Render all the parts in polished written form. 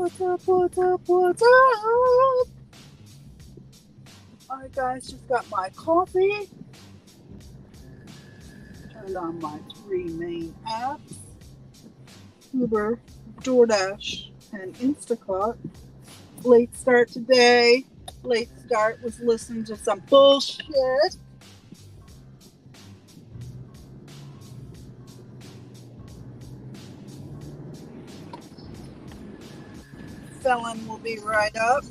What's up? What's up? What's up? Alright, guys, just got my coffee. Turned on my three main apps: Uber, Doordash, and Instacart. Late start today. Late start was listening to some bullshit. Felon will be right up.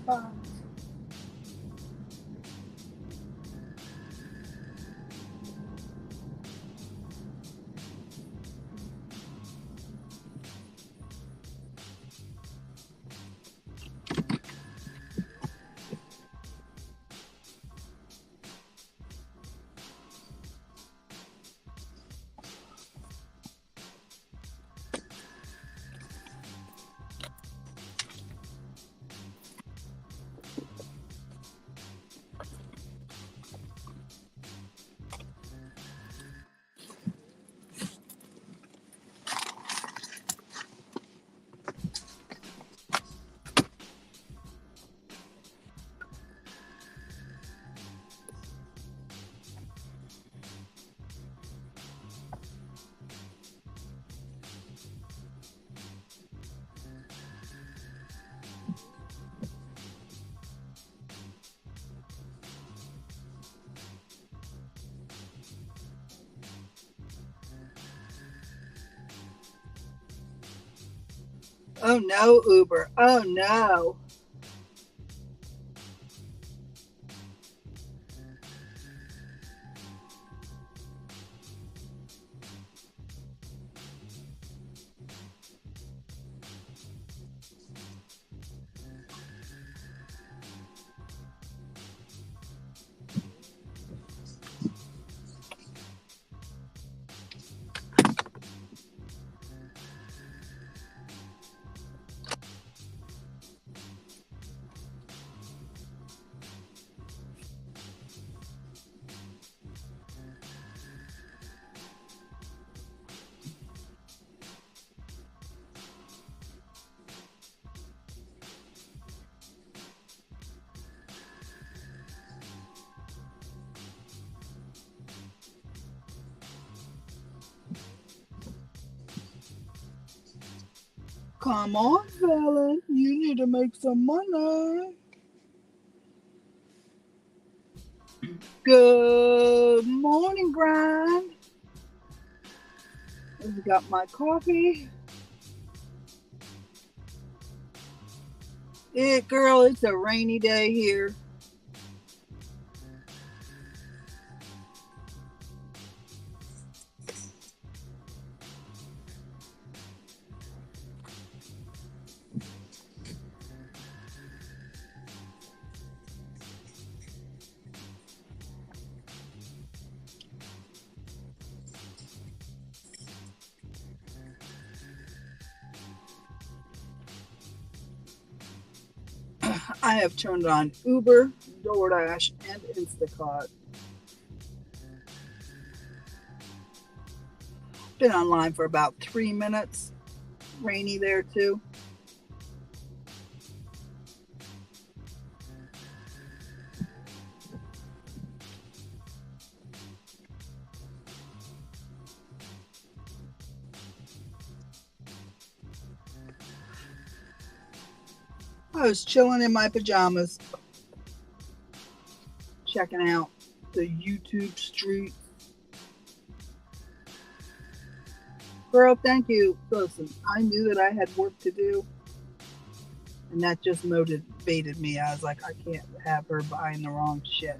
Bye. Oh no, Uber. Oh no. Come on, fella. You need to make some money. Good morning, Brian. I've got my coffee. Girl, it's a rainy day here. I have turned on Uber, Doordash, and Instacart. Been online for about 3 minutes. Rainy there too. I was chilling in my pajamas, checking out the YouTube street. Girl, thank you. Listen, I knew that I had work to do, and that just motivated me. I was like, I can't have her buying the wrong shit.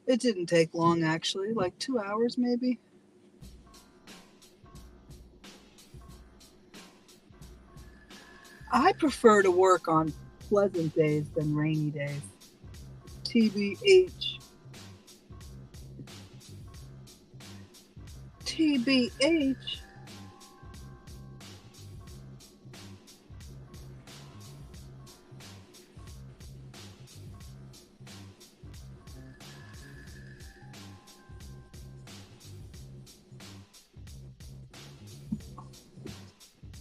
It didn't take long, actually, like 2 hours maybe. I prefer to work on pleasant days than rainy days. TBH. TBH.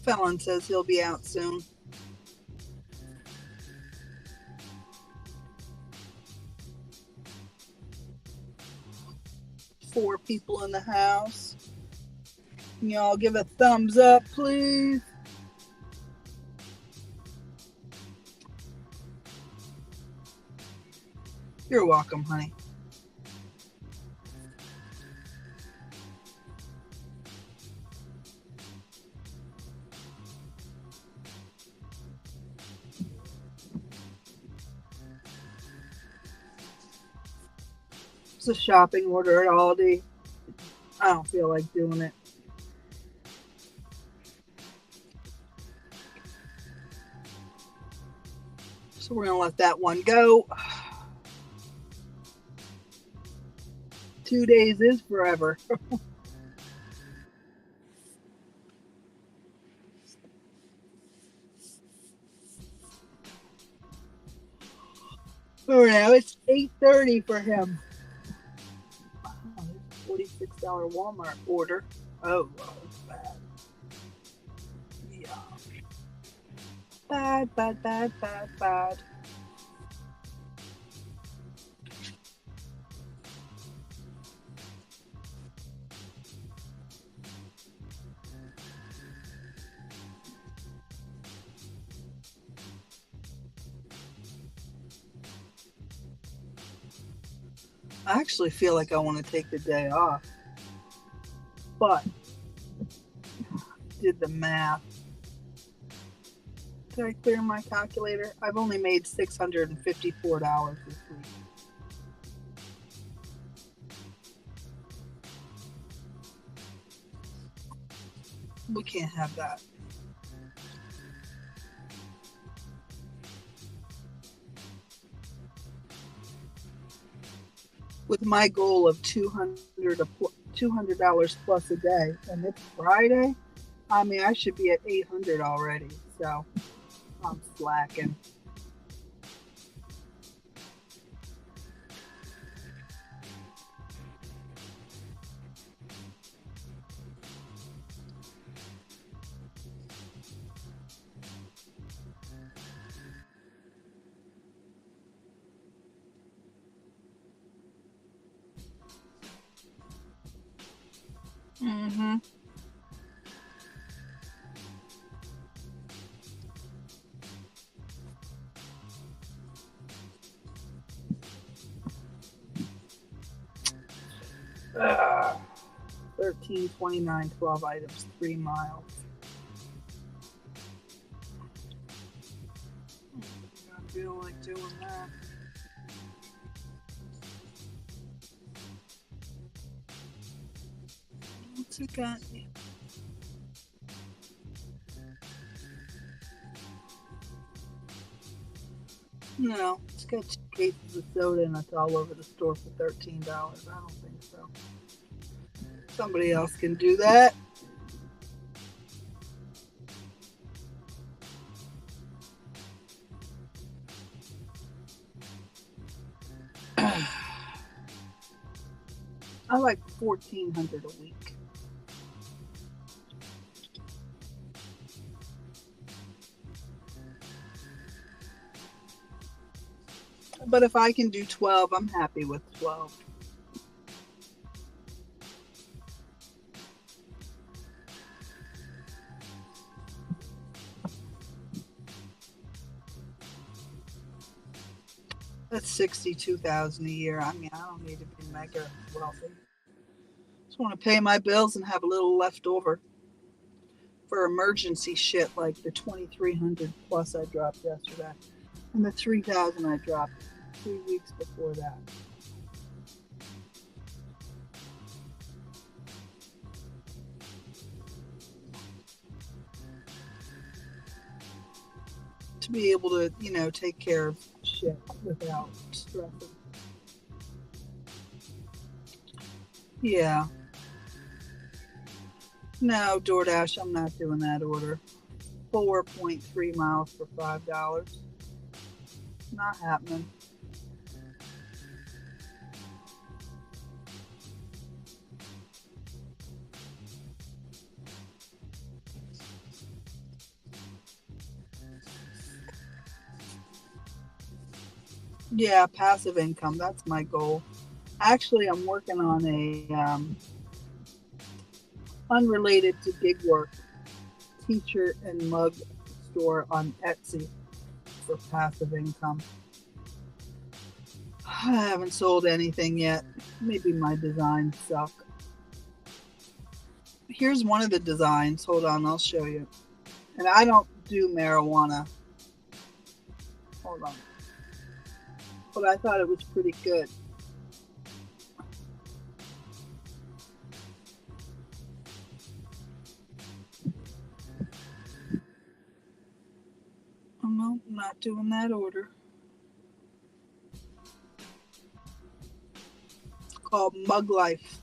Felon says he'll be out soon. Four people in the house. Can y'all give a thumbs up, please? You're welcome, honey. It's a shopping order at Aldi. I don't feel like doing it. So we're going to let that one go. 2 days is forever. For now, it's 8:30 for him. Wow, $46 Walmart order. Oh, well, it's bad. Yeah. Bad, bad, bad, bad, bad. I actually feel like I want to take the day off, but did the math. Did I clear my calculator? I've only made $654 this week. We can't have that. With my goal of $200 plus a day, and it's Friday, I mean I should be at 800 already. So I'm slacking. Mm-hmm. Uh, 13, 29, 12 items, 3 miles. I feel like doing that. What's it got? No, it's got 2 cases of soda and it's all over the store for $13. I don't think so. Somebody else can do that. I like 1,400 a week. But if I can do 12, I'm happy with 12. That's 62,000 a year. I mean, I don't need to be mega wealthy. Just want to pay my bills and have a little left over for emergency shit like the 2,300 plus I dropped yesterday and the 3,000 I dropped 3 weeks before that. To be able to, take care of shit without stressing. Yeah. No, Doordash, I'm not doing that order. 4.3 miles for $5. Not happening. Yeah, passive income. That's my goal. Actually, I'm working on a unrelated to gig work teacher and mug store on Etsy for passive income. I haven't sold anything yet. Maybe my designs suck. Here's one of the designs. Hold on, I'll show you. And I don't do marijuana. Hold on. But I thought it was pretty good. not doing that order. It's called Mug Life.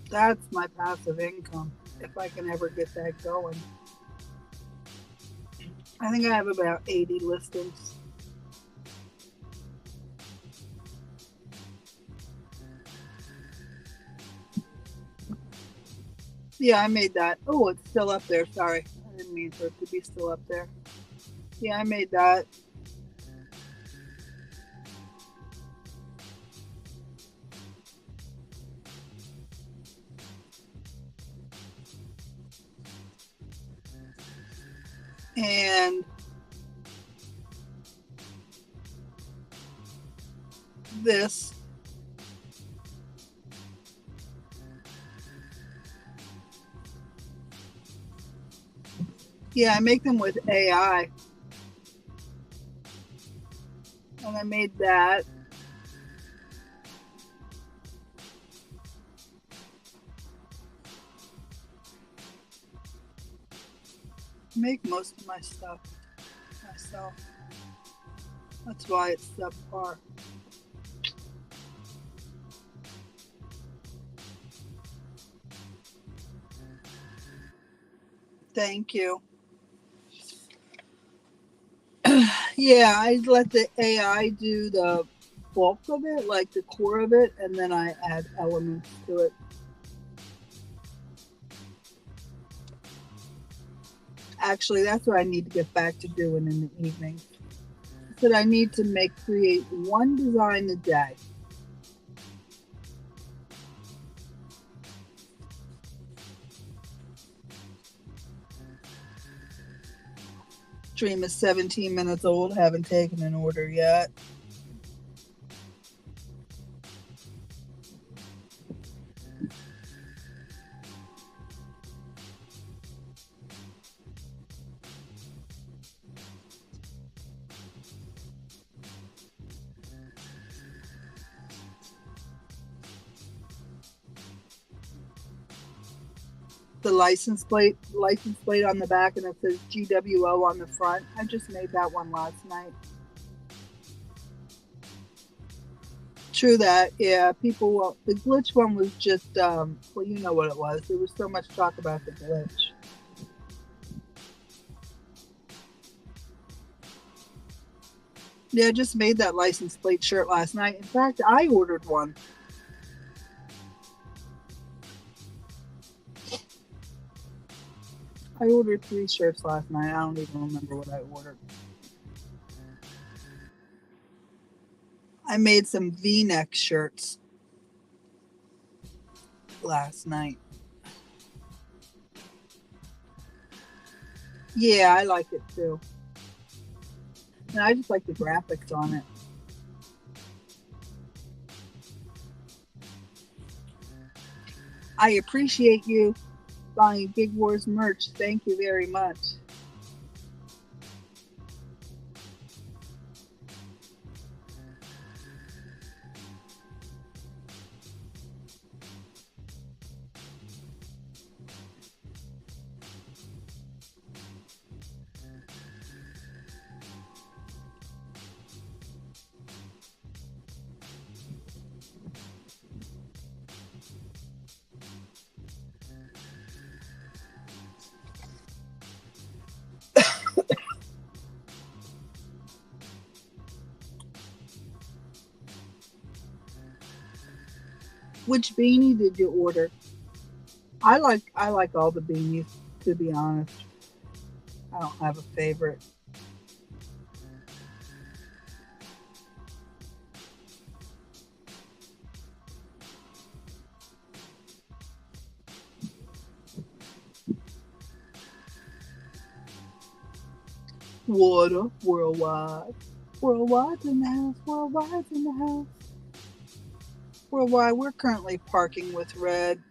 That's my passive income, if I can ever get that going. I think I have about 80 listings. Yeah, I made that. Oh, it's still up there. Sorry. I didn't mean for it to be still up there. Yeah, I made that. And this. Yeah, I make them with AI. And I made that. I make most of my stuff myself. That's why it's subpar. Thank you. Yeah, I let the AI do the bulk of it, like the core of it, and then I add elements to it. Actually, that's what I need to get back to doing in the evening. That I need to create one design a day. Dream is 17 minutes old, haven't taken an order yet. The license plate on the back, and it says GWO on the front. I just made that one last night. True that, yeah. The glitch one was just, well, you know what it was. There was so much talk about the glitch. Yeah, I just made that license plate shirt last night. In fact, I ordered one. I ordered 3 shirts last night. I don't even remember what I ordered. I made some V-neck shirts last night. Yeah, I like it too. And I just like the graphics on it. I appreciate you buying Gig Wars merch. Thank you very much. Which beanie did you order? I like all the beanies, to be honest. I don't have a favorite. What up, worldwide? Worldwide's in the house. Worldwide's in the house. Worldwide, we're currently parking with Red.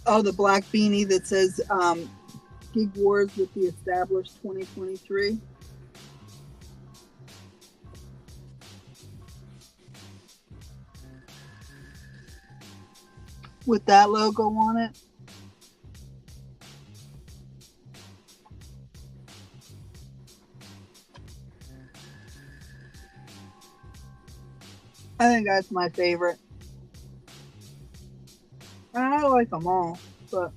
Oh, the black beanie that says Gig Wars with the established 2023. With that logo on it. I think that's my favorite. I like them all, but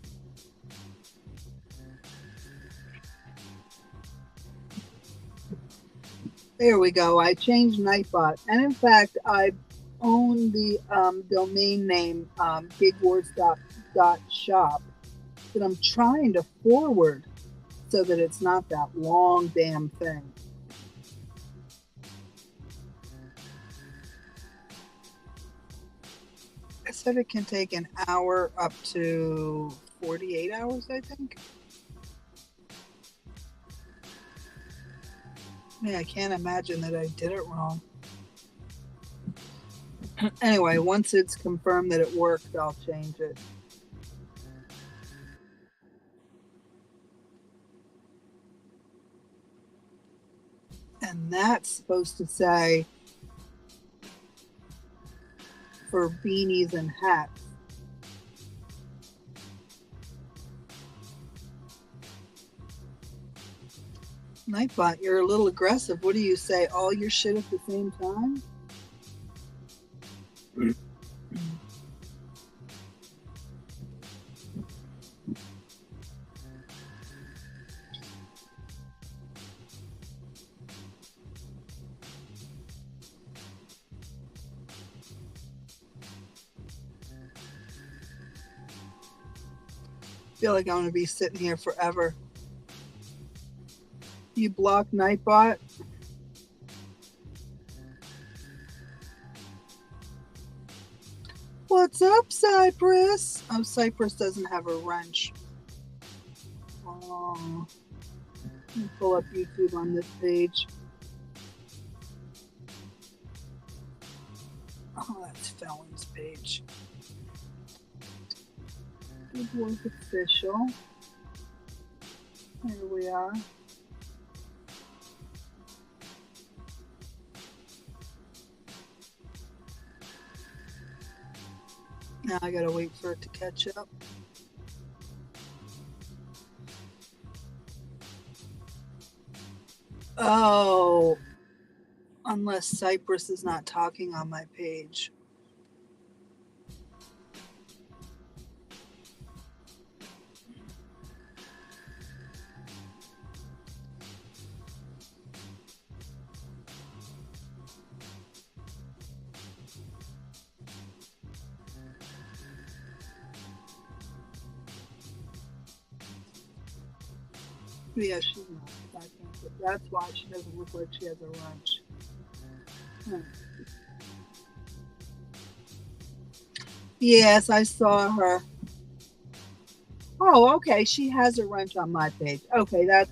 there we go. I changed Nightbot, and in fact, I own the domain name gigwars.shop that I'm trying to forward so that it's not that long damn thing. I said it can take an hour up to 48 hours, I think. Yeah, I can't imagine that I did it wrong. Anyway, once it's confirmed that it worked, I'll change it. And that's supposed to say for beanies and hats. Nightbot, you're a little aggressive. What do you say? All your shit at the same time? I feel like I'm going to be sitting here forever. You block Nightbot? What's up, Cypress? Oh, Cypress doesn't have a wrench. Oh. Let me pull up YouTube on this page. Oh, that's Felon's page. Good Work Official. Here we are. Now I gotta wait for it to catch up. Oh, unless Cypress is not talking on my page. Yeah, she's not. That's why she doesn't look like she has a wrench. Yes, I saw her. Oh, okay. She has a wrench on my page. Okay, that's.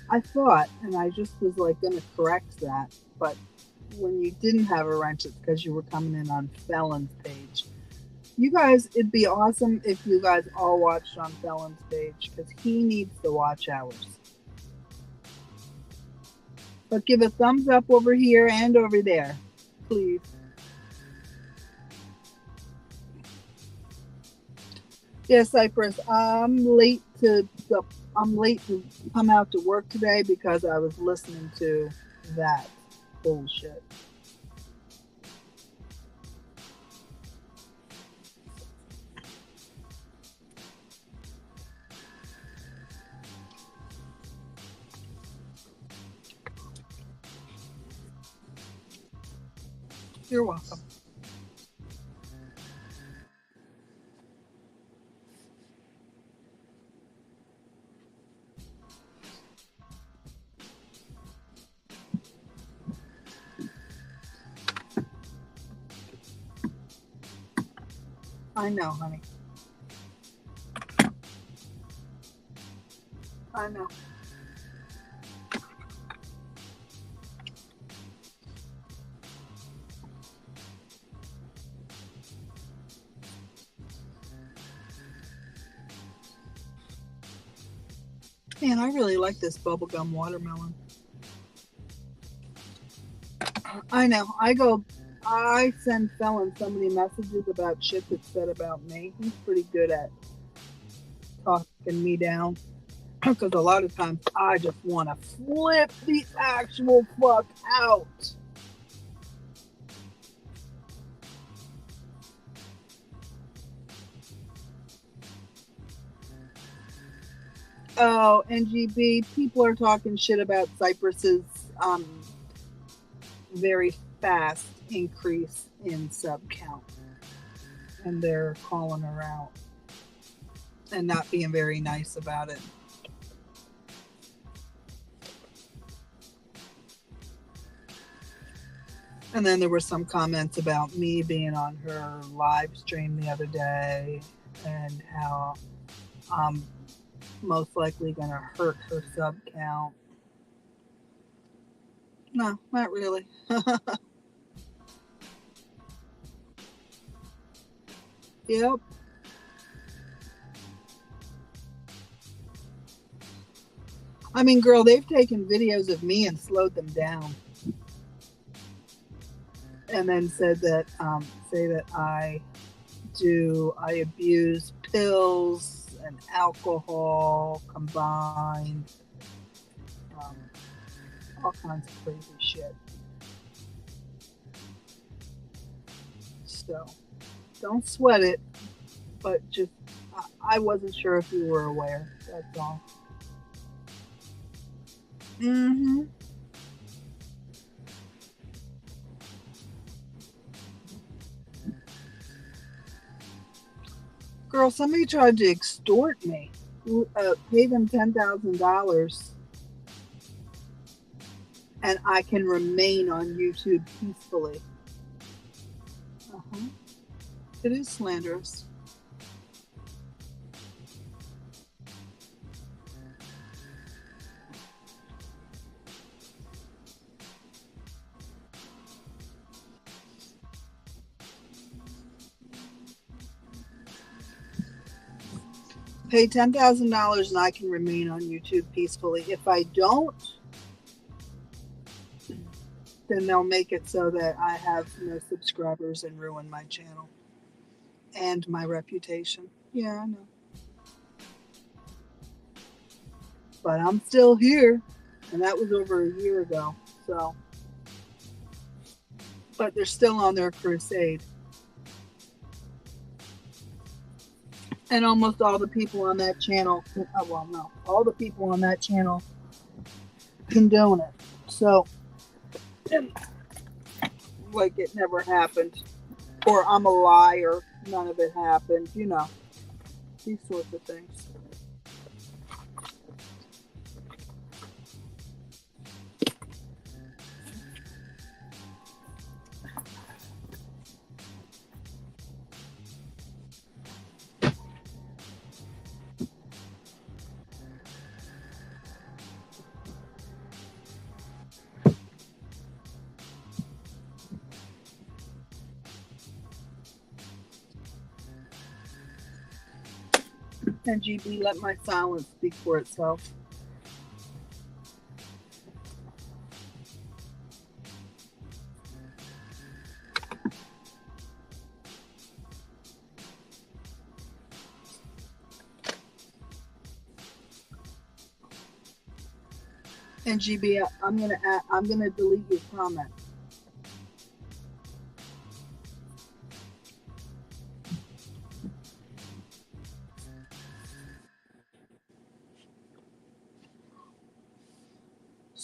I thought, and I just was like going to correct that. But when you didn't have a wrench, it's because you were coming in on Felon's page. You guys, it'd be awesome if you guys all watched on Felon's page because he needs to watch ours. But give a thumbs up over here and over there, please. Yeah, Cypress, I'm late to come out to work today because I was listening to that bullshit. You're welcome. I know, honey. I know. Man, I really like this bubblegum watermelon. I know. I send Felon so many messages about shit that's said about me. He's pretty good at talking me down. Because a lot of times I just want to flip the actual fuck out. Oh, NGB, people are talking shit about Cyprus's um, very fast increase in sub count. And they're calling her out and not being very nice about it. And then there were some comments about me being on her live stream the other day and how I'm most likely going to hurt her sub count. No, not really. Yep. I mean, girl, they've taken videos of me and slowed them down. And then said that, say that I abuse pills and alcohol combined, um, all kinds of crazy shit. So don't sweat it, but just, I wasn't sure if you were aware. That's all. Mm-hmm. Girl, somebody tried to extort me. Pay them $10,000 and I can remain on YouTube peacefully. Uh-huh. It is slanderous. Pay $10,000 and I can remain on YouTube peacefully. If I don't, then they'll make it so that I have no subscribers and ruin my channel and my reputation. Yeah, I know. But I'm still here, and that was over a year ago. So, but they're still on their crusade. And almost all the people on that channel, well, no, all the people on that channel condone it. So, like it never happened. Or I'm a liar, none of it happened, these sorts of things. And GB, let my silence speak for itself. And GB, I'm gonna delete your comment.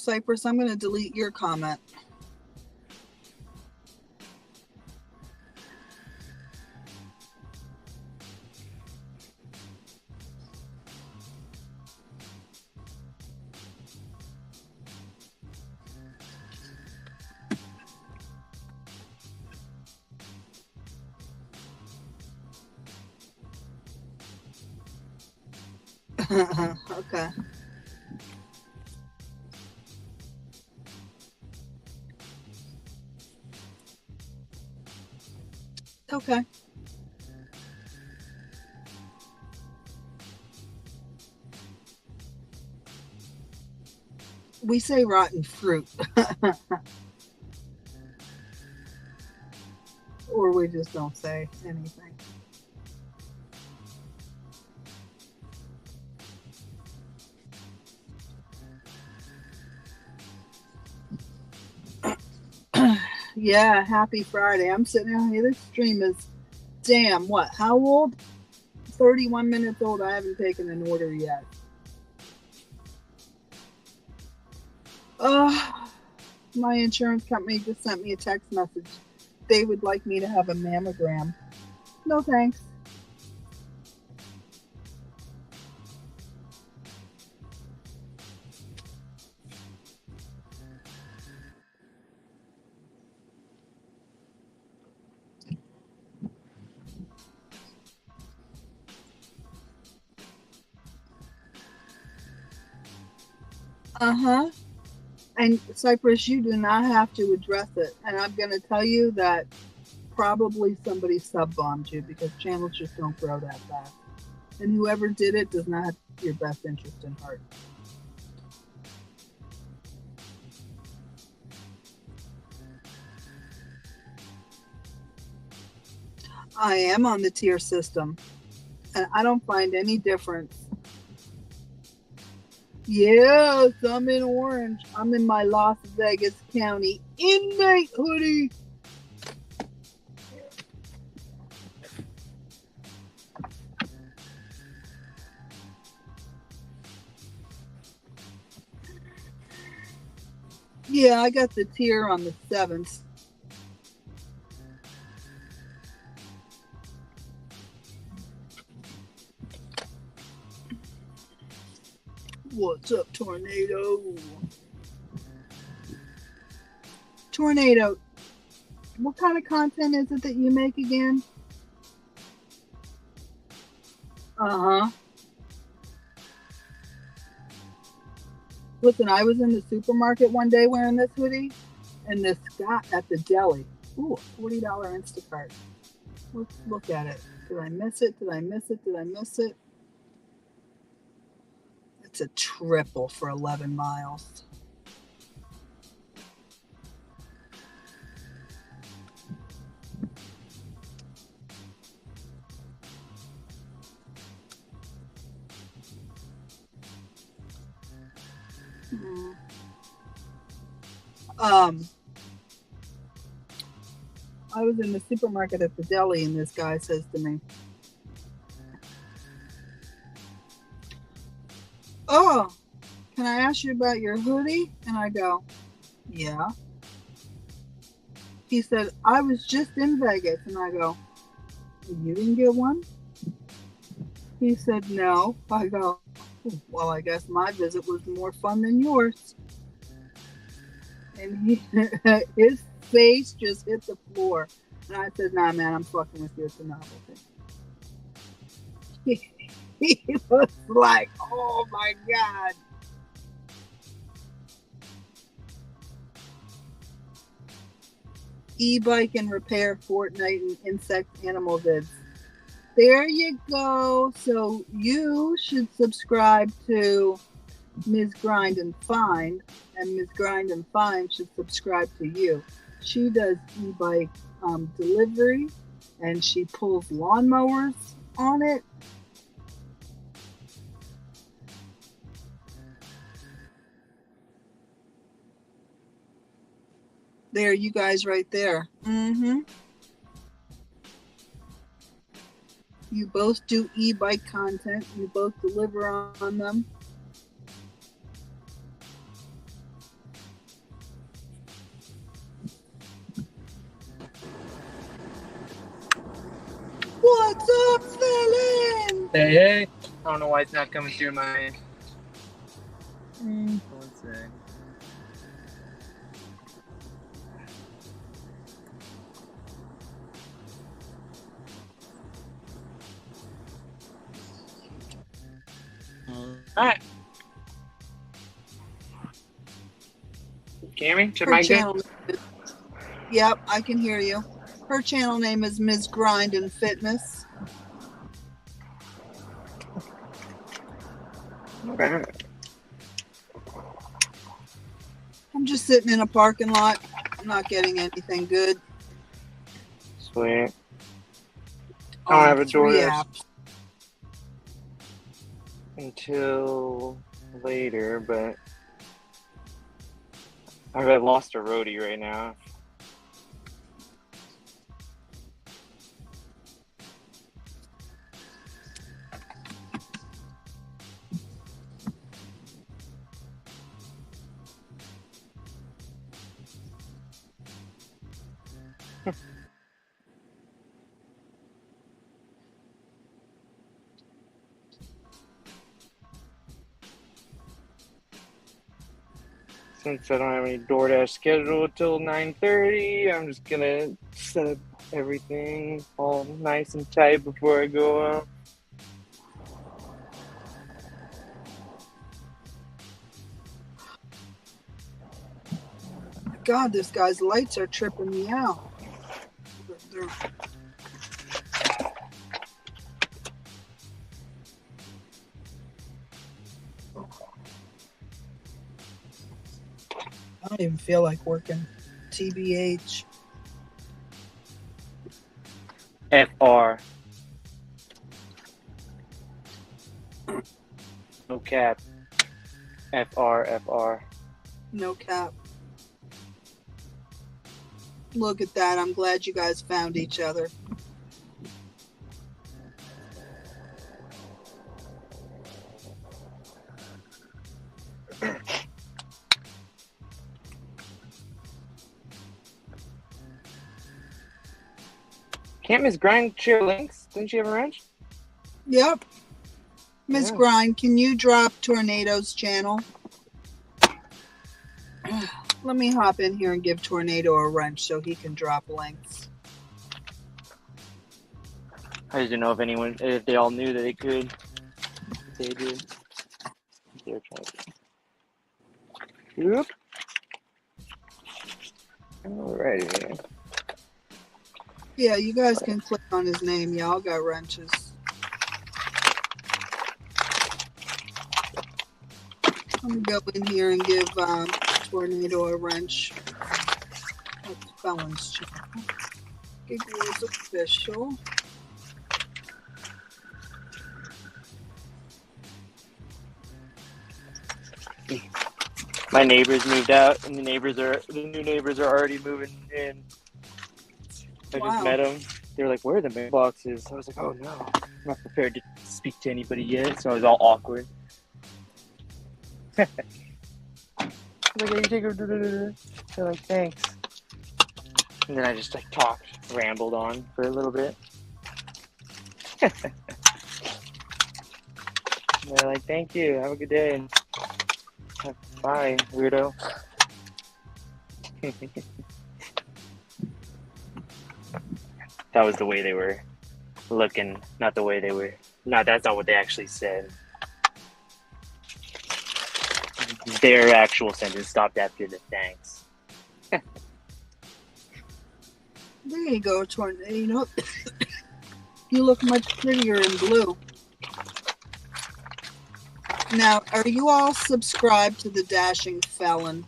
Cypress, I'm gonna delete your comment. Okay. Okay. We say rotten fruit. Or we just don't say anything. Yeah, happy Friday. I'm sitting out here. This stream is, damn, what? How old? 31 minutes old. I haven't taken an order yet. My insurance company just sent me a text message. They would like me to have a mammogram. No thanks. Uh-huh. And Cypress, you do not have to address it. And I'm going to tell you that probably somebody sub-bombed you because channels just don't grow that fast. And whoever did it does not have your best interest in heart. I am on the tier system, and I don't find any difference. Yes, I'm in orange. I'm in my Las Vegas County inmate hoodie. Yeah, I got the tier on the 7th. What's up, Tornado? Tornado, what kind of content is it that you make again? Uh-huh. Listen, I was in the supermarket one day wearing this hoodie, and this guy at the deli. Ooh, $40 Instacart. Let's look at it. Did I miss it? Did I miss it? Did I miss it? It's a triple for 11 miles. I was in the supermarket at the deli, and this guy says to me, "Oh, can I ask you about your hoodie?" And I go, "Yeah." He said, "I was just in Vegas." And I go, "You didn't get one?" He said, "No." I go, "Well, I guess my visit was more fun than yours." And his face just hit the floor. And I said, "Nah, man, I'm fucking with you. It's a novelty." He was like, "Oh my God." E-bike and repair Fortnite and insect animal vids. There you go. So you should subscribe to Ms. Grind and Find, and Ms. Grind and Find should subscribe to you. She does e-bike delivery, and she pulls lawnmowers on it. There, you guys right there. Mm-hmm. You both do e-bike content. You both deliver on them. What's up, Felon? Hey. I don't know why it's not coming through my... One sec. Alright. Can you hear me? Should I channel. Yep, I can hear you. Her channel name is Ms. Grind and Fitness. Okay. I'm just sitting in a parking lot. I'm not getting anything good. Sweet. I don't have a 3 Doordash apps. until later, but I've lost a roadie right now. Since I don't have any Doordash scheduled till 9:30, I'm just gonna set up everything all nice and tight before I go out. God, this guy's lights are tripping me out. They're- I don't even feel like working. TBH. FR. No cap. FR. No cap. Look at that. I'm glad you guys found each other. Can't Miss Grind share links? Didn't she have a wrench? Yep. Miss Yeah. Grind, can you drop Tornado's channel? Let me hop in here and give Tornado a wrench so he can drop links. I just didn't know if they all knew that they could. They did. They're trying to. Whoop. Alrighty. Yeah, you guys can click on his name. Y'all got wrenches. I'm going to go in here and give Tornado a wrench. That's Felon's channel. Gig Wars official. My neighbors moved out, and the new neighbors are already moving in. I just met them. They were like, "Where are the mailboxes?" I was like, "Oh no, I'm not prepared to speak to anybody yet." So I was all awkward. Like, "Hey, you take her." They're like, "Thanks." And then I just like rambled on for a little bit. They're like, "Thank you. Have a good day." Bye, weirdo. That was the way they were looking, not the way they were. No, that's not what they actually said. Their actual sentence stopped after the thanks. There you go, Tornado. You look much prettier in blue. Now, are you all subscribed to the Dashing Felon?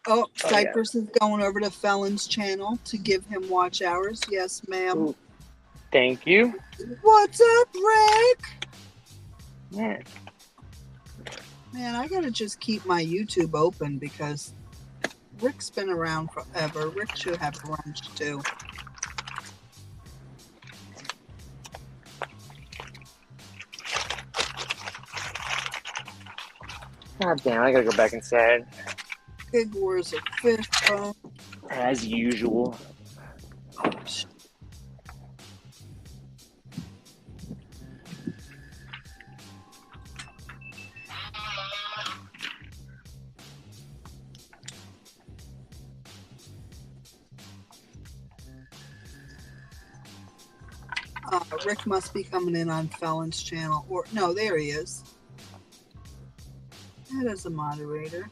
Oh, Cypress is going over to Felon's channel to give him watch hours. Yes, ma'am. Ooh, thank you. What's up, Rick? Yeah. Man, I gotta just keep my YouTube open because Rick's been around forever. Rick should have a wrench too. God damn, I gotta go back inside. Gig Wars official. As usual. Rick must be coming in on Felon's channel. Or no, there he is. That is a moderator.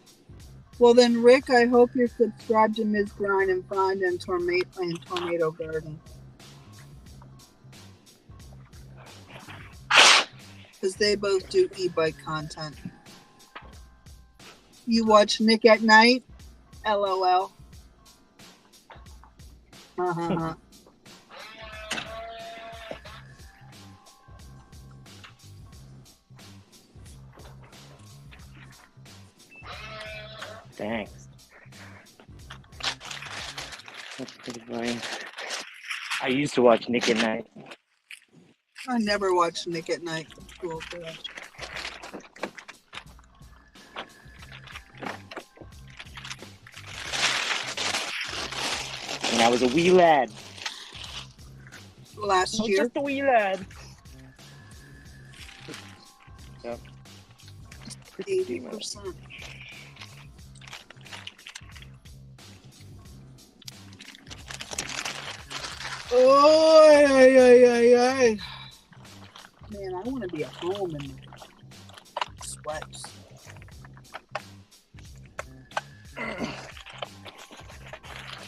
Well then, Rick, I hope you're subscribed to Ms. Grind and Find and Tornado Garden. because they both do e-bike content. You watch Nick at Night? LOL. Thanks. That's pretty funny. I used to watch Nick at Night. I never watched Nick at Night. Cool for that. When I was a wee lad. Last year. Just a wee lad. Yep. 80%. Oh, ay. Man, I want to be at home and sweats.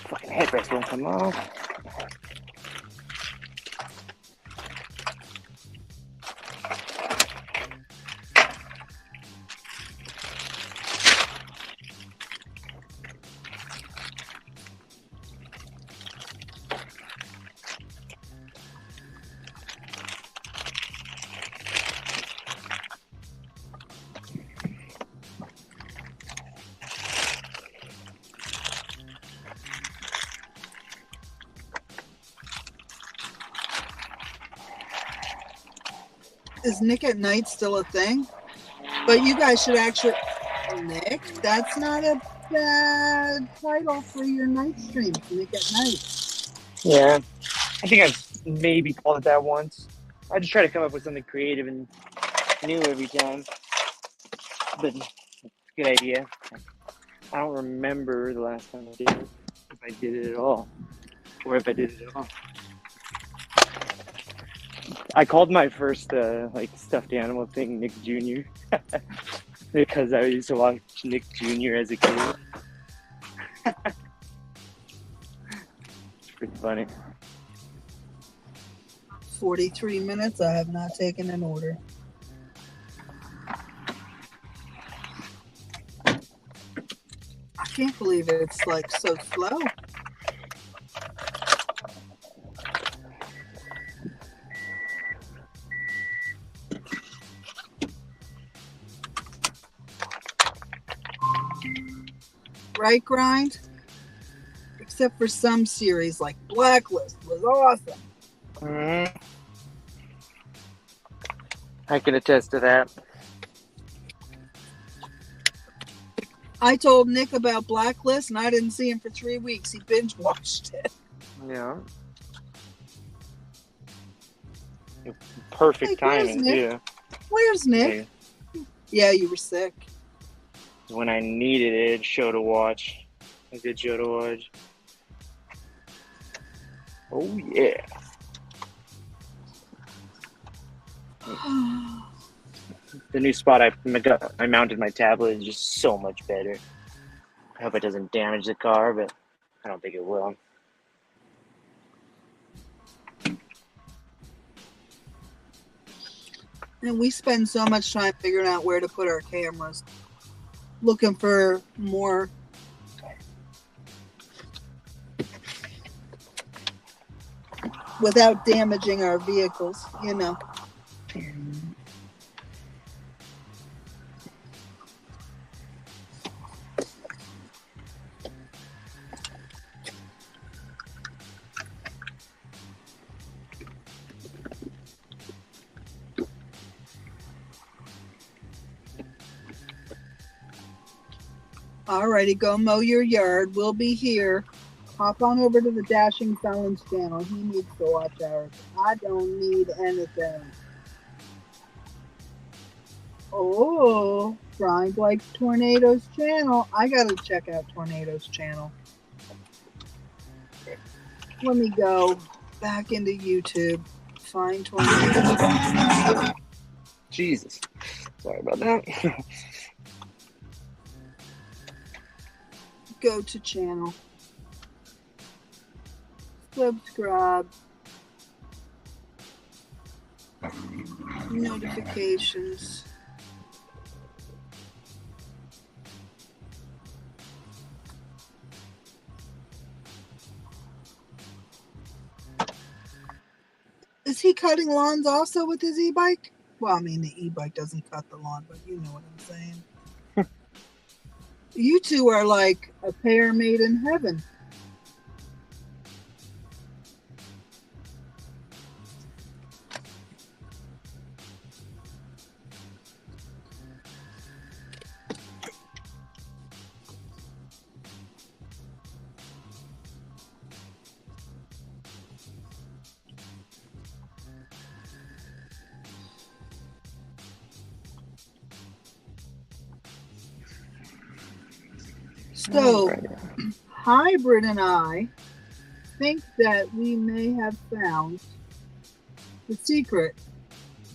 Fucking headrest won't come off. Is Nick at Night still a thing? But you guys should actually... Nick, that's not a bad title for your night stream. Nick at Night. Yeah. I think I've maybe called it that once. I just try to come up with something creative and new every time. But good idea. I don't remember the last time I did it, if I did it at all, or if I did it at all. I called my first stuffed animal thing Nick Jr. because I used to watch Nick Jr. as a kid. It's pretty funny. 43 minutes. I have not taken an order. I can't believe it's like so slow. Right, Grind? Except for some series like Blacklist was awesome. Mm-hmm. I can attest to that. I told Nick about Blacklist and I didn't see him for 3 weeks. He binge watched it. Yeah. Perfect timing, too. Where's Nick? Yeah, you were sick. When I needed a show to watch. A good show to watch. Oh, yeah. The new spot I mounted my tablet is just so much better. I hope it doesn't damage the car, but I don't think it will. And we spend so much time figuring out where to put our cameras. Looking for more without damaging our vehicles, you know. Alrighty, go mow your yard. We'll be here. Hop on over to the Dashing Felons channel. He needs to watch ours. I don't need anything. Oh, Grind likes Tornado's channel. I gotta check out Tornado's channel. Let me go back into YouTube. Find Tornado. Jesus. Sorry about that. Go to channel. Subscribe. Notifications. Is he cutting lawns also with his e-bike? Well, I mean, the e-bike doesn't cut the lawn, but you know what I'm saying. You two are like a pair made in heaven. So, Hybrid and I think that we may have found the secret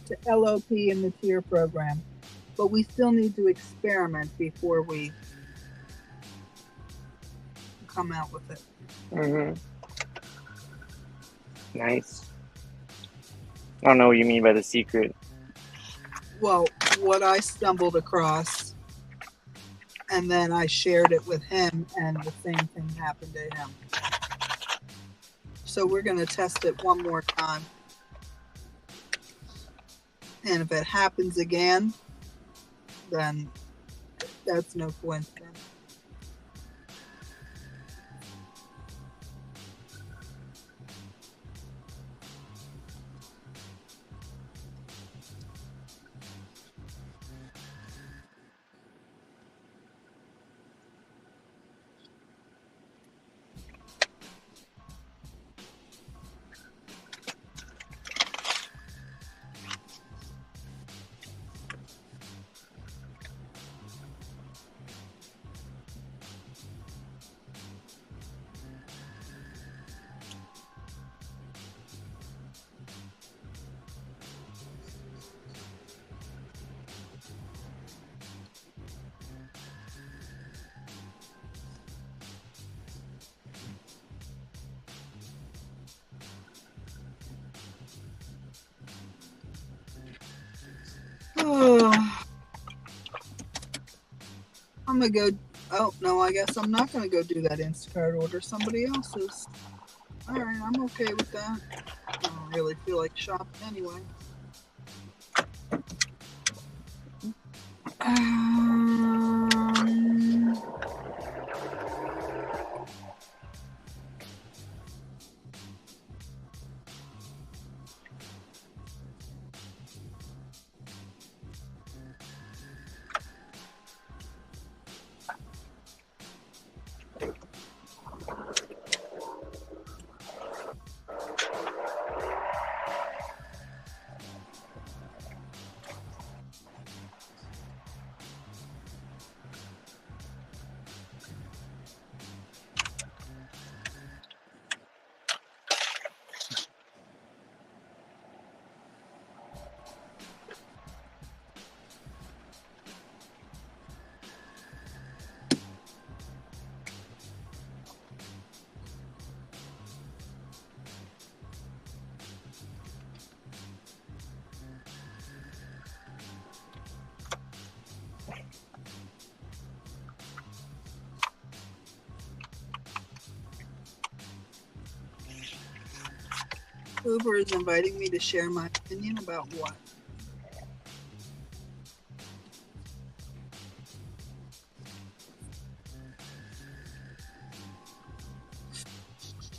to LOP in the tier program, but we still need to experiment before we come out with it. Mm-hmm. Nice. I don't know what you mean by the secret. Well, what I stumbled across, and then I shared it with him, and the same thing happened to him. So we're going to test it one more time. And if it happens again, then that's no coincidence. I'm going to go. Oh, no, I guess I'm not going to go do that Instacart order. Somebody else's. All right, I'm okay with that. I don't really feel like shopping anyway. Uber is inviting me to share my opinion about what?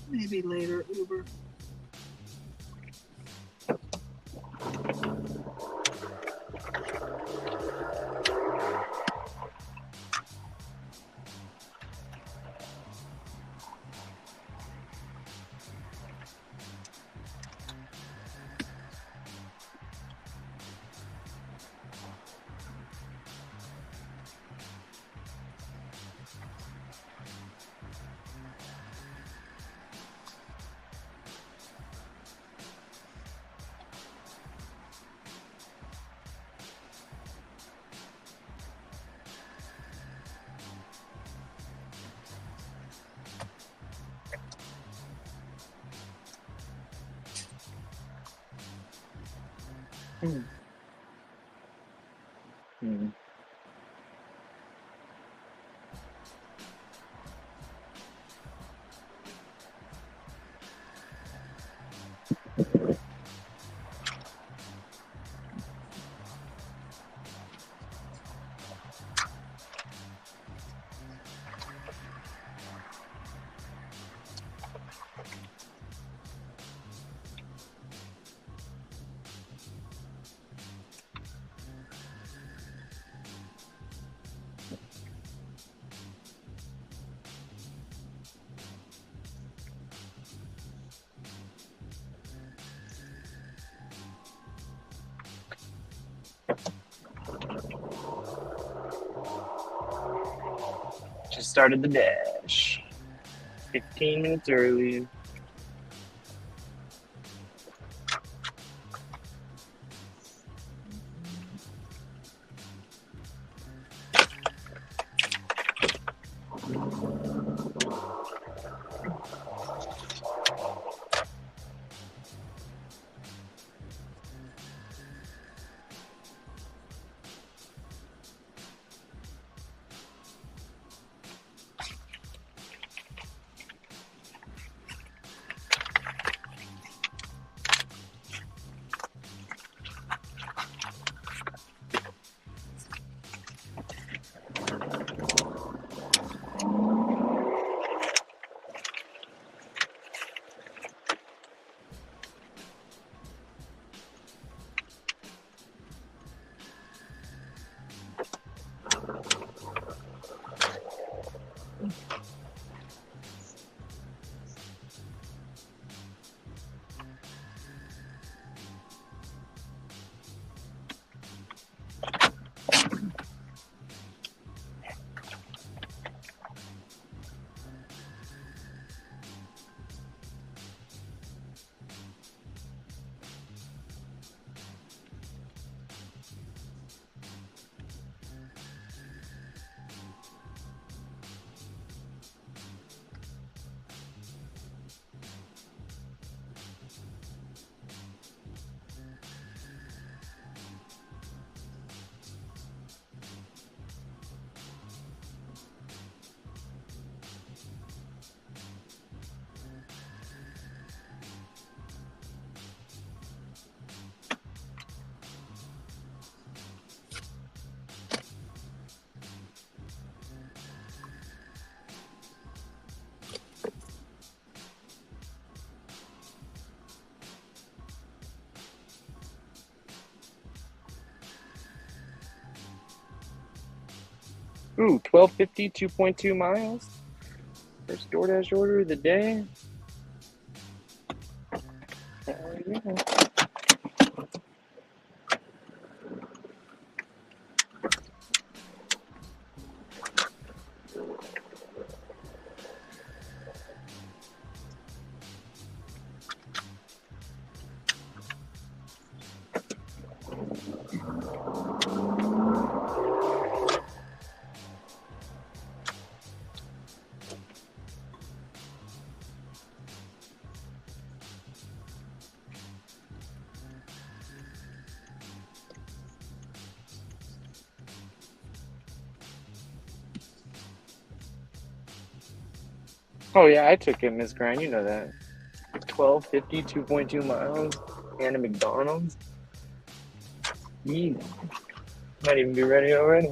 Maybe later, Uber. Hmm. Hmm. Just started the dash. 15 minutes early. Ooh, 1250, 2.2 miles. First DoorDash order of the day. Hell yeah. Oh yeah, I took it, Miss Grind. You know that. 1250, 2.2 miles, and a McDonald's. Easy. Might even be ready already.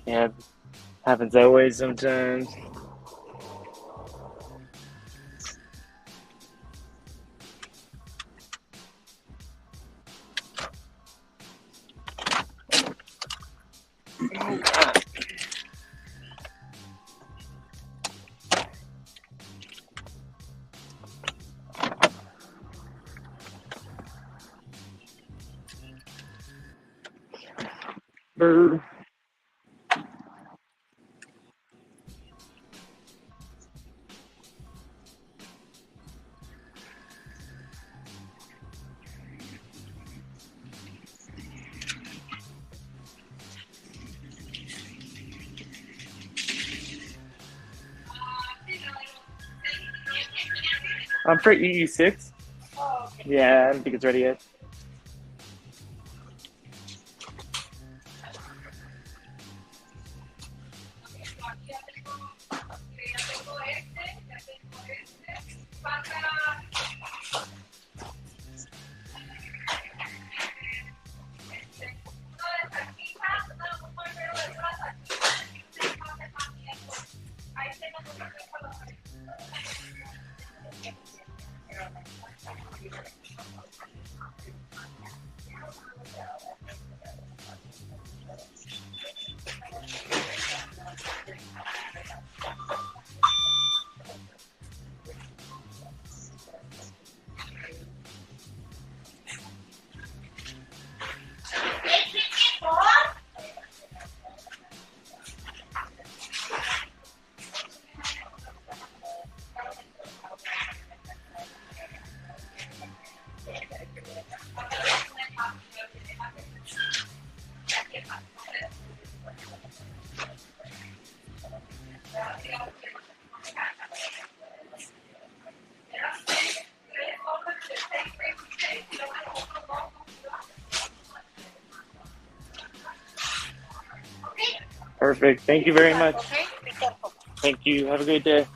Yeah, happens that way sometimes. Oh, God. Bird. I'm for EE6. Yeah, I don't think it's ready yet. Perfect. Thank you very much. Thank you. Have a great day.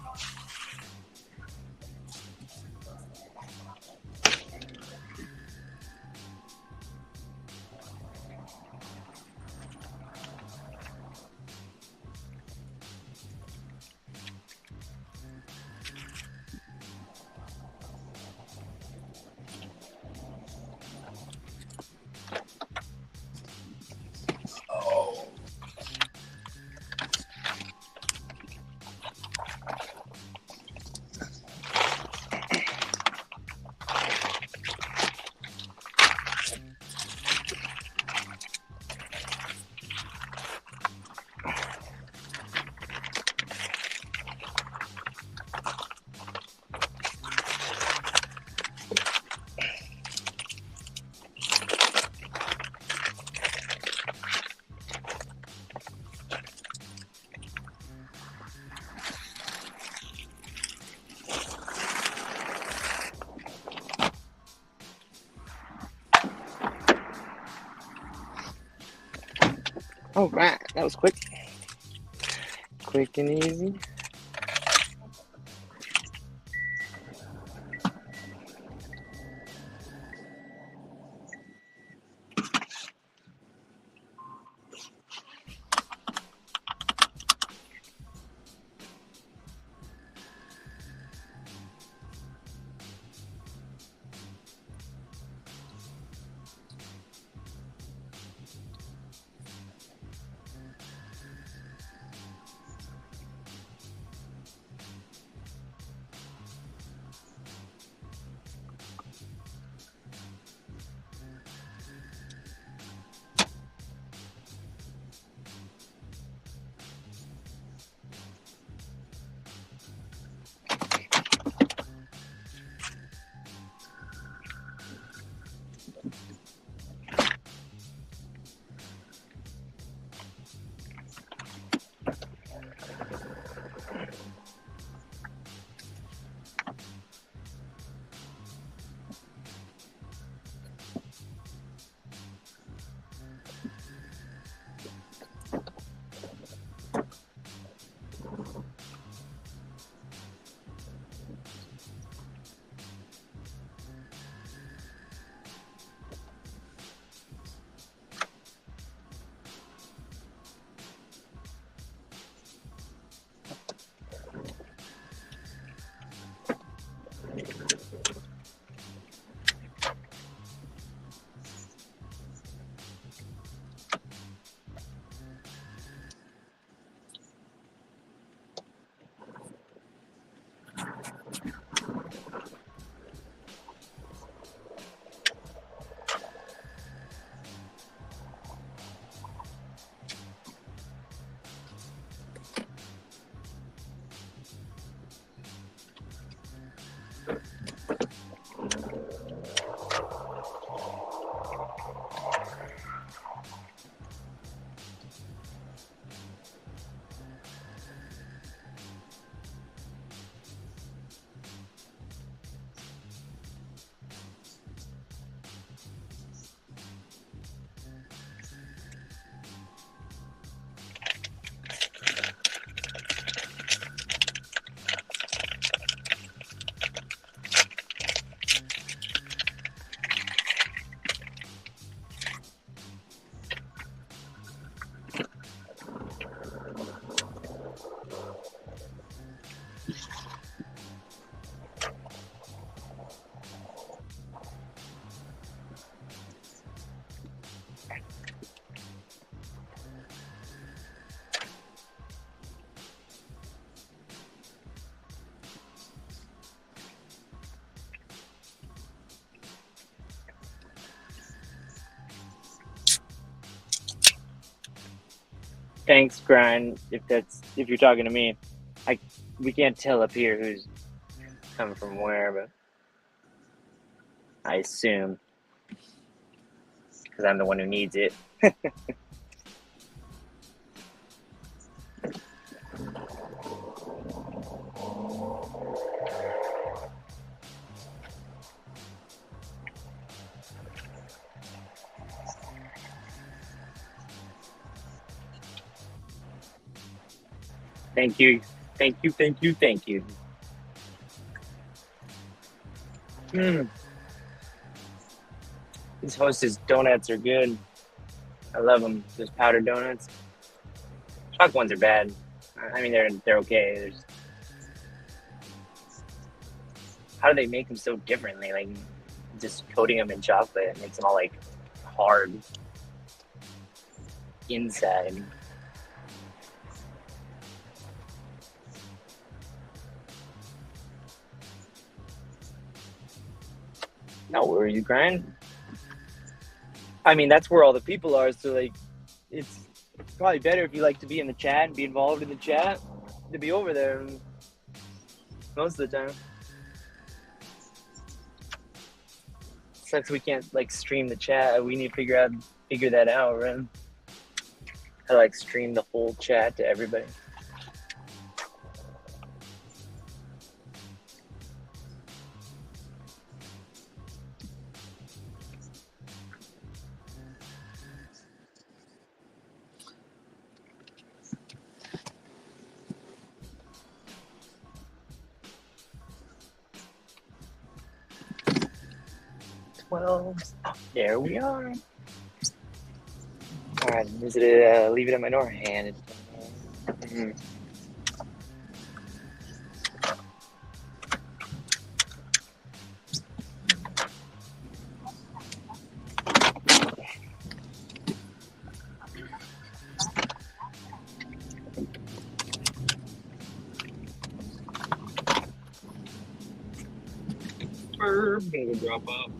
All right, that was quick. Quick and easy. Thanks, Grind. If you're talking to me, we can't tell up here who's coming from where, but I assume because I'm the one who needs it. Thank you, thank you, thank you, thank you. These Hostess donuts are good. I love them. Those powdered donuts. Chocolate ones are bad. I mean, they're okay. How do they make them so differently? Like, just coating them in chocolate makes them all like hard inside. No, where are you, Grind? I mean, that's where all the people are. So like, it's probably better if you like to be in the chat and be involved in the chat to be over there most of the time. Sucks we can't like stream the chat. We need to figure that out, right? How to like stream the whole chat to everybody. Well, there we are. All right, leave it in my door hand. I'm gonna go drop off.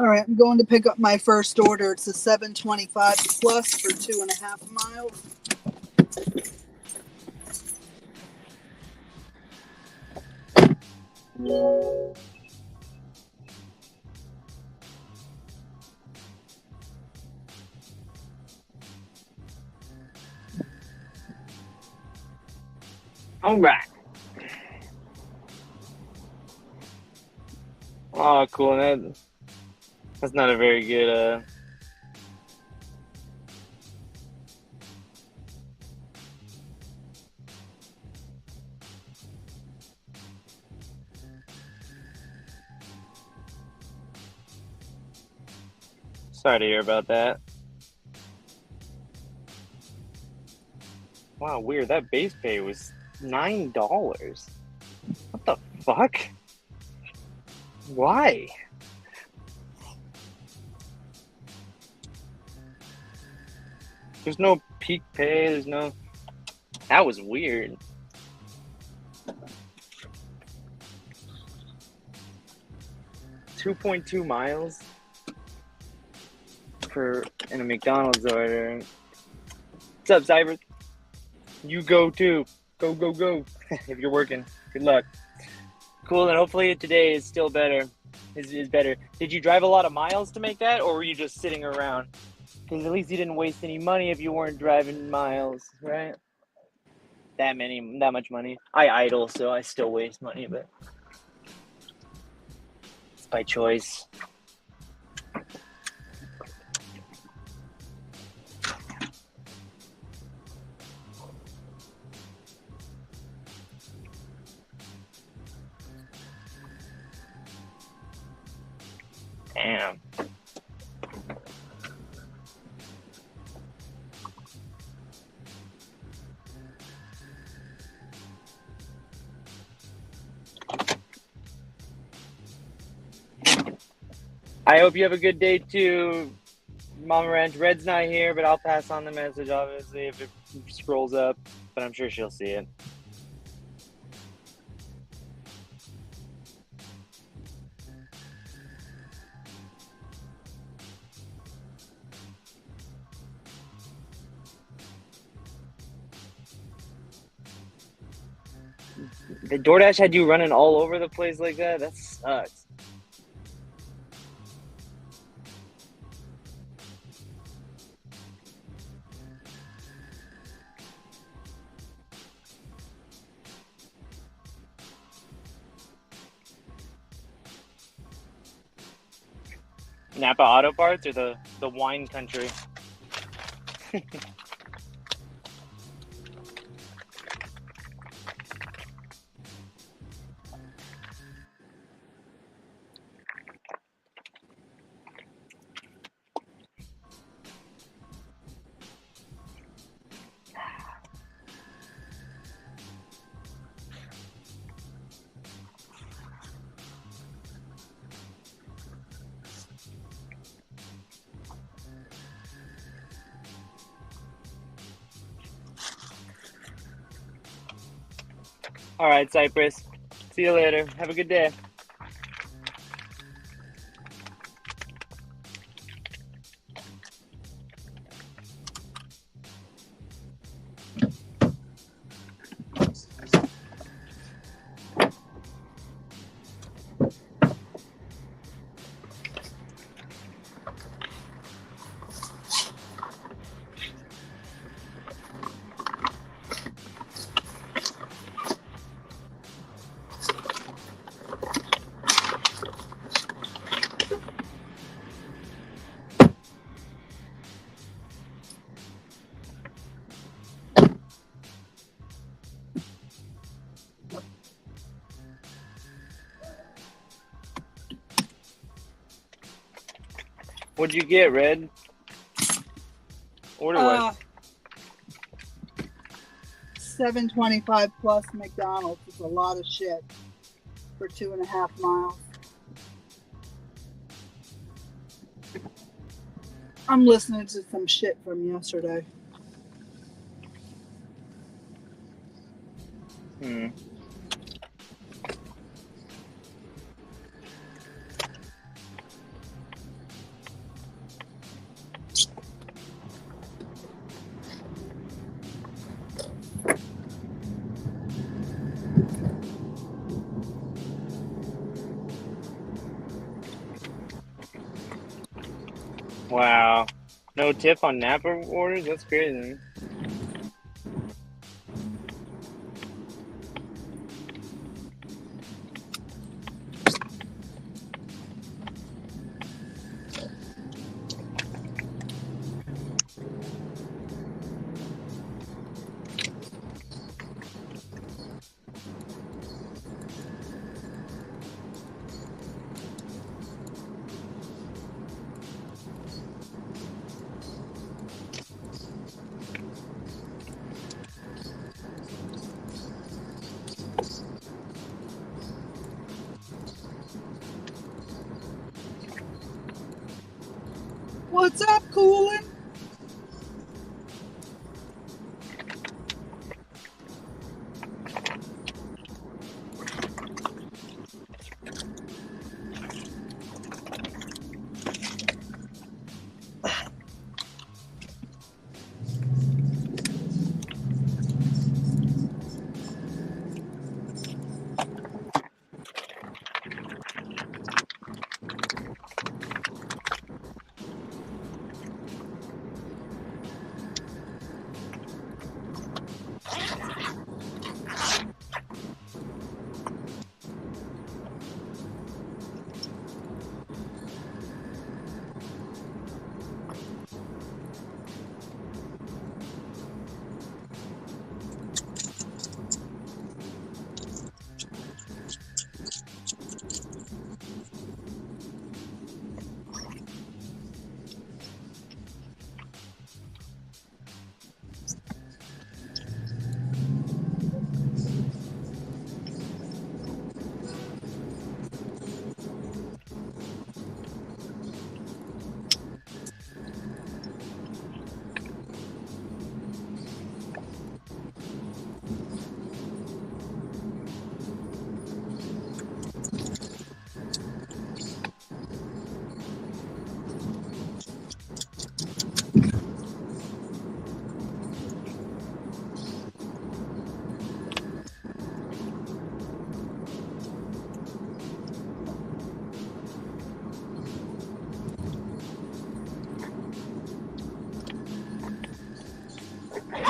All right, I'm going to pick up my first order. It's a 725 plus for 2.5 miles. All right. Oh, cool. That's not a very good. Sorry to hear about that. Wow, weird. That base pay was $9. What the fuck? Why? There's no peak pay. There's no. That was weird. $2.2 miles in a McDonald's order. What's up, Cyber? You go too. Go, go, go. If you're working, good luck. Cool, and hopefully today is still better. Is better. Did you drive a lot of miles to make that, or were you just sitting around? Because at least you didn't waste any money if you weren't driving miles, right? That much money. I idle, so I still waste money, but it's by choice. Damn. I hope you have a good day too, Mama Ranch. Red's not here, but I'll pass on the message, obviously, if it scrolls up, but I'm sure she'll see it. The DoorDash had you running all over the place like that? That sucks. Napa Auto Parts or the wine country? All right, Cypress. See you later. Have a good day. What'd you get, Red? Order what? 725 plus McDonald's is a lot of shit for 2.5 miles. I'm listening to some shit from yesterday. Wow. No tip on Napa orders? That's crazy. What's up, Coolin?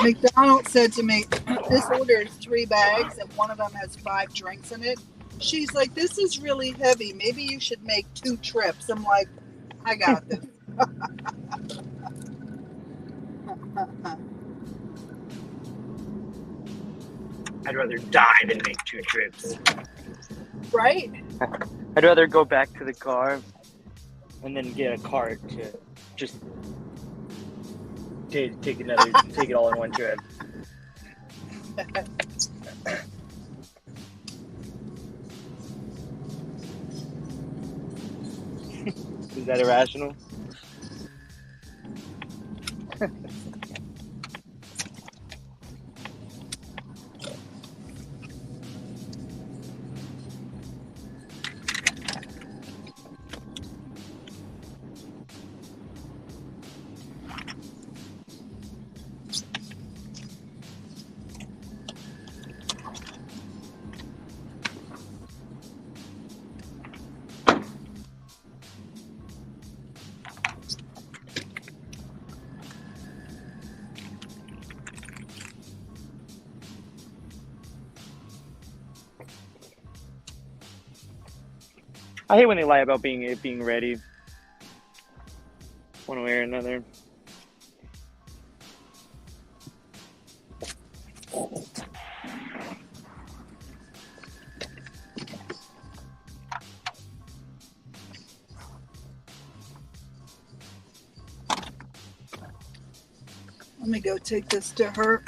McDonald said to me, this order is 3 bags and one of them has 5 drinks in it. She's like, this is really heavy. Maybe you should make 2 trips. I'm like, I got this. I'd rather die than make 2 trips. Right? I'd rather go back to the car and then get a cart to just take it all in one trip. Is that irrational? I hate when they lie about being ready, one way or another. Let me go take this to her.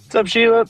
What's up, Sheila?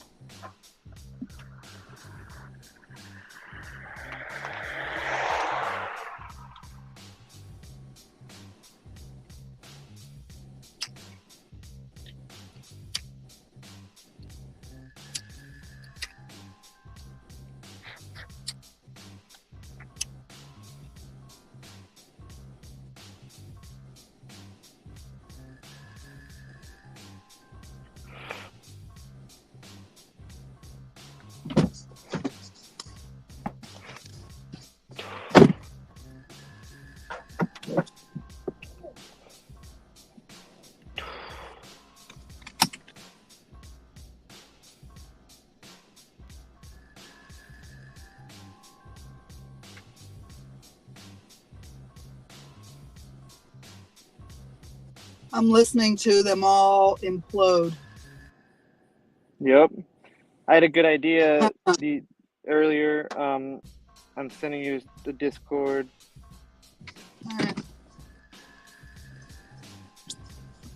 I'm listening to them all implode. Yep. I had a good idea earlier. I'm sending you the Discord. All right.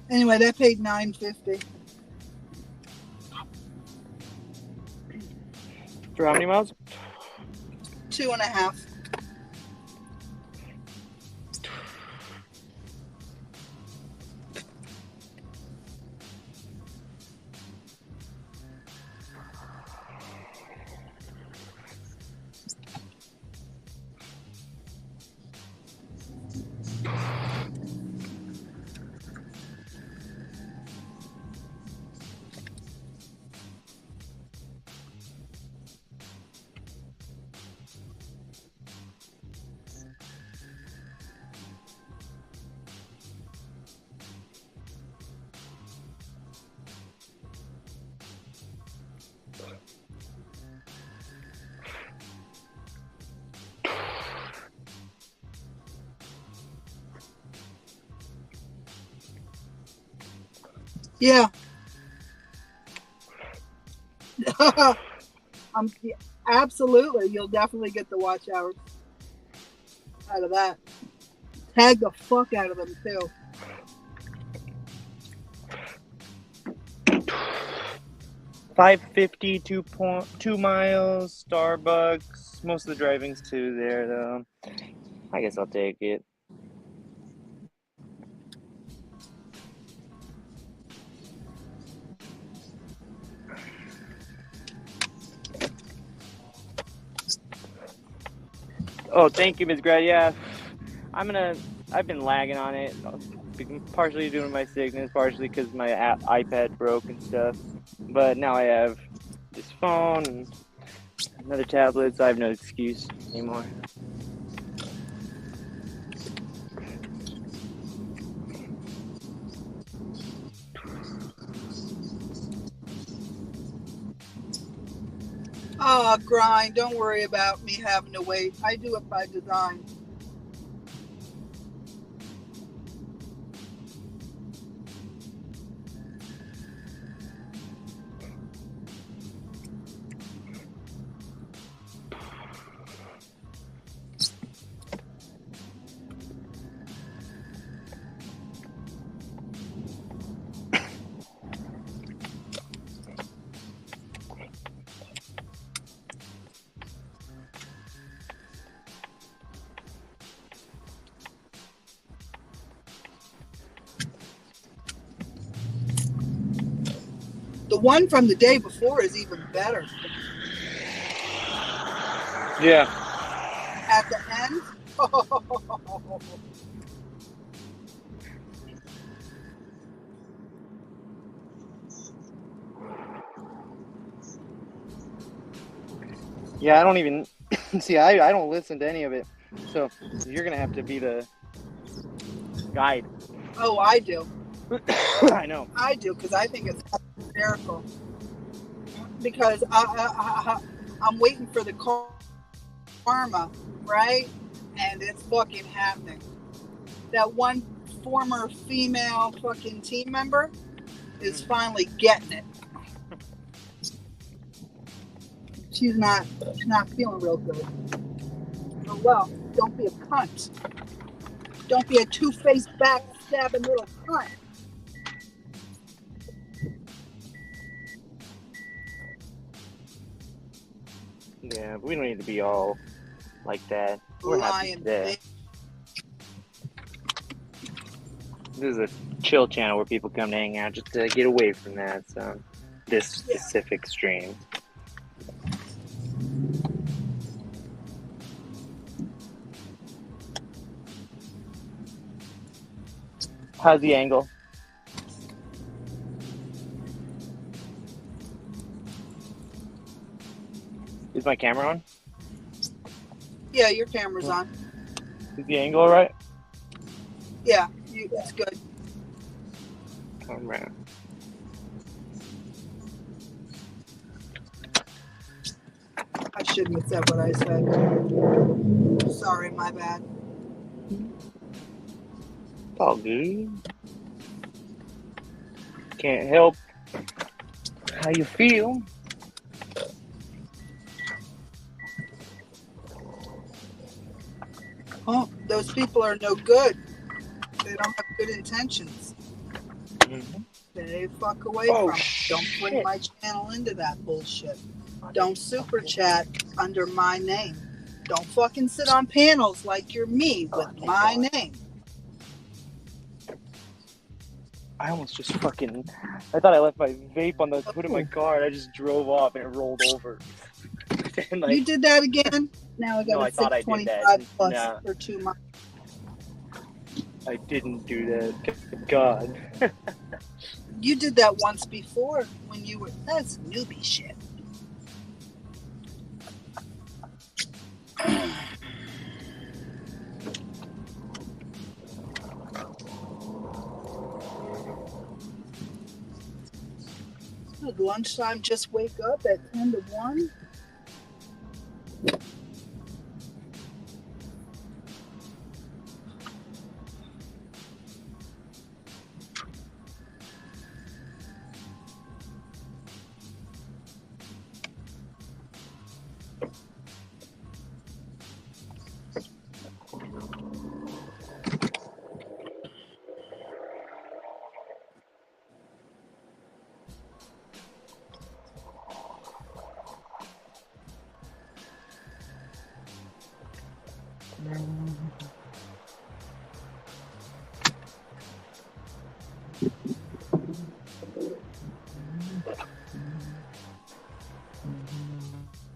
Anyway, that paid $9.50. For how many miles? 2.5. Yeah. Absolutely. You'll definitely get the watch hours out of that. Tag the fuck out of them, too. $5.50, 2 miles, Starbucks. Most of the driving's to there, though. I guess I'll take it. Oh, thank you, Ms. Grad. Yeah, I've been lagging on it, partially due to my sickness, partially because my iPad broke and stuff. But now I have this phone and another tablet, so I have no excuse anymore. Oh, grind. Don't worry about me having to wait. I do it by design. The one from the day before is even better. Yeah. At the end, Yeah, I don't even see. I don't listen to any of it, so you're gonna have to be the guide. Oh, I do. I know. I do, because I think it's hysterical. Because I'm waiting for the karma, right? And it's fucking happening. That one former female fucking team member is finally getting it. She's not feeling real good. Oh well, don't be a cunt. Don't be a two-faced, backstabbing little cunt. Yeah, but we don't need to be all like that. We're happy today. This is a chill channel where people come to hang out just to get away from that. So, this specific stream. How's the angle? Is my camera on? Yeah, your camera's on. Is the angle all right? Yeah, it's good. All right. I shouldn't have said what I said. Sorry, my bad. All good. can't help how you feel. Oh, those people are no good. They don't have good intentions. Mm-hmm. Stay fuck away Oh, from it. Don't bring shit. my channel into that bullshit. Don't super chat under my name. Don't fucking sit on panels like you're me with my name. I almost just fucking... I thought I left my vape on the hood of my car, and I just drove off, and it rolled over. And You did that again? Now I got a 625 plus Nah, for 2 months. I didn't do that. God. You did that once before when you were... That's newbie shit. At lunchtime, just wake up at 10 to 1.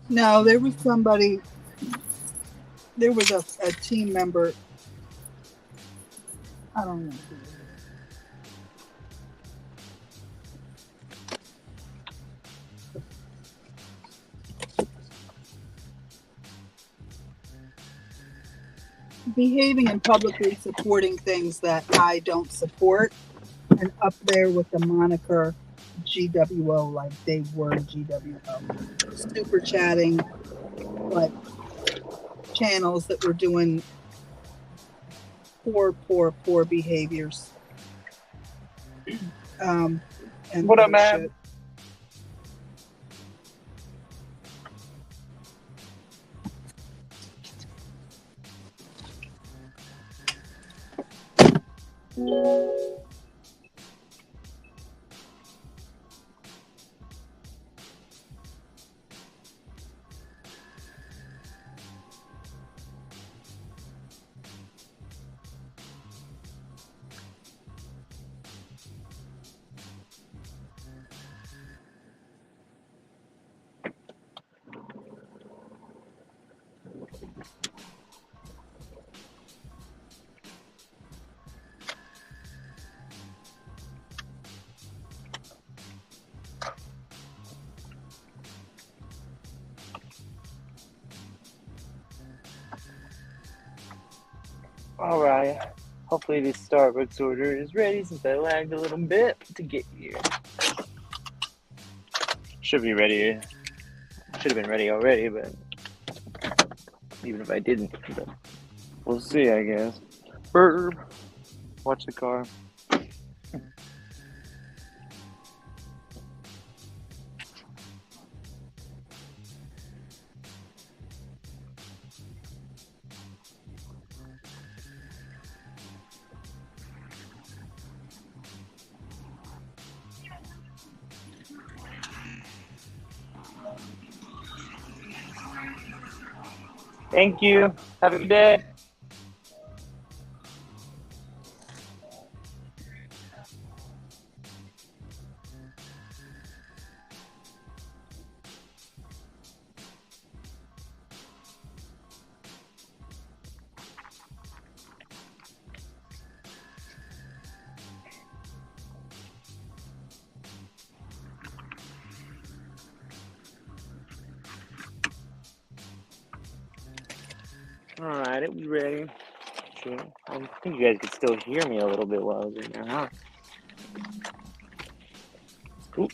No, there was somebody, there was a team member. I don't know. Behaving and publicly supporting things that I don't support, and up there with the moniker GWO, like they were GWO. Super chatting, like channels that were doing poor behaviors. And What up, man? All right. Hopefully this Starbucks order is ready since I lagged a little bit to get here. Should be ready. Should have been ready already, but even if I didn't, but we'll see, I guess. Burp. Watch the car. Thank you. Have a good day. All right, it was ready. Sure. I think you guys could still hear me a little bit while I was in there, huh? Ooh.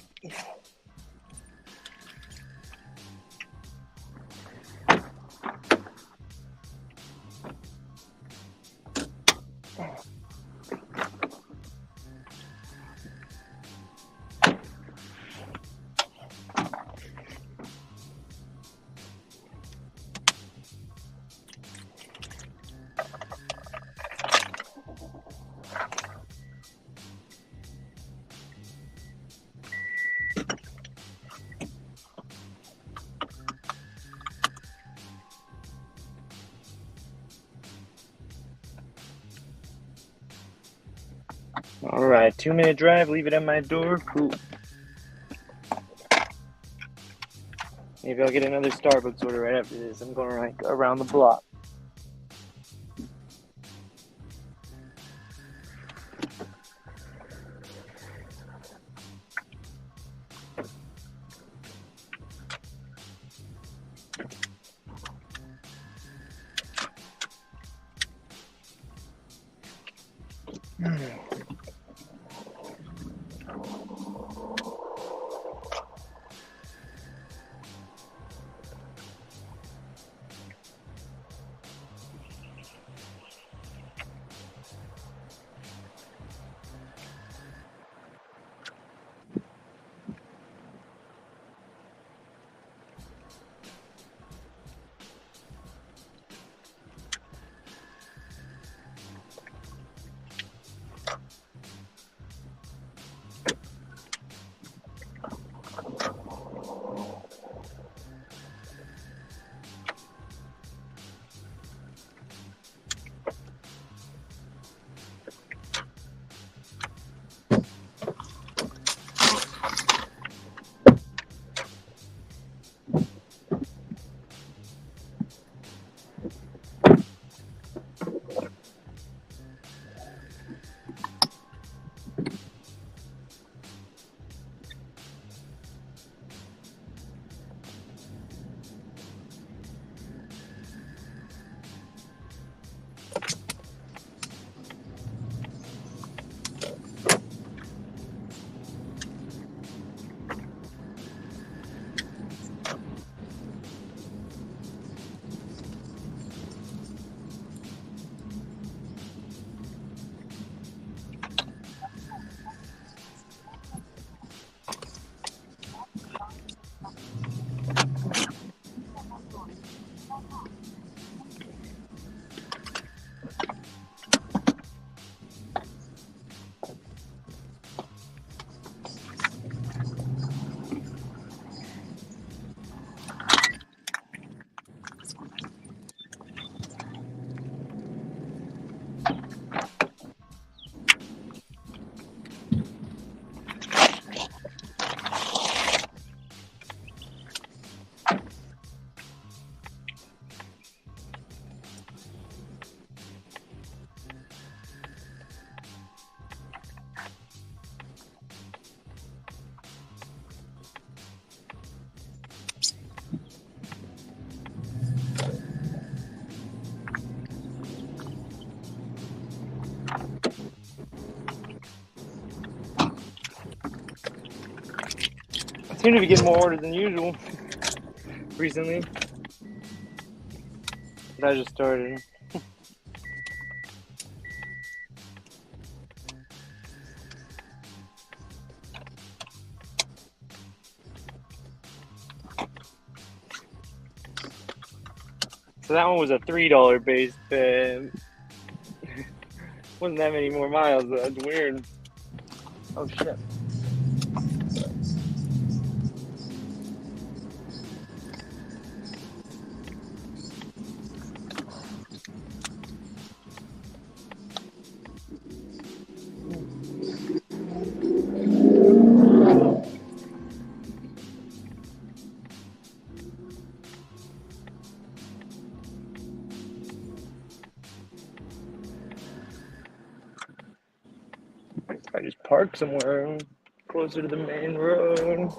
Yeah, 2-minute drive, leave it at my door. Cool. Maybe I'll get another Starbucks order right after this. I'm going like around the block. I seem to be getting more orders than usual recently. But I just started. So that one was a $3 base bid. Wasn't that many more miles. That's weird. Oh shit. I just park somewhere closer to the main road.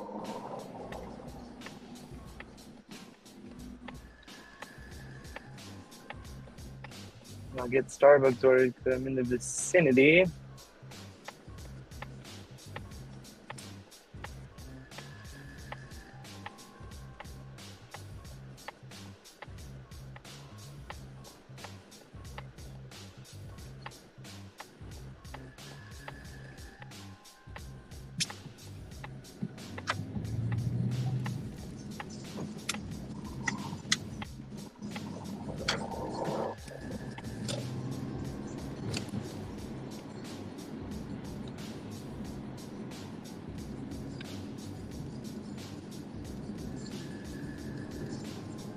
I'll get Starbucks orders because I'm in the vicinity.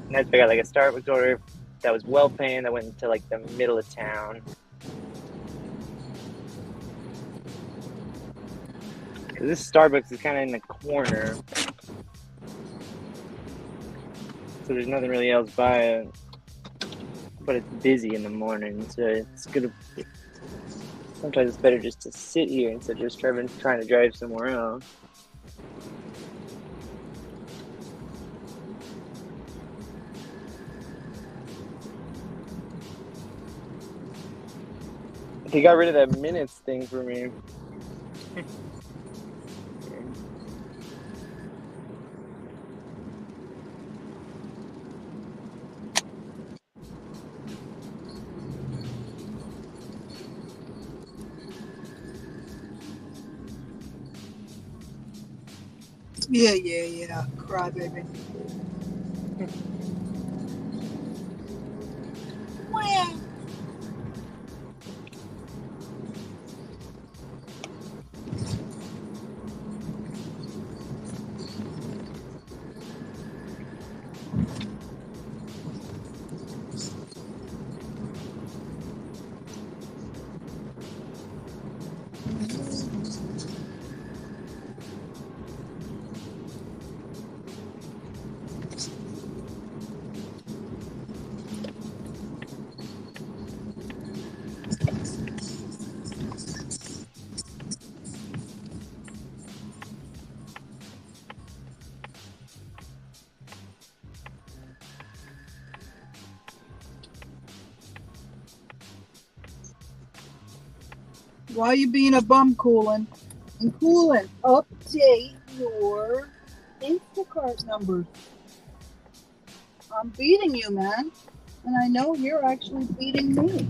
Next, I got like a Starbucks order that was well paying that went to like the middle of town. This Starbucks is kind of in the corner, so there's nothing really else by it. But it's busy in the morning, so it's gonna. Sometimes it's better just to sit here instead of just trying to drive somewhere else. They got rid of that minutes thing for me. Yeah. Crybaby. Wow. Why you being a bum, Coolin? And Coolin, update your Instacart numbers. I'm beating you, man. And I know you're actually beating me.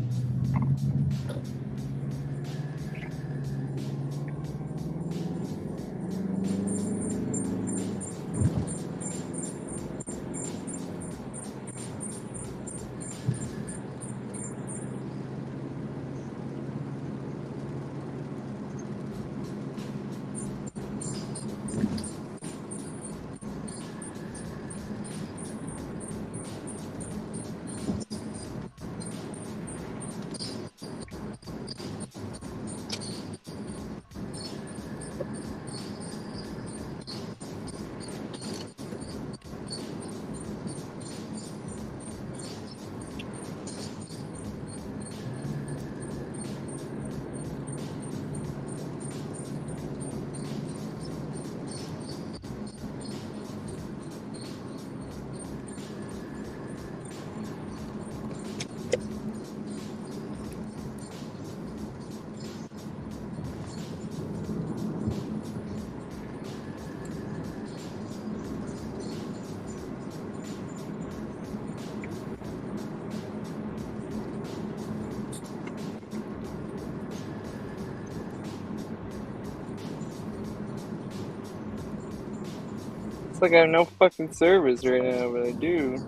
It's like I have no fucking service right now, but I do. So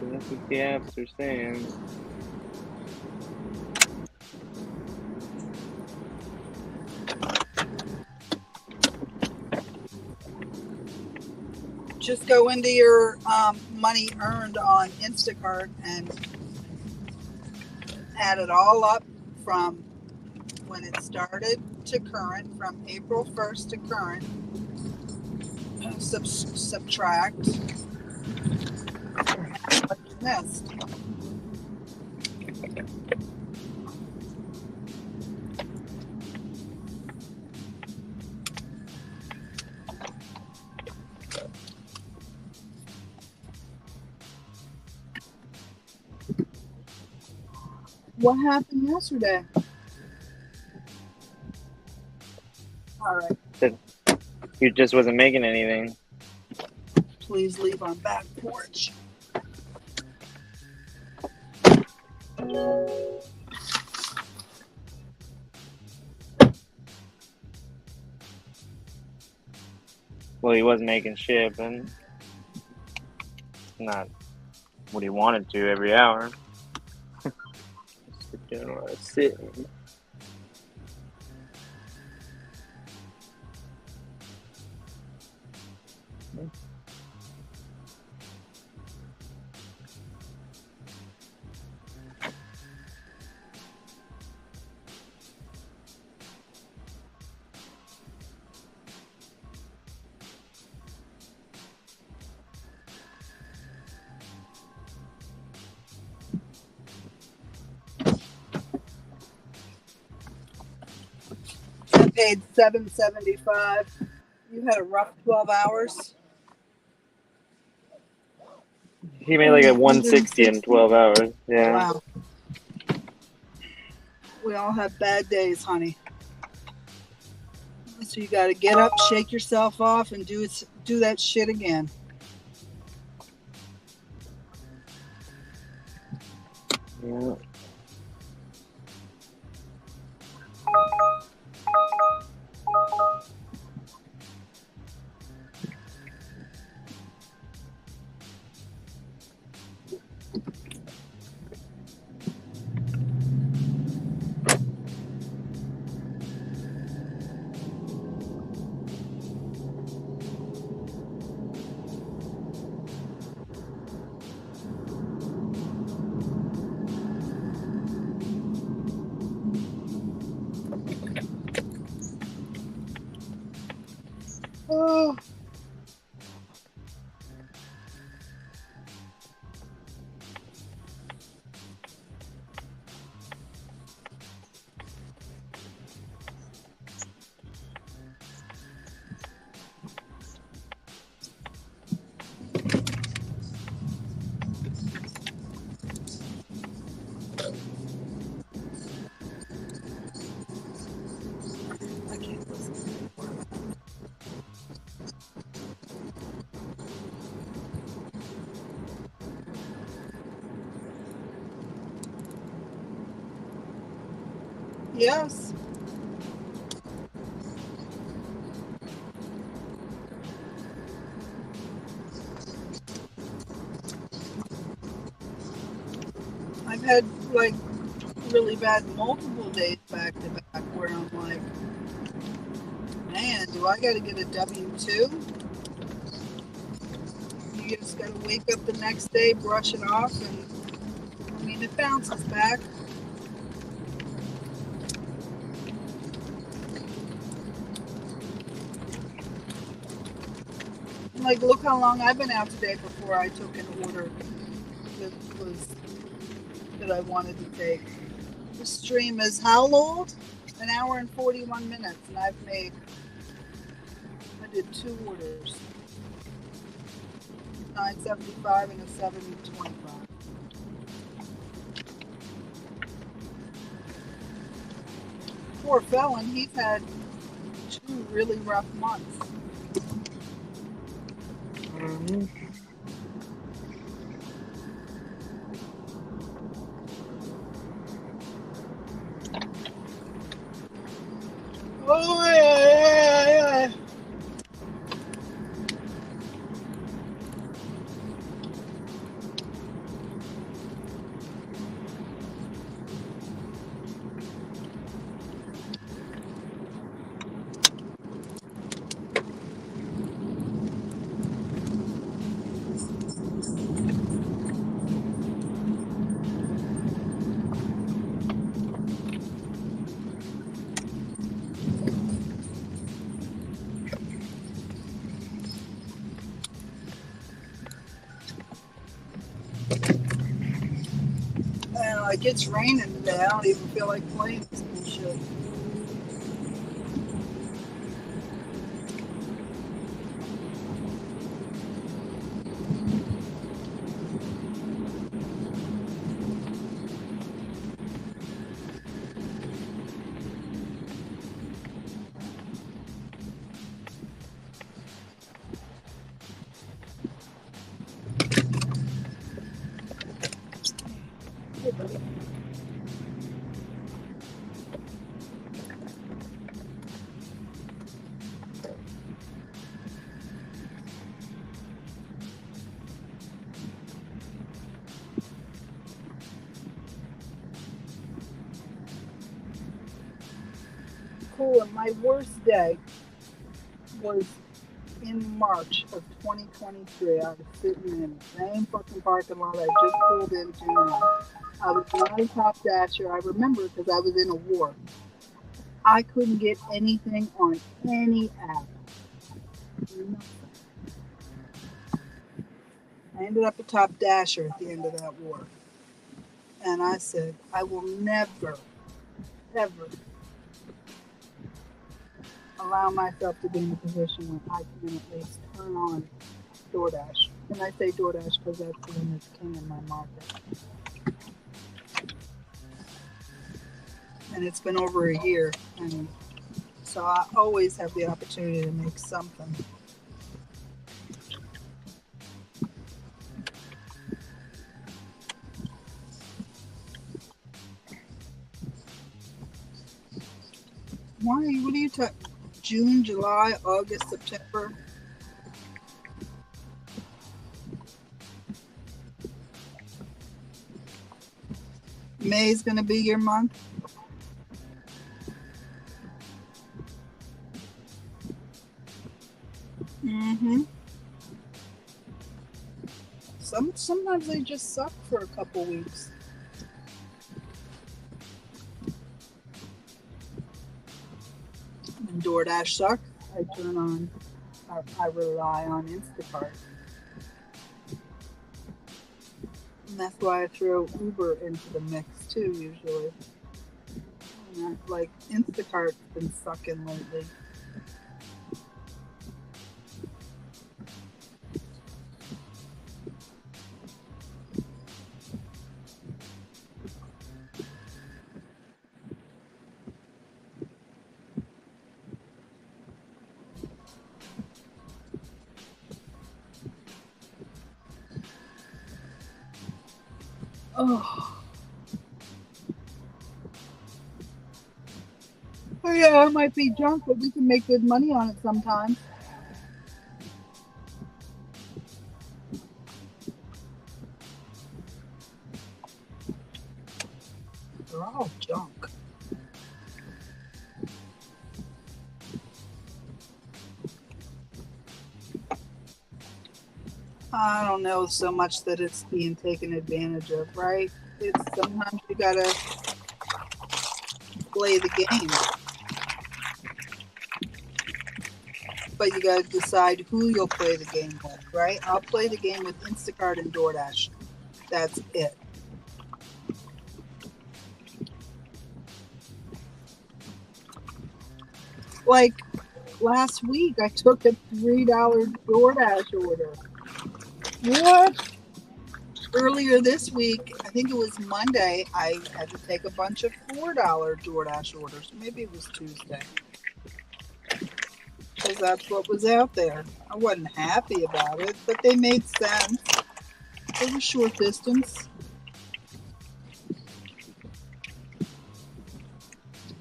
that's what the apps are saying. Just go into your money earned on Instacart and add it all up from when it started to current, from April 1st to current. Subtract what you missed. What happened yesterday? All right. You just wasn't making anything. Please leave on back porch. Well, he wasn't making shit, but not what he wanted to every hour. Just doing a lot of sitting. paid $7.75. You had a rough 12 hours. He made like a 160 in 12 hours. Yeah. Wow. We all have bad days, honey. So you got to get up, shake yourself off, and do that shit again. Yeah. Oh. Yes. I've had like really bad multiple days back to back where I'm like, man, do I got to get a W-2? You just got to wake up the next day, brush it off, and I mean, it bounces back. Like, look how long I've been out today before I took an order that I wanted to take. The stream is how old? An hour and 41 minutes, and I did 2 orders. $9.75 and a $7.25. Poor felon, he's had 2 really rough months. Mm-hmm. Oh, yeah. Like it's raining today. I don't even feel like playing this bullshit. Cool. And my worst day was in March of 2023. I was sitting in the same fucking parking lot I just pulled into now. I was not a top dasher. I remember because I was in a war. I couldn't get anything on any app. Nothing. I ended up a top dasher at the end of that war. And I said, I will never, ever allow myself to be in a position where I can at least turn on DoorDash. And I say DoorDash because that's the one that's king in my market. And it's been over a year. And so I always have the opportunity to make something. Why? What are you talking? June, July, August, September. May's going to be your month. Mm-hmm. Sometimes they just suck for a couple weeks. When DoorDash sucks, I rely on Instacart. And that's why I throw Uber into the mix too, usually. Like Instacart's been sucking lately. Oh. Oh yeah, it might be junk, but we can make good money on it sometimes. They're all junk. I don't know so much that it's being taken advantage of, right? It's sometimes you gotta play the game. But you gotta decide who you'll play the game with, right? I'll play the game with Instacart and DoorDash. That's it. Like last week, I took a $3 DoorDash order. What? Earlier this week, I think it was Monday, I had to take a bunch of $4 DoorDash orders. Maybe it was Tuesday. Because that's what was out there. I wasn't happy about it, but they made sense. They were short distance.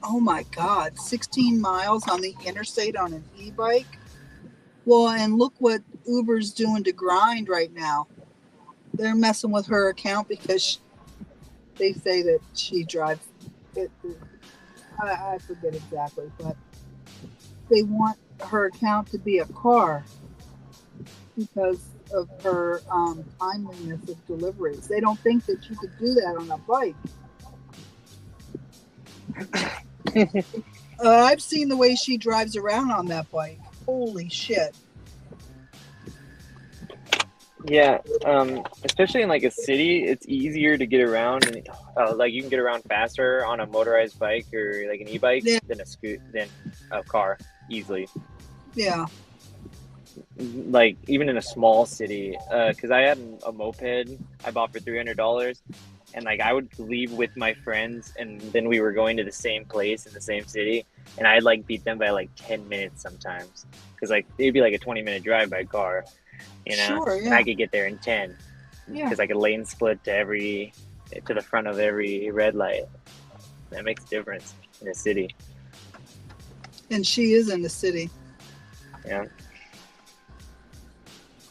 Oh my God, 16 miles on the interstate on an e-bike? Well, and look what Uber's doing to Grind right now. They're messing with her account because they say that she drives it. I forget exactly, but they want her account to be a car because of her timeliness of deliveries. They don't think that you could do that on a bike. I've seen the way she drives around on that bike. Holy shit. Yeah, especially in like a city, it's easier to get around, and like you can get around faster on a motorized bike or like an e-bike than a car easily. Yeah. Like even in a small city, because I had a moped I bought for $300, and like I would leave with my friends, and then we were going to the same place in the same city, and I'd like beat them by like 10 minutes sometimes, because like it'd be like a 20-minute drive by car. You know, sure, yeah. And I could get there in 10 because I could lane split to the front of every red light. That makes a difference in a city. And she is in the city. Yeah.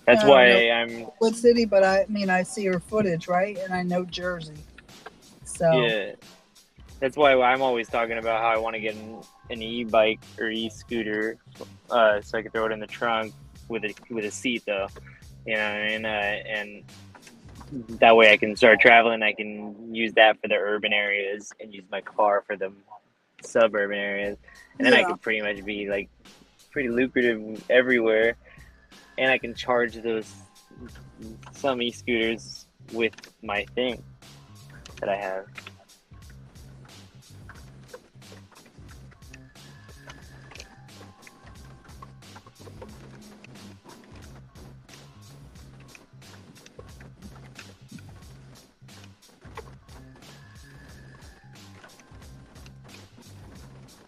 That's why I'm. What city? But I see her footage, right? And I know Jersey. So. Yeah. That's why I'm always talking about how I want to get an e-bike or e-scooter, so I can throw it in the trunk with a seat though, you know, and that way I can start traveling. I can use that for the urban areas and use my car for the suburban areas, and then I could pretty much be like pretty lucrative everywhere, and I can charge some e-scooters with my thing that I have.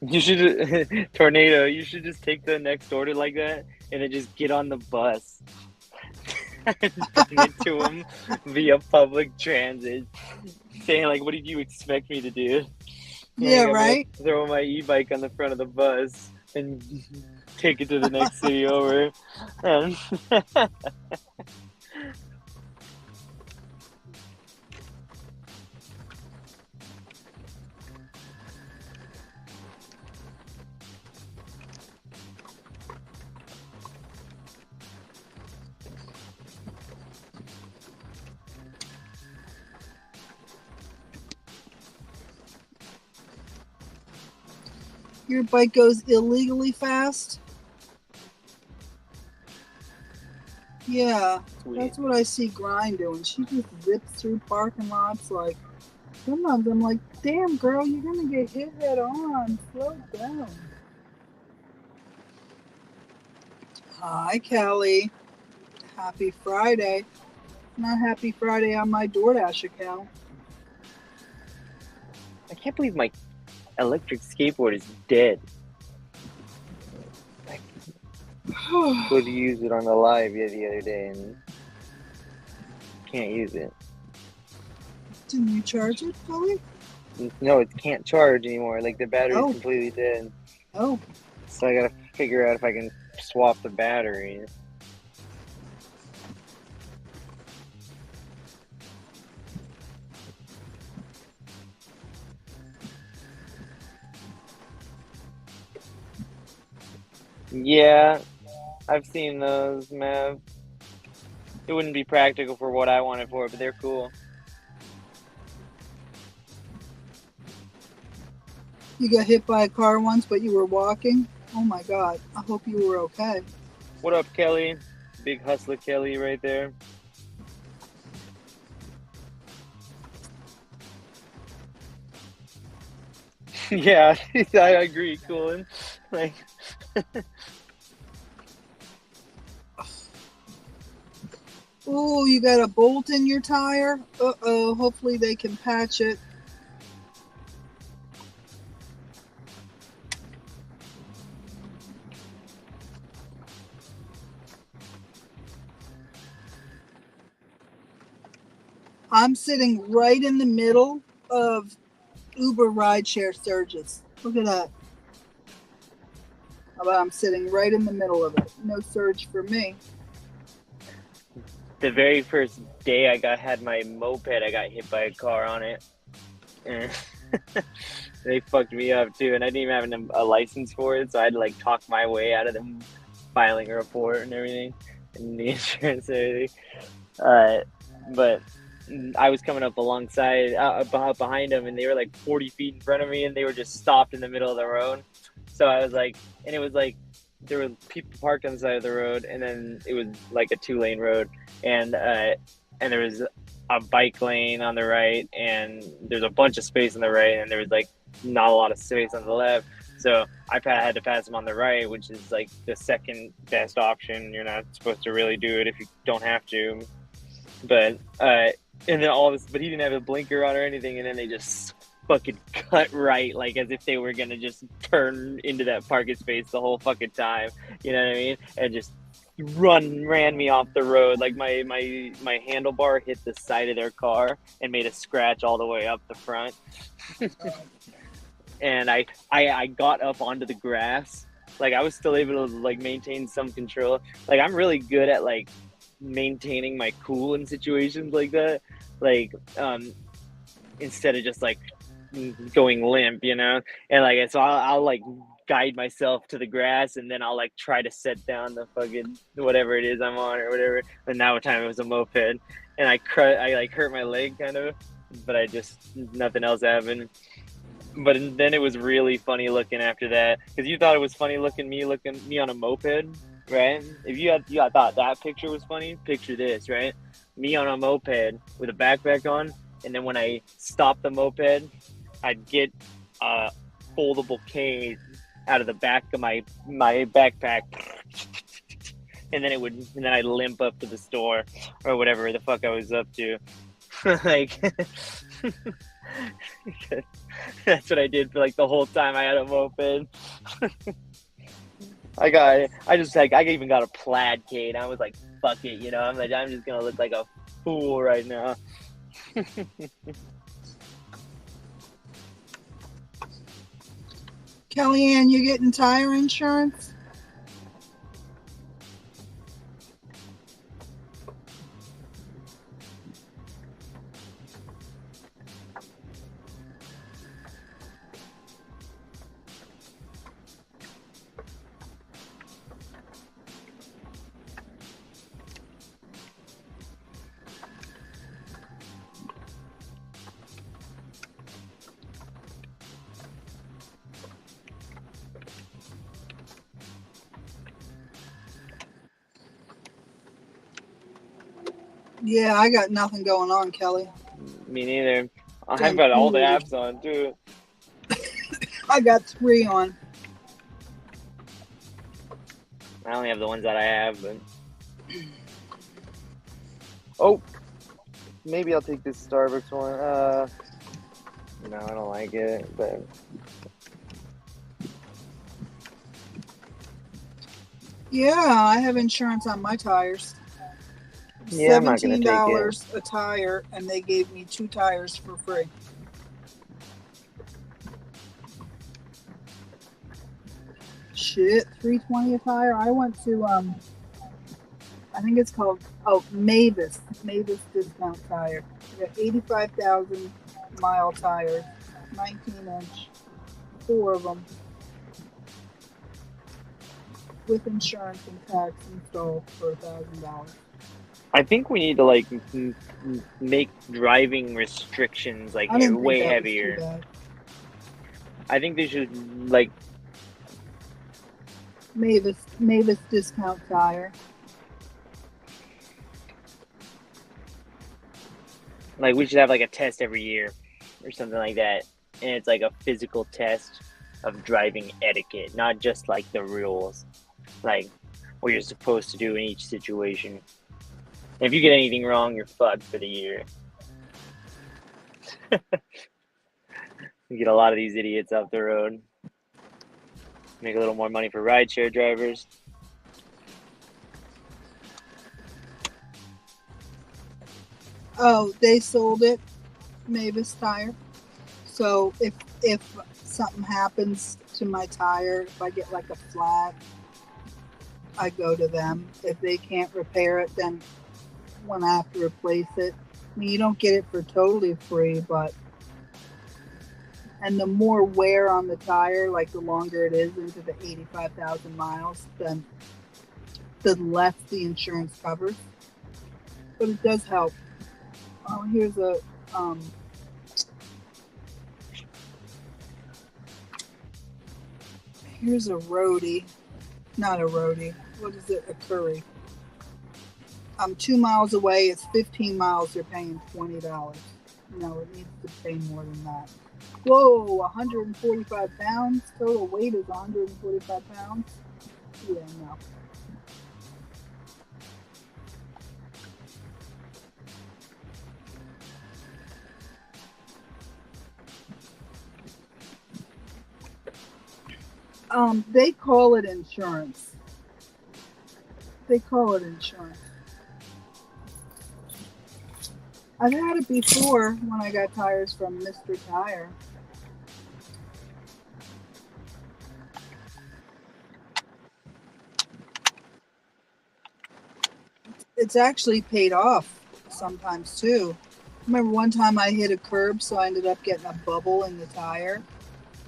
You should tornado. You should just take the next order like that, and then just get on the bus and bring it to them via public transit, saying like, "What did you expect me to do? Yeah, I'm gonna right? throw my e-bike on the front of the bus and take it to the next city over." And Your bike goes illegally fast? Yeah, sweet. that's what I see Grind doing. She just zips through parking lots like some of them like, damn girl, you're gonna get hit head on. Slow down. Hi Kelly. Happy Friday. Not happy Friday on my Doordash account. I can't believe my electric skateboard is dead. Go to use it on the live the other day and can't use it. Didn't you charge it, Kelly? No, it can't charge anymore. Like the battery's Oh. completely dead. Oh. So I gotta figure out if I can swap the battery. Yeah, I've seen those, Mav. It wouldn't be practical for what I wanted for it, but they're cool. You got hit by a car once, but you were walking? Oh my god. I hope you were okay. What up, Kelly? Big hustler Kelly right there. Yeah, I agree, Colin. Like, Oh, you got a bolt in your tire? Uh-oh, hopefully they can patch it. I'm sitting right in the middle of Uber rideshare surges. Look at that. I'm sitting right in the middle of it. No surge for me. the very first day I had my moped, I got hit by a car on it. And they fucked me up too, and I didn't even have a license for it, so I had to like talk my way out of them filing a report and everything, and the insurance and everything. But I was coming up alongside, behind them, and they were like 40 feet in front of me, and they were just stopped in the middle of the road. So I was like, and it was like there were people parked on the side of the road, and then it was like a 2-lane road, and there was a bike lane on the right, and there's a bunch of space on the right, and there was like not a lot of space on the left. So I had to pass him on the right, which is like the second best option. You're not supposed to really do it if you don't have to. But and then all this, but he didn't have a blinker on or anything, and then they just fucking cut right, like as if they were gonna just turn into that parking space the whole fucking time. You know what I mean? And just ran me off the road. Like my handlebar hit the side of their car and made a scratch all the way up the front. And I got up onto the grass. Like I was still able to like maintain some control. Like I'm really good at like maintaining my cool in situations like that. Like instead of just like going limp, you know. And like so I'll like guide myself to the grass, and then I'll like try to set down the fucking whatever it is I'm on or whatever. But now time it was a moped, and I like hurt my leg kind of, but I just nothing else happened. But then it was really funny looking after that, because you thought it was funny looking me on a moped, right? If you thought that picture was funny, picture this, right? Me on a moped with a backpack on, and then when I stopped the moped, I'd get a foldable cage out of the back of my backpack, and then I'd limp up to the store or whatever the fuck I was up to. Like That's what I did for like the whole time I had them open. I even got a plaid cane. I was like, fuck it, you know. I'm like, I'm just gonna look like a fool right now. Kellyanne, you getting tire insurance? Yeah, I got nothing going on, Kelly. Me neither. I've got all the apps on too. I got 3 on. I only have the ones that I have, but oh, maybe I'll take this Starbucks one. No, I don't like it, but Yeah, I have insurance on my tires. yeah, I'm not gonna take $17 a tire, and they gave me 2 tires for free. Shit, $3.20 a tire. I went to I think it's called Mavis Discount Tire. They got 85,000 mile tires, 19-inch, 4 of them, with insurance and tax installed for $1,000. I think we need to like make driving restrictions like way heavier. I think they should like Mavis Discount Tire. Like we should have like a test every year or something like that, and it's like a physical test of driving etiquette, not just like the rules, like what you're supposed to do in each situation. If you get anything wrong, you're fucked for the year. We get a lot of these idiots off the road. Make a little more money for rideshare drivers. Oh, they sold it, Mavis Tire. So if something happens to my tire, if I get like a flat, I go to them. If they can't repair it, then when I have to replace it, I mean, you don't get it for totally free, but and the more wear on the tire, like the longer it is into the 85,000 miles, then the less the insurance covers. But it does help. Oh, here's a roadie. Not a roadie. What is it? A curry. I'm 2 miles away. It's 15 miles. They're paying $20. No, it needs to pay more than that. Whoa, 145 pounds. Total weight is 145 pounds. Yeah, no. They call it insurance. I've had it before when I got tires from Mr. Tire. It's actually paid off sometimes too. I remember one time I hit a curb, so I ended up getting a bubble in the tire.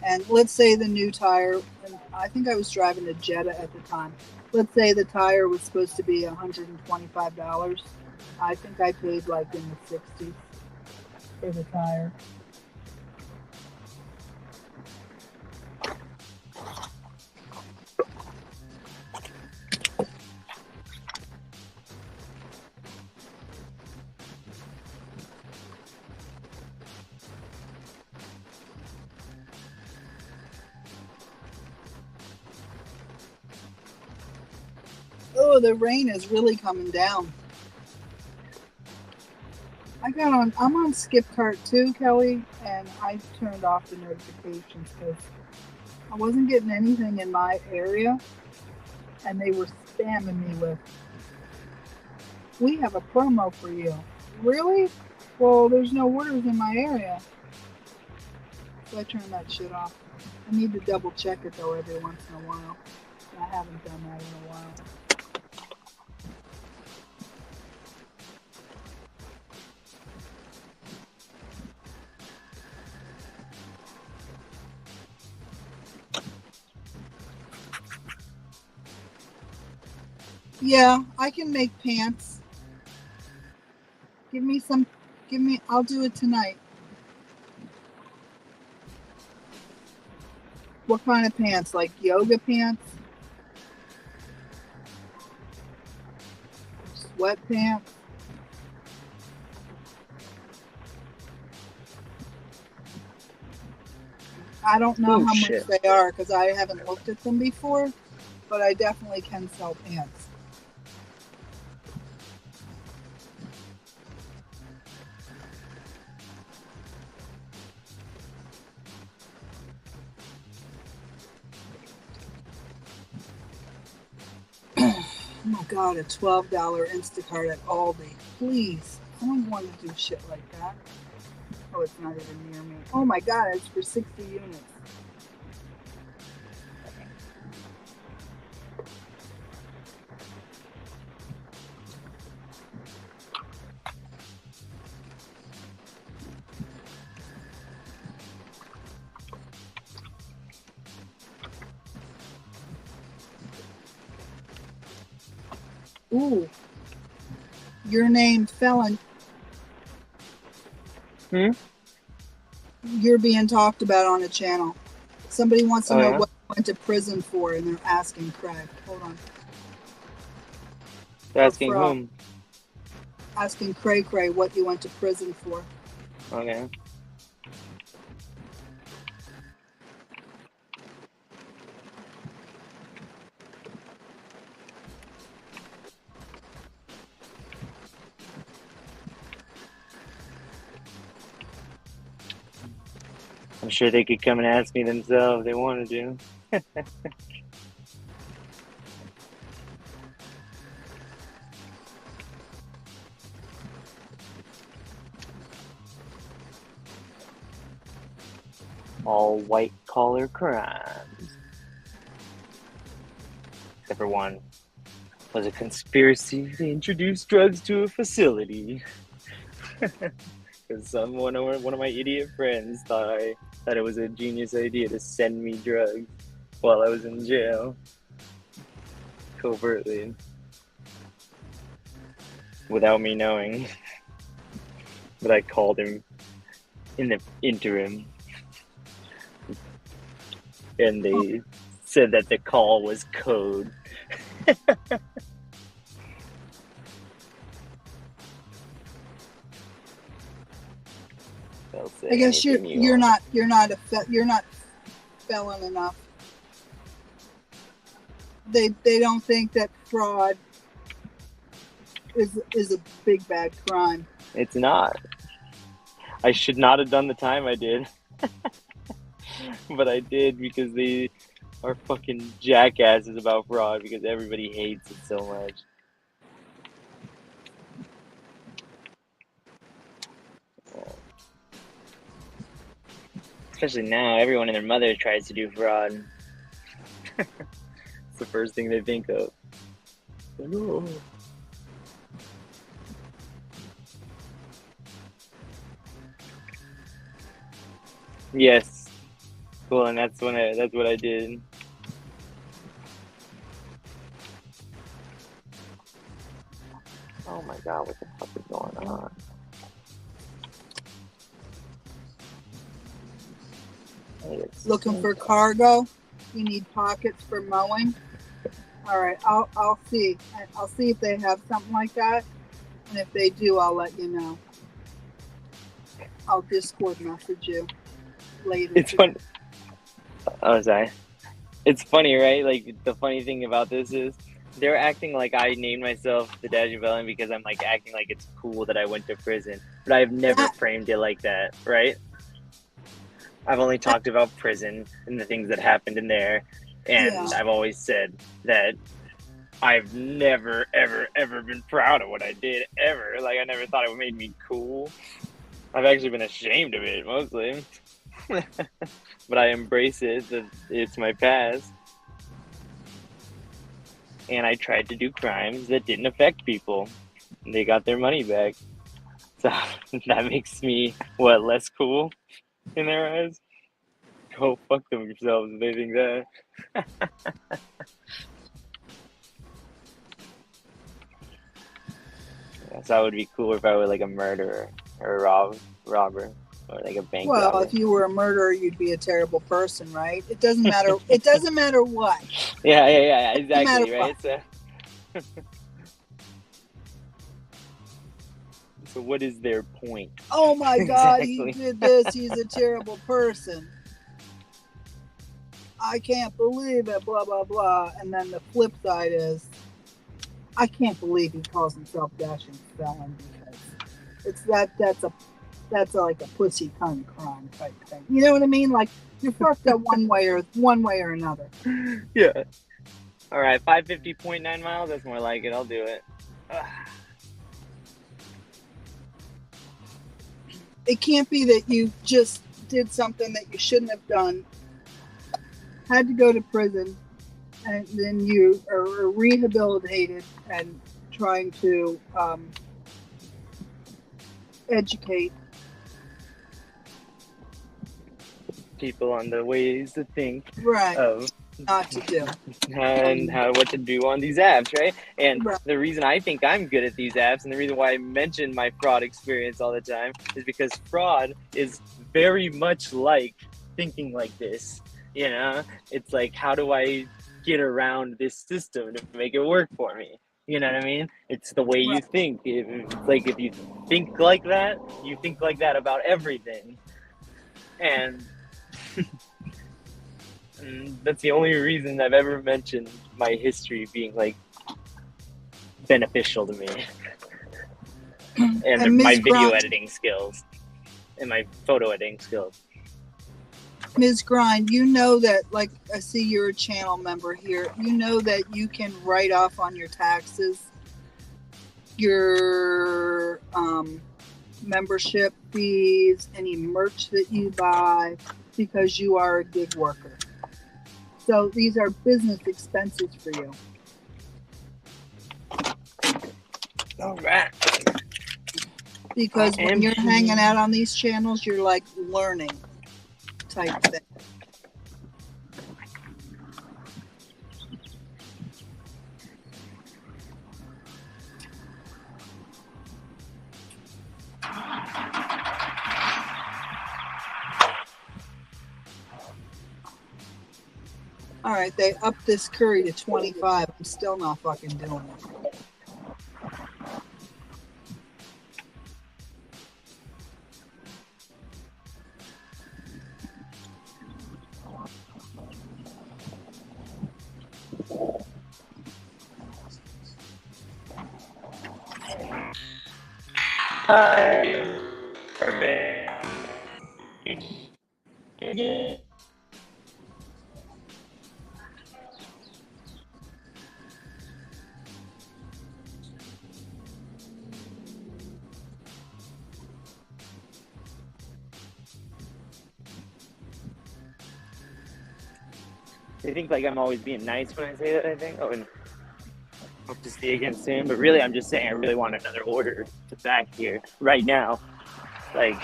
And let's say the new tire, and I think I was driving a Jetta at the time. Let's say the tire was supposed to be $125. I think I paid like in the 60s for the tire. Oh, the rain is really coming down. I'm on Skip Cart too, Kelly, and I turned off the notifications because I wasn't getting anything in my area, and they were spamming me with, "We have a promo for you." Really? Well, there's no orders in my area, so I turned that shit off. I need to double check it though every once in a while. I haven't done that in a while. Yeah, I can make pants. Give me some. I'll do it tonight. What kind of pants? Like yoga pants? Sweatpants? I don't know how much they are because I haven't looked at them before, but I definitely can sell pants. Oh my god, a $12 Instacart at Aldi. Please. I don't want to do shit like that. Oh, it's not even near me. Oh my god, it's for 60 units. Ooh. Your name, Felon. You're being talked about on the channel. Somebody wants to know what you went to prison for, and they're asking Craig. Hold on. They're asking whom? Asking Cray what you went to prison for. Okay. I'm sure they could come and ask me themselves if they wanted to. All white collar crimes. Except for one. Was a conspiracy to introduce drugs to a facility. Because one of my idiot friends thought it was a genius idea to send me drugs while I was in jail. Covertly. Without me knowing. But I called him in the interim. And they said that the call was code. I guess you're not felon enough. They don't think that fraud is a big bad crime. It's not. I should not have done the time I did. But I did because they are fucking jackasses about fraud because everybody hates it so much. Especially now, everyone and their mother tries to do fraud. It's the first thing they think of. No. Yes. Cool, and that's what I did. Oh my god, what the fuck is going on? Looking for cargo? You need pockets for mowing? Alright, I'll see. I'll see if they have something like that. And if they do, I'll let you know. I'll Discord message you later. It's funny. Oh, sorry. It's funny, right? Like, the funny thing about this is they're acting like I named myself the Dashing Felon because I'm like acting like it's cool that I went to prison. but I've never framed it like that, right? I've only talked about prison and the things that happened in there, and I've always said that I've never, ever, ever been proud of what I did, ever. Like, I never thought it made me cool. I've actually been ashamed of it, mostly. But I embrace it, that it's my past. And I tried to do crimes that didn't affect people. And they got their money back. So that makes me, what, less cool in their eyes? Go fuck themselves if they think that. So I would be cool if I were like a murderer or a robber or like a bank robber. Well, if you were a murderer, you'd be a terrible person, right? It doesn't matter. It doesn't matter what. Yeah, exactly, right? So what is their point? Oh my God, exactly. He did this. He's a terrible person. I can't believe it, blah, blah, blah. And then the flip side is, I can't believe he calls himself dashing felon, because that's like a pussy cunt crime type thing. You know what I mean? Like, you're fucked up one way or another. Yeah. All right, 550.9 miles. That's more like it. I'll do it. It can't be that you just did something that you shouldn't have done, had to go to prison, and then you are rehabilitated and trying to educate people on the ways to think, right? Of not to do, and what to do on these apps, right? And the reason I think I'm good at these apps, and the reason why I mention my fraud experience all the time, is because fraud is very much like thinking like this. You know, it's like, how do I get around this system to make it work for me? You know what I mean? It's the way you think. It's like, if you think like that, you think like that about everything. And that's the only reason I've ever mentioned my history being like beneficial to me. and my video editing skills and my photo editing skills. Ms. Grind, you know that, like, I see you're a channel member here. You know that you can write off on your taxes your membership fees, any merch that you buy, because you are a gig worker. So these are business expenses for you. All right. Because when you're hanging out on these channels, you're like learning type thing. All right, they upped this curry to 25. I'm still not fucking doing it. They think like I'm always being nice when I say that, I think. Oh, and hope to see you again soon. But really, I'm just saying I really want another order back here right now. Like,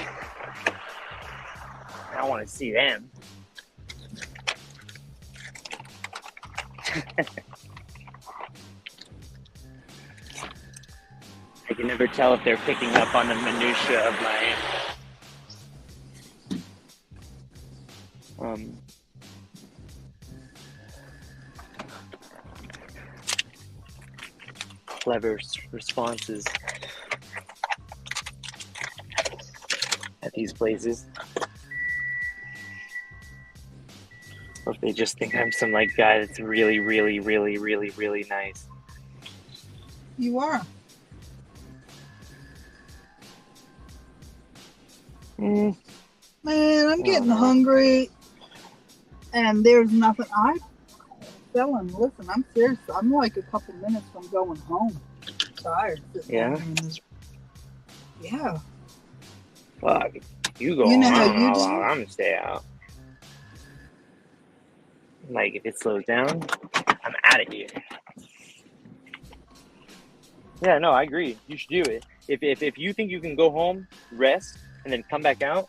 I want to see them. I can never tell if they're picking up on the minutia of my clever responses at these places. Or if they just think I'm some like guy that's really, really, really, really, really nice. You are. Man, I'm getting hungry, and there's nothing. I'm selling. Listen, I'm serious. I'm like a couple minutes from going home. I'm tired. Yeah. Yeah. Fuck. You go You know home. how I don't you know do? how long I'm gonna stay out. Like, if it slows down, I'm out of here. Yeah, no, I agree. You should do it. If you think you can go home, rest, and then come back out,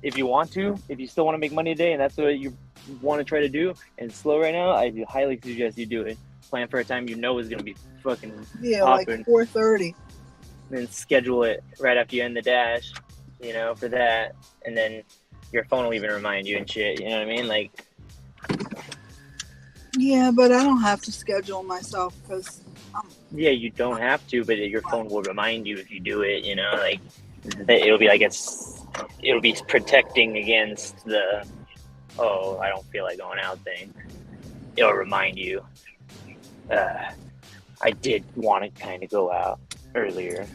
if you want to, if you still want to make money today and that's what you want to try to do, and it's slow right now, I highly suggest you do it. Plan for a time you know is going to be fucking popping. Like 4:30. Then schedule it right after you end the dash, you know, for that. And then your phone will even remind you and shit, you know what I mean? Like, yeah, but I don't have to schedule myself because yeah, you don't have to, but your phone will remind you if you do it, you know, like, it'll be like it'll be protecting against the, oh, I don't feel like going out thing. It'll remind you. I did want to kind of go out earlier.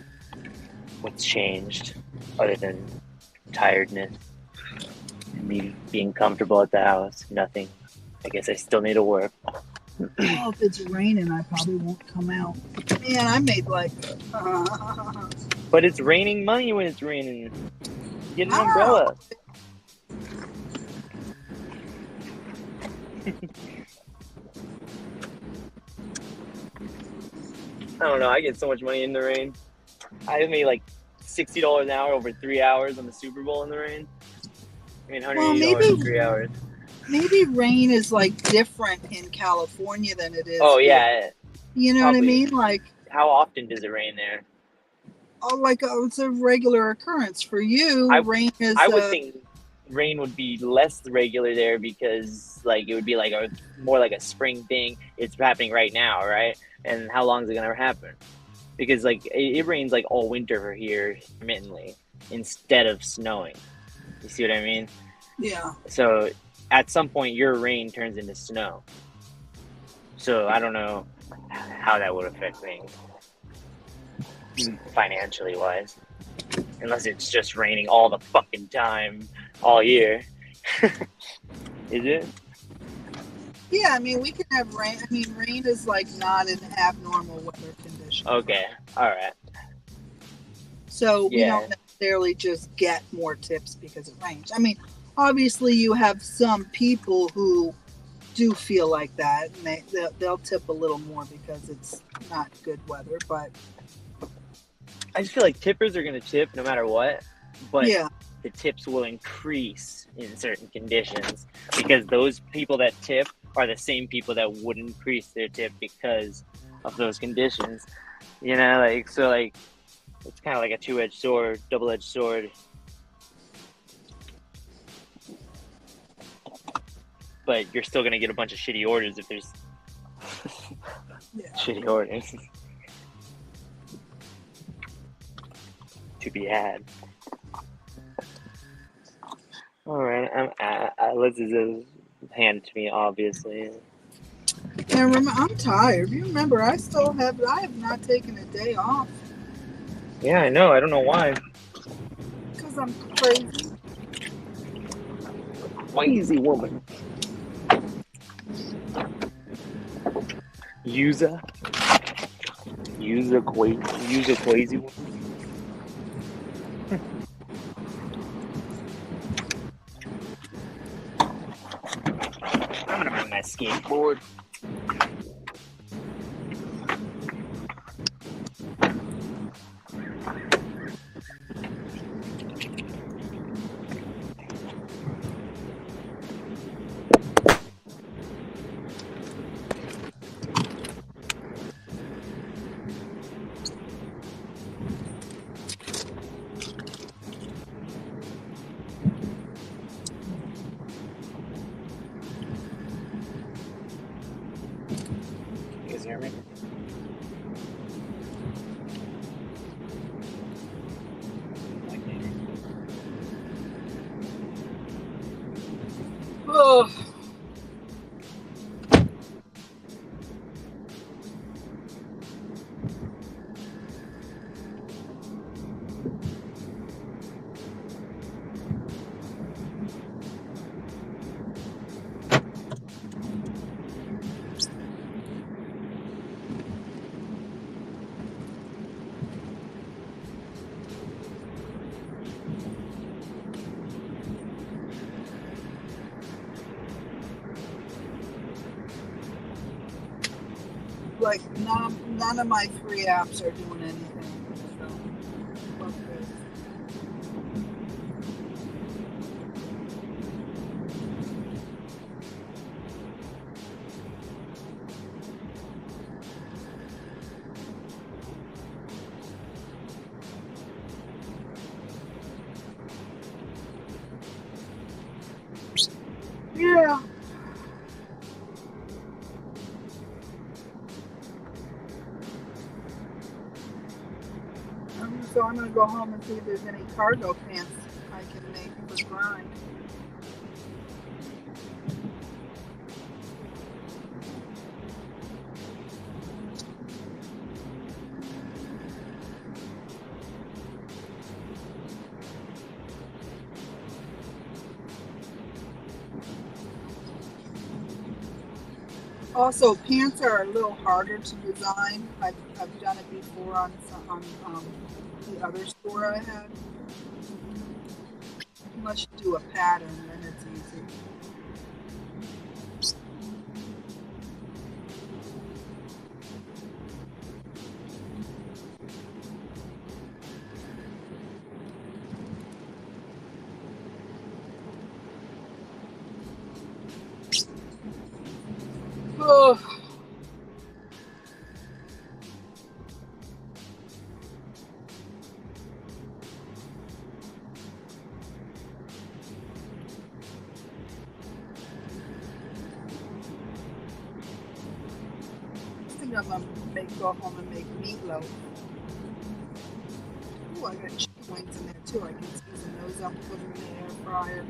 What's changed other than tiredness and me being comfortable at the house? Nothing. I guess I still need to work. Well, if it's raining, I probably won't come out. Man, I made like. But it's raining money when it's raining. Get an umbrella. I don't know. I get so much money in the rain. I made like $60 an hour over 3 hours on the Super Bowl in the rain. I mean, $180 in 3 hours. Maybe rain is like different in California than it is. Oh here. yeah. You know probably. What I mean? Like, how often does it rain there? Oh, like it's a regular occurrence for you. Rain is. I would think rain would be less regular there because, like, it would be like more like a spring thing. It's happening right now, right? And how long is it gonna happen? Because like it rains like all winter here intermittently instead of snowing. You see what I mean? Yeah. So at some point, your rain turns into snow. So I don't know how that would affect things financially wise, unless it's just raining all the fucking time, all year. Is it? Yeah, I mean, we can have rain. I mean, rain is like not an abnormal weather condition. Okay, all right. So we don't necessarily just get more tips because it rains. I mean, obviously you have some people who do feel like that, and they'll tip a little more because it's not good weather, but I just feel like tippers are going to tip no matter what, but the tips will increase in certain conditions because those people that tip are the same people that would increase their tip because of those conditions. You know, like, so like, it's kind of like a two-edged sword, double-edged sword. But you're still going to get a bunch of shitty orders if there's shitty orders to be had. All right, let's just hand it to me, obviously. And I'm tired. You remember, I have not taken a day off. Yeah, I know. I don't know why. Because I'm crazy. Crazy woman. User crazy woman. I'm gonna bring my skateboard. like none of my free apps are doing anything. So, fuck this. Yeah. So I'm gonna go home and see if there's any cargo pants I can make for grind. Also, pants are a little harder to design. I've done it before on the other store I had. Unless you do a pattern, then it's easy. Oh. I think I'm gonna go home and make meatloaf. Oh, I got chicken wings in there too. I can season those up, put them in the air fryer.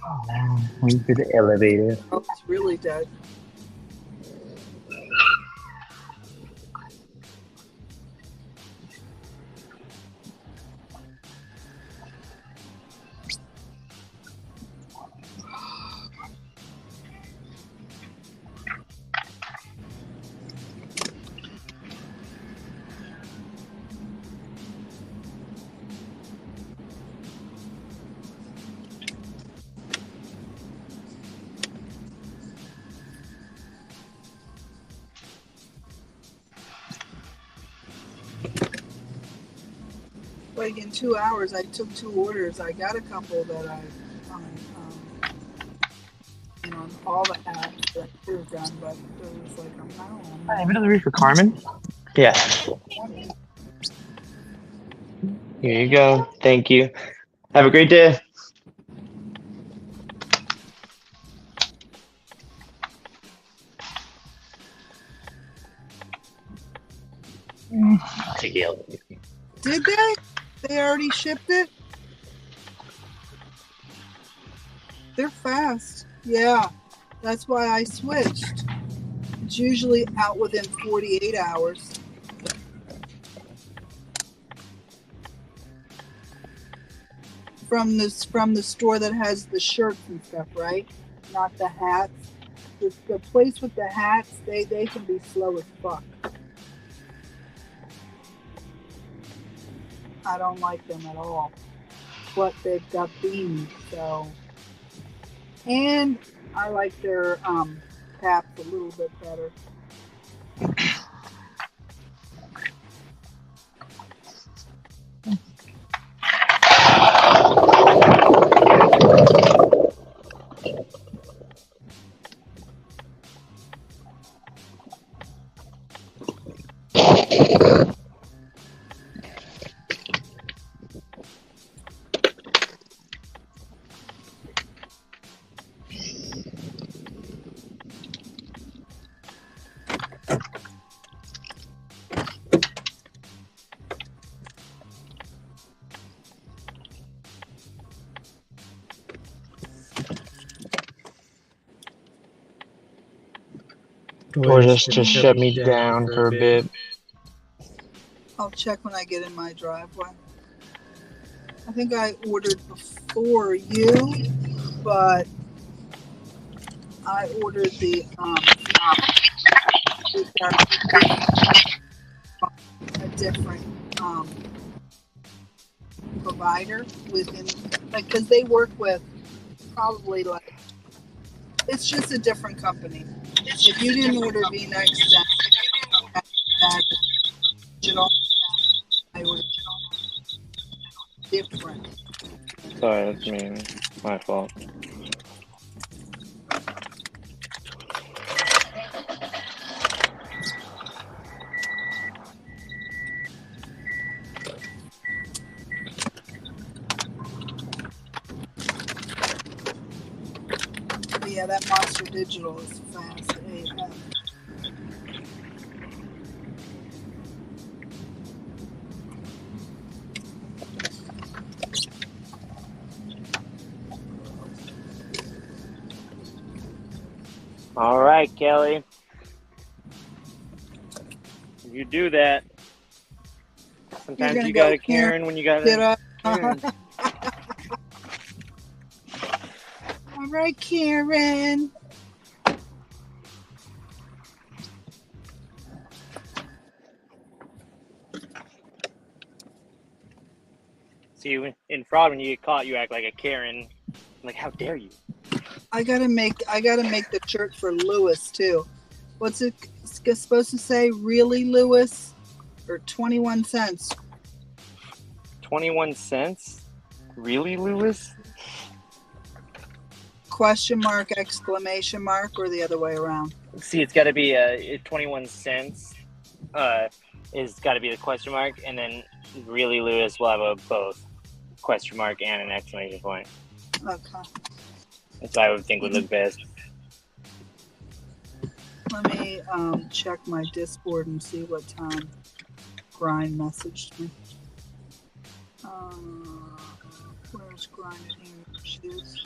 Oh man, went to the elevator. Oh, it's really dead. Like in 2 hours, I took 2 orders. I got a couple that I, on all the apps that I could have done, but it was like, I'm not on. Hi, another read for Carmen? Yeah. Here you go. Thank you. Have a great day. Take the elevator. Did they? They already shipped it? They're fast. Yeah, that's why I switched. It's usually out within 48 hours. From the store that has the shirts and stuff, right? Not the hats. The place with the hats, they can be slow as fuck. I don't like them at all. But they've got beans, so. And I like their caps a little bit better. Doordash just shut me down for a bit. I'll check when I get in my driveway. I think I ordered before you, but I ordered a different provider within like because they work with probably like it's just a different company. If you didn't order V-necks, that digital, I ordered different. Sorry, that's me. My fault. But yeah, that Monster Digital is fast AF. All right, Kelly. You do that. Sometimes you got a Karen when you got a Karen. All right, Karen. See, in fraud, when you get caught, you act like a Karen. Like, how dare you? I gotta make the shirt for Lewis too. What's it supposed to say? Really, Lewis? Or 21 cents? 21 cents? Really, Lewis? Question mark, exclamation mark, or the other way around? See, it's got to be 21 cents. Is got to be the question mark, and then really, Lewis will have a both question mark and an exclamation point. Okay. That's what I would think would look best. Let me check my Discord and see what time Grind messaged me. Where's Grind? Here she is.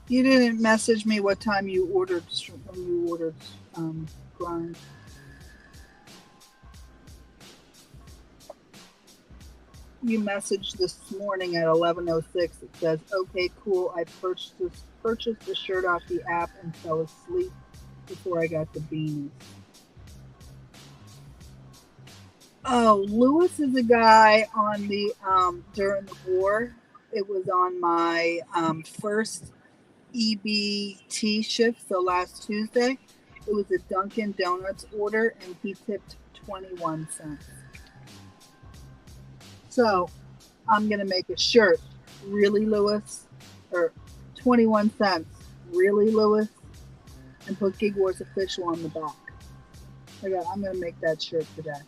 You didn't message me what time you ordered Grind. You messaged this morning at 11:06. It says, "Okay, cool. I purchased the shirt off the app and fell asleep before I got the beanies." Oh, Lewis is a guy on the during the war. It was on my first EBT shift, so last Tuesday. It was a Dunkin' Donuts order, and he tipped 21 cents. So I'm going to make a shirt. Really, Lewis? Or 21 cents. Really, Lewis? And put Gig Wars Official on the back. I'm going to make that shirt today.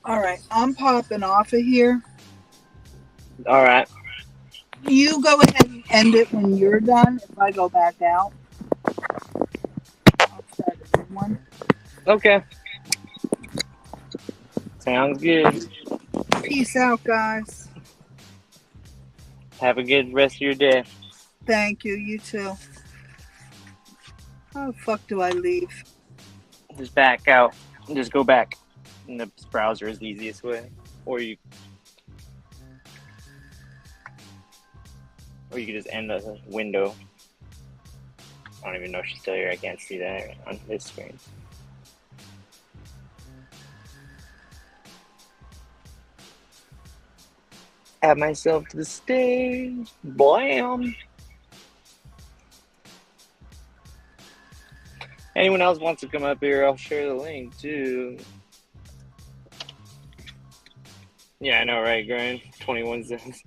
All right. I'm popping off of here. All right. You go ahead and end it when you're done. If I go back out, I'll start a new one. Okay. Sounds good. Peace out, guys. Have a good rest of your day. Thank you. You too. How the fuck do I leave? Just back out. Just go back. And the browser is the easiest way. Or you could just end the window. I don't even know if she's still here. I can't see that on this screen. Add myself to the stage. Blam! Anyone else wants to come up here, I'll share the link too. Yeah, I know, right, Grind? 21 cents.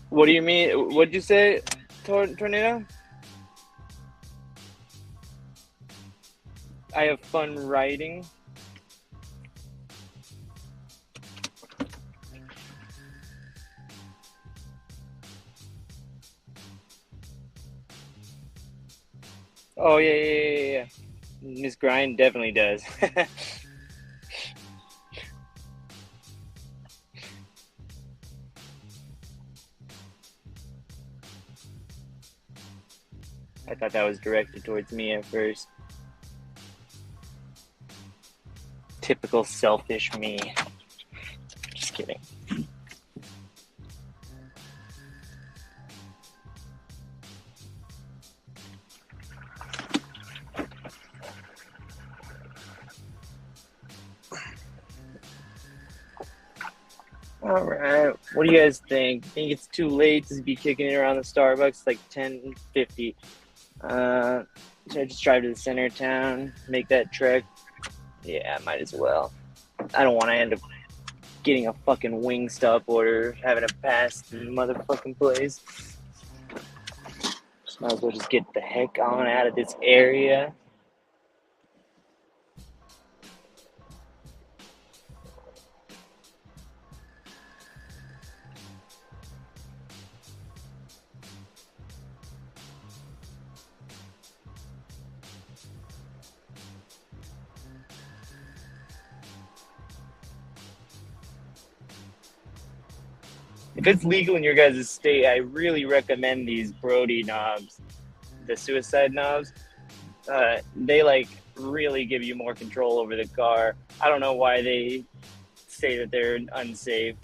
What do you mean? What'd you say, Tornado? I have fun writing. Oh yeah. Miss Grind definitely does. I thought that was directed towards me at first. Typical selfish me. Just kidding. All right. What do you guys think? Think it's too late to be kicking it around the Starbucks like 10:50? Should I just drive to the center of town, make that trek? Yeah, might as well. I don't want to end up getting a fucking Wingstop order, having to pass the motherfucking place. Just might as well just get the heck on out of this area. If it's legal in your guys' state, I really recommend these Brody knobs, the suicide knobs. They like really give you more control over the car. I don't know why they say that they're unsafe.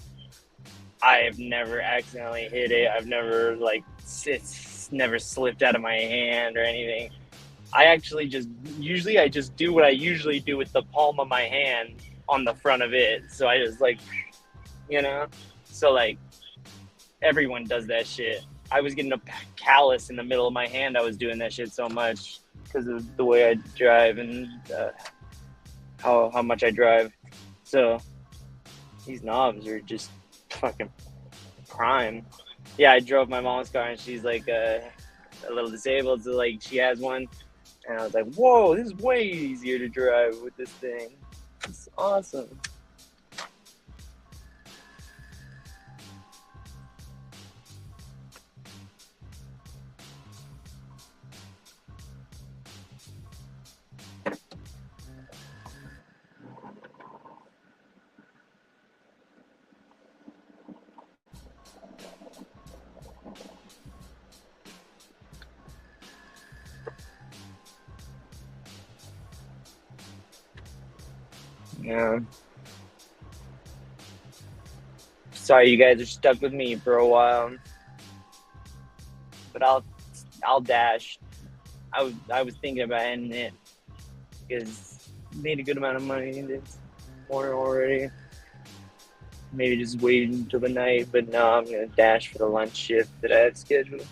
I have never accidentally hit it. I've never it's never slipped out of my hand or anything. I just do what I usually do with the palm of my hand on the front of it. So I just so everyone does that shit. I was getting a callus in the middle of my hand. I was doing that shit so much because of the way I drive and how much I drive. So these knobs are just fucking prime. Yeah, I drove my mom's car and she's like a little disabled, so she has one, and I was like, whoa, this is way easier to drive with this thing. It's awesome. Yeah. Sorry, you guys are stuck with me for a while, but I'll dash. I was thinking about ending it because I made a good amount of money this morning already. Maybe just wait until the night, but no, I'm gonna dash for the lunch shift that I have scheduled.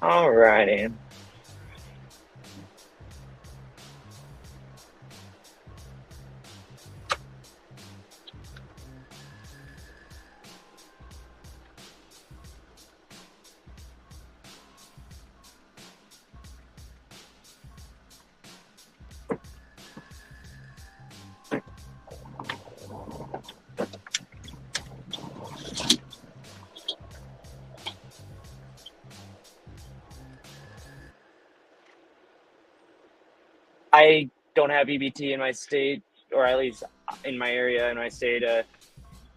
Alrighty. I don't have EBT in my state, or at least in my area, in my state,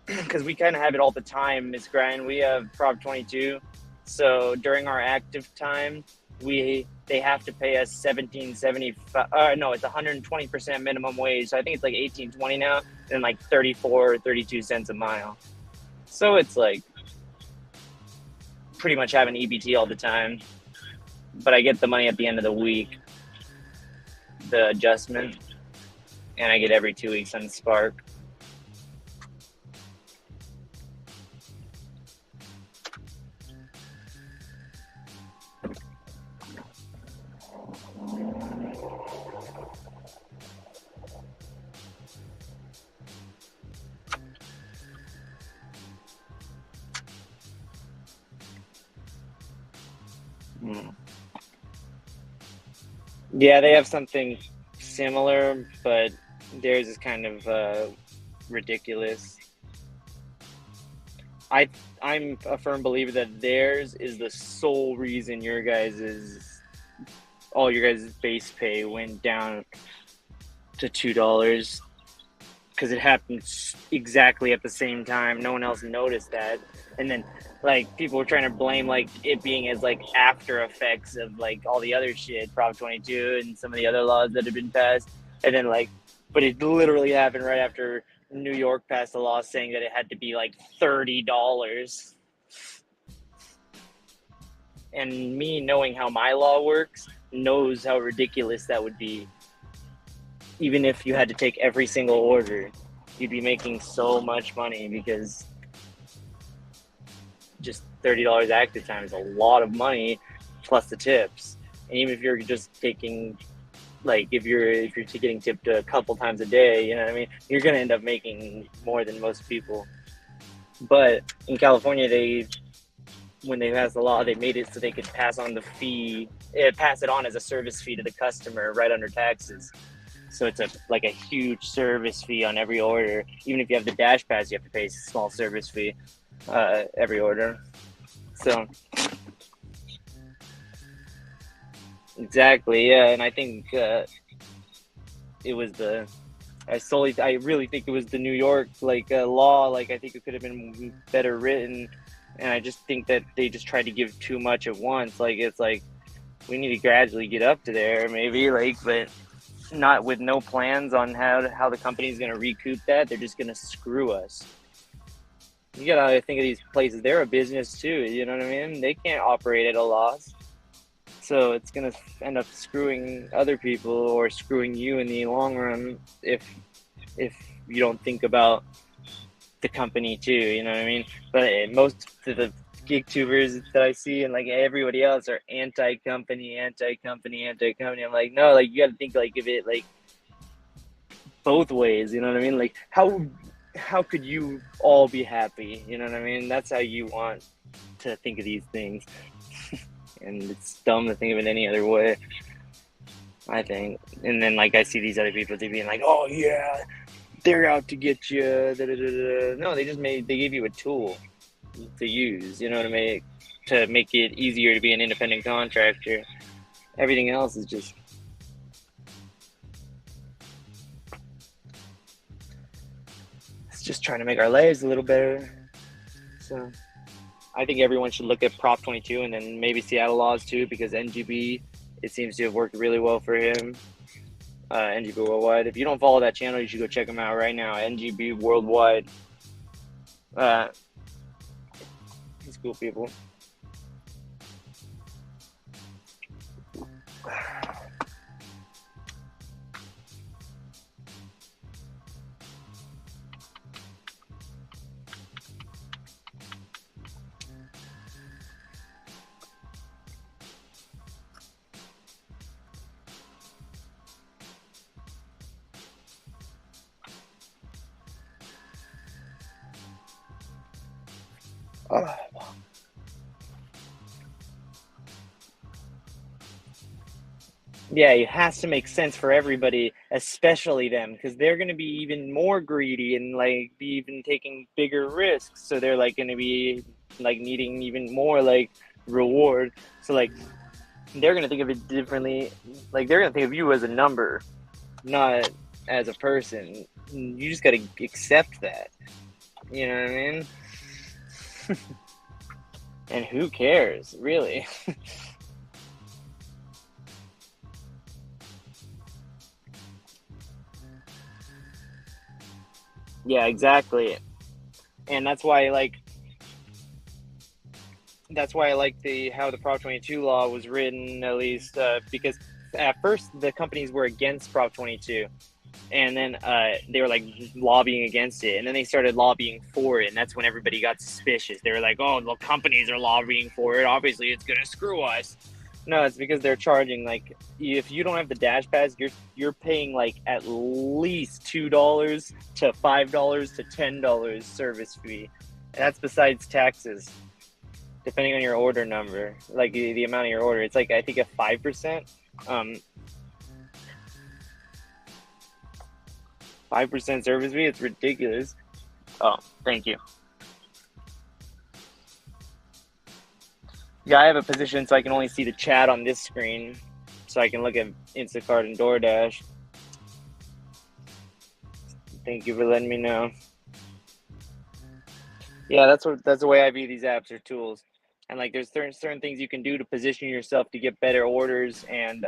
because we kind of have it all the time, Miss Grind. We have Prop 22, so during our active time, they have to pay us 17.75. No, it's 120% minimum wage. So I think it's like 18.20 now, and like 34 or 32 cents a mile. So it's pretty much having EBT all the time, but I get the money at the end of the week, the adjustment, and I get every 2 weeks on Spark. Hmm. Yeah, they have something similar, but theirs is kind of ridiculous. I'm a firm believer that theirs is the sole reason all your guys' base pay went down to $2 because it happened exactly at the same time. No one else noticed that, and then like people were trying to blame like it being as like after effects of like all the other shit, Prop 22 and some of the other laws that had been passed, and then like, but it literally happened right after New York passed a law saying that it had to be like $30. And me knowing how my law works knows how ridiculous that would be. Even if you had to take every single order, you'd be making so much money because just $30 active time is a lot of money plus the tips. And even if you're just taking, like, if you're getting tipped a couple times a day, you know what I mean, you're gonna end up making more than most people. But in California, when they passed the law, they made it so they could pass on the fee, pass it on as a service fee to the customer right under taxes. So it's like a huge service fee on every order. Even if you have the Dash Pass, you have to pay a small service fee every order. So exactly, yeah. And I think it was I really think it was the New York law. Like I think it could have been better written, and I just think that they just tried to give too much at once. Like it's like we need to gradually get up to there, maybe but not with no plans on how the company's going to recoup that. They're just going to screw us. You gotta think of these places. They're a business too. You know what I mean? They can't operate at a loss. So it's going to end up screwing other people or screwing you in the long run if you don't think about the company too. You know what I mean? But most of the gig tubers that I see and like everybody else are anti-company. I'm like, no, like you got to think like of it like both ways. You know what I mean? Like how could you all be happy? You know what I mean? That's how you want to think of these things. And it's dumb to think of it any other way, I think. And then like I see these other people, they being like, oh yeah, they're out to get you. No, they gave you a tool to use, you know what I mean, to make it easier to be an independent contractor. Everything else is just trying to make our lives a little better. So I think everyone should look at Prop 22 and then maybe Seattle laws too, because NGB, it seems to have worked really well for him. NGB Worldwide. If you don't follow that channel, you should go check him out right now. NGB Worldwide. He's cool people. Yeah, it has to make sense for everybody, especially them, because they're going to be even more greedy and like be even taking bigger risks. So they're like going to be like needing even more like reward. So like they're going to think of it differently. Like they're going to think of you as a number, not as a person. You just got to accept that. You know what I mean? And who cares, really? Yeah, exactly. And that's why I like how the Prop 22 law was written, at least because at first the companies were against Prop 22, and then they were like lobbying against it, and then they started lobbying for it, and that's when everybody got suspicious. They were like, oh, the companies are lobbying for it, obviously it's gonna screw us. No, it's because they're charging, like, if you don't have the Dash Pass, you're paying like at least $2 to $5 to $10 service fee, and that's besides taxes. depending on your order number, like the amount of your order. It's like, I think a 5%. 5% service fee. It's ridiculous. Oh, thank you. Yeah, I have a position so I can only see the chat on this screen, so I can look at Instacart and Doordash. Thank you for letting me know. Yeah, that's the way I view these apps or tools. And like, there's certain things you can do to position yourself to get better orders and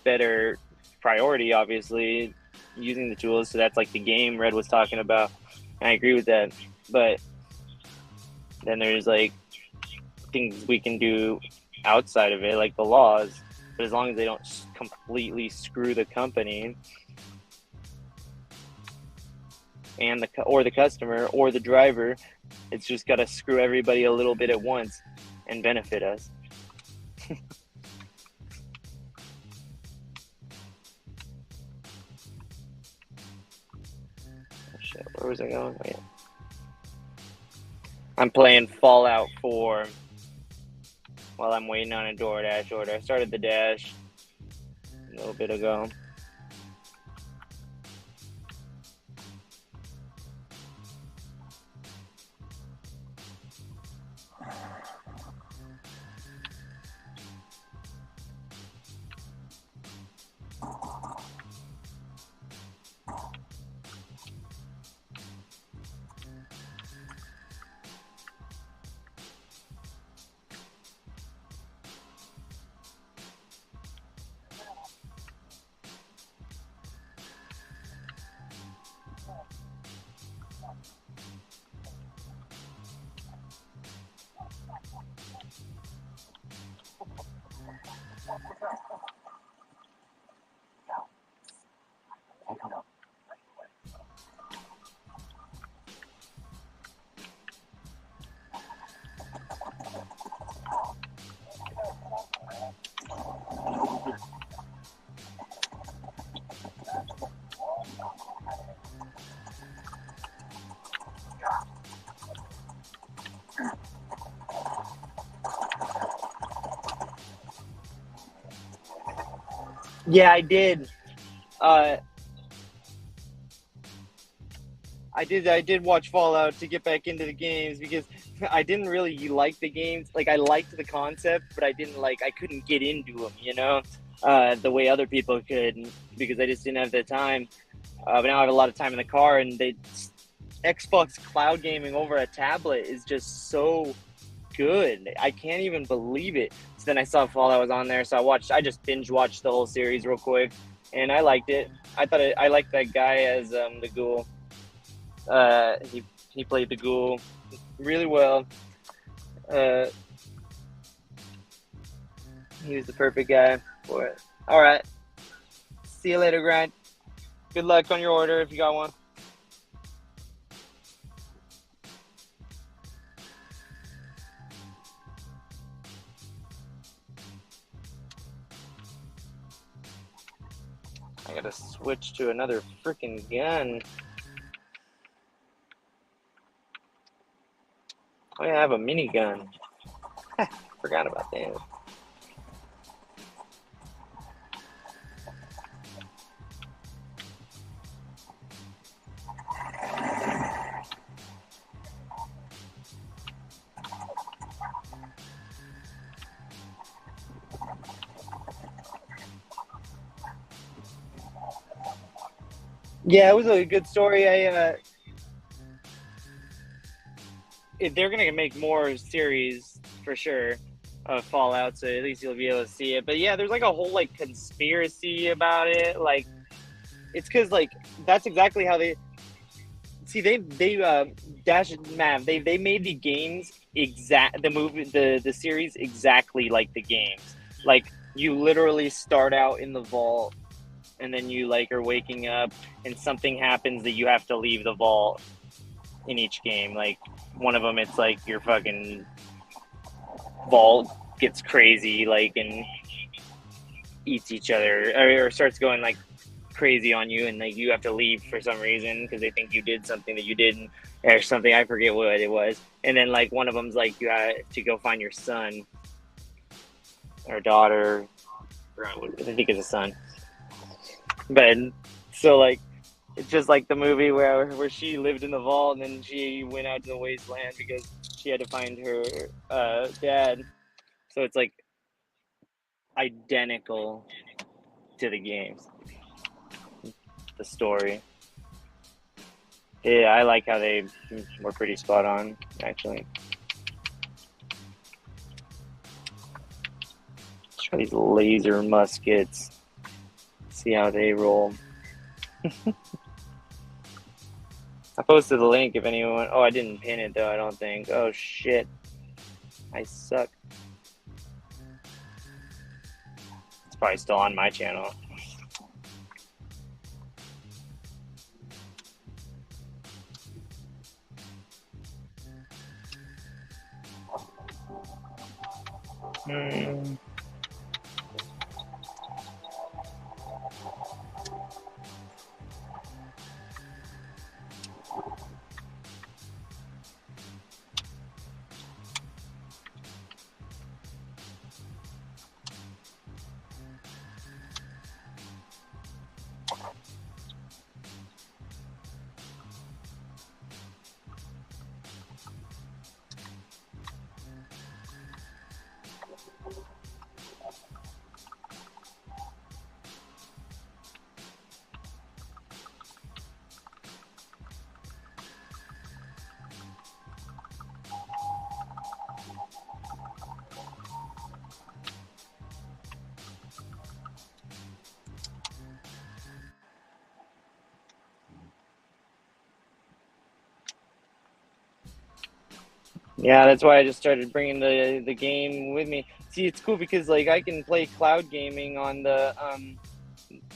better priority, obviously, using the tools. So that's like the game Red was talking about, and I agree with that. But then there's like things we can do outside of it, like the laws. But as long as they don't completely screw the company and the customer or the driver, it's just got to screw everybody a little bit at once and benefit us. Oh, shit, where was I going? Oh, yeah. I'm playing Fallout 4 while I'm waiting on a Doordash order. I started the Dash a little bit ago. Yeah, I did. I did watch Fallout to get back into the games because I didn't really like the games. Like, I liked the concept, but I couldn't get into them, the way other people could, because I just didn't have the time. But now I have a lot of time in the car, and Xbox cloud gaming over a tablet is just so good. I can't even believe it. So then I saw Fallout was on there, so I just binge watched the whole series real quick, and I liked it. I liked that guy as the ghoul. He played the ghoul really well. He was the perfect guy for it. All right. See you later, Grant. Good luck on your order if you got one. I gotta switch to another freaking gun. Oh yeah, I have a minigun. Forgot about that. Yeah, it was a good story. They're gonna make more series for sure of Fallout, so at least you'll be able to see it. But yeah, there's like a whole like conspiracy about it. Like, it's because like that's exactly how they see. They Dash Mav. They made the games the series exactly like the games. Like, you literally start out in the vault, and then you like are waking up, and something happens that you have to leave the vault in each game. Like, one of them, it's like your fucking vault gets crazy, like, and eats each other, or starts going like crazy on you, and like you have to leave for some reason because they think you did something that you didn't, or something. I forget what it was. And then like one of them's like you got to go find your son or daughter. I think it's a son. But so like it's just like the movie where she lived in the vault and then she went out to the wasteland because she had to find her dad. So it's like identical to the games, the story. Yeah, I like how they were pretty spot on, actually. Let's try these laser muskets. See how they roll. I posted the link if anyone... Oh, I didn't pin it, though, I don't think. Oh, shit. I suck. It's probably still on my channel. Yeah, that's why I just started bringing the game with me. See, it's cool because like I can play cloud gaming on the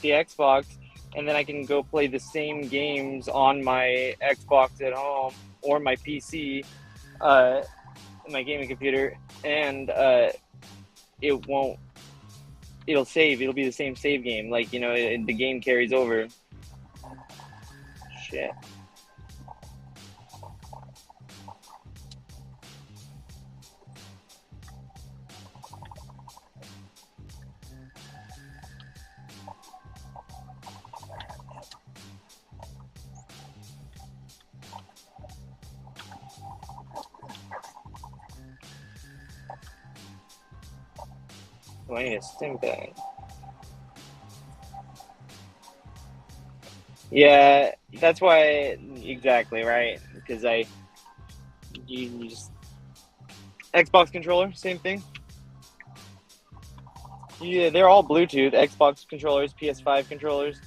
Xbox, and then I can go play the same games on my Xbox at home or my PC, my gaming computer, and it'll save. It'll be the same save game. Like, you know, the game carries over. Shit. Oh, I need a stim bag. Yeah, that's why, exactly, right? Because you just, Xbox controller, same thing. Yeah, they're all Bluetooth, Xbox controllers, PS5 controllers.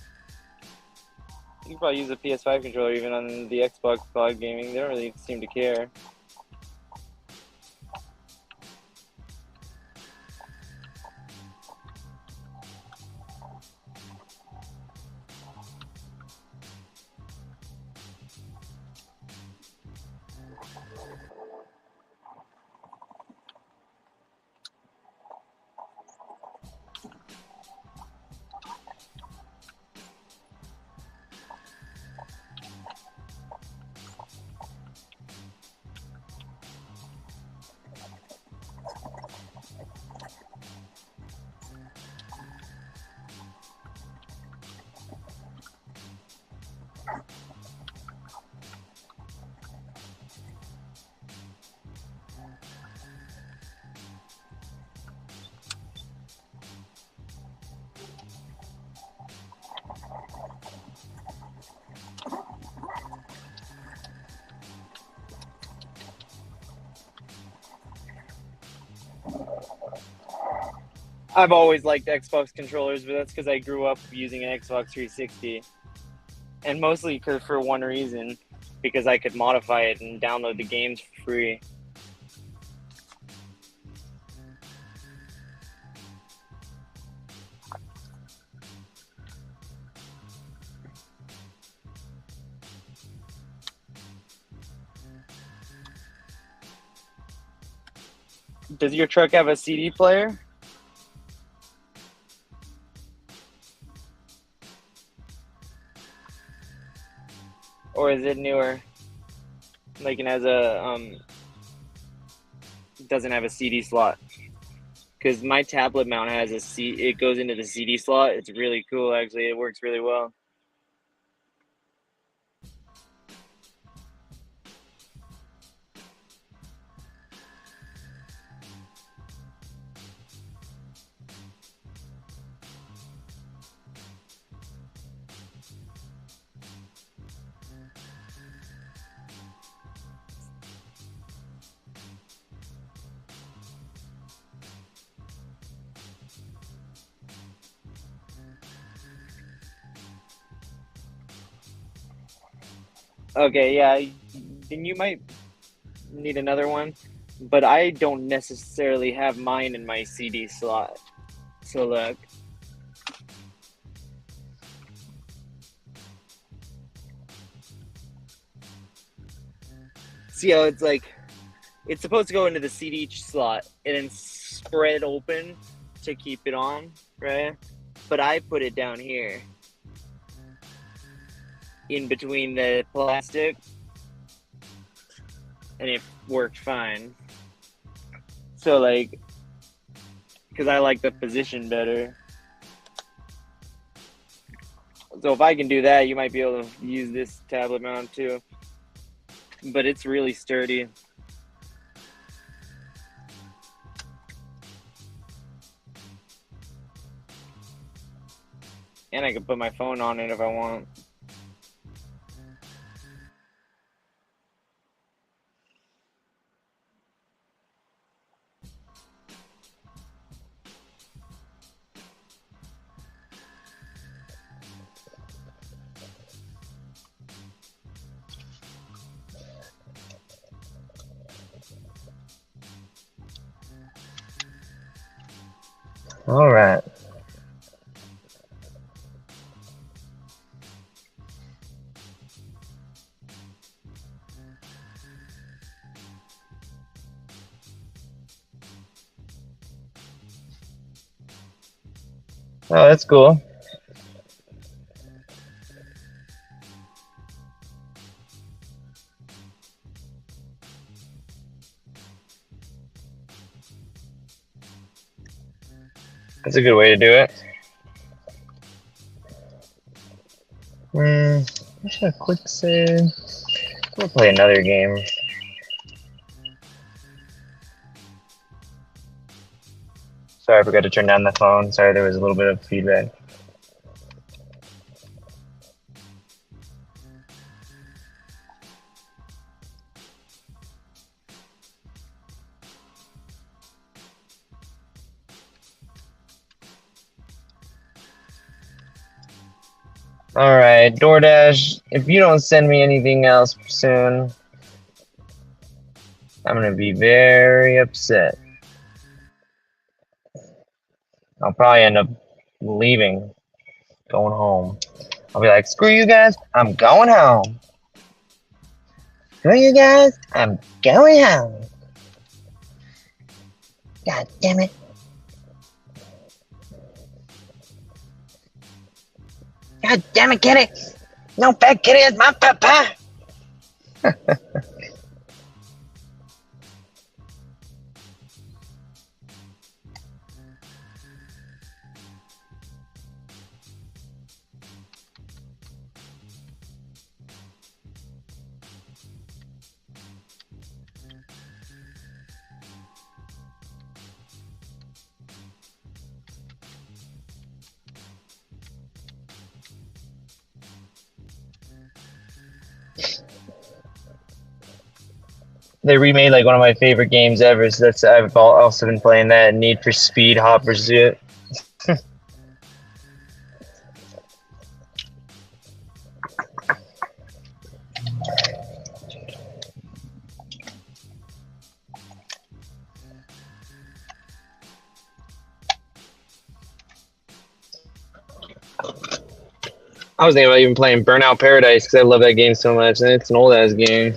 You can probably use a PS5 controller even on the Xbox cloud gaming. They don't really seem to care. I've always liked Xbox controllers, but that's because I grew up using an Xbox 360. And mostly for one reason, because I could modify it and download the games for free. Does your truck have a CD player? is it newer? Like it has a doesn't have a CD slot. Because my tablet mount has it goes into the CD slot. It's really cool, actually. It works really well. Okay, yeah, then you might need another one, but I don't necessarily have mine in my CD slot. So look. See how it's like, it's supposed to go into the CD slot and then spread open to keep it on, right? But I put it down here in between the plastic and it worked fine. So like, because I like the position better. So if I can do that, you might be able to use this tablet mount too. But it's really sturdy. And I can put my phone on it if I want. All right. Oh, that's cool. That's a good way to do it. Just a quick save. We'll play another game. Sorry, I forgot to turn down the phone. Sorry, there was a little bit of feedback. All right, Doordash, if you don't send me anything else soon, I'm going to be very upset. I'll probably end up leaving, going home. I'll be like, screw you guys, I'm going home. Screw you guys, I'm going home. God damn it. God damn it, kitty. No fat kitty is my papa. They remade like one of my favorite games ever, so that's I've also been playing that Need for Speed Hot Pursuit. I was thinking about even playing Burnout Paradise because I love that game so much, and it's an old ass game.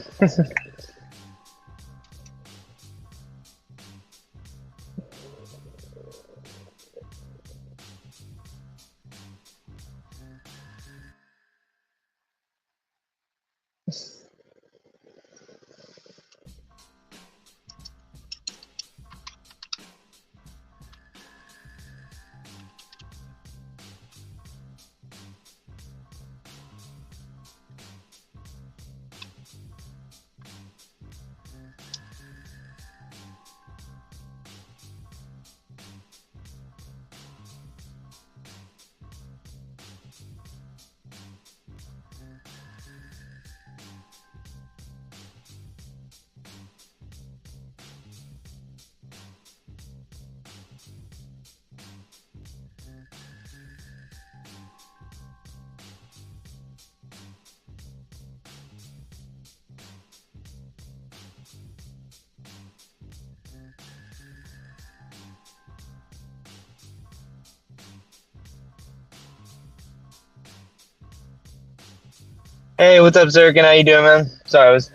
Hey, what's up, Zirkin? How you doing, man? Sorry, I was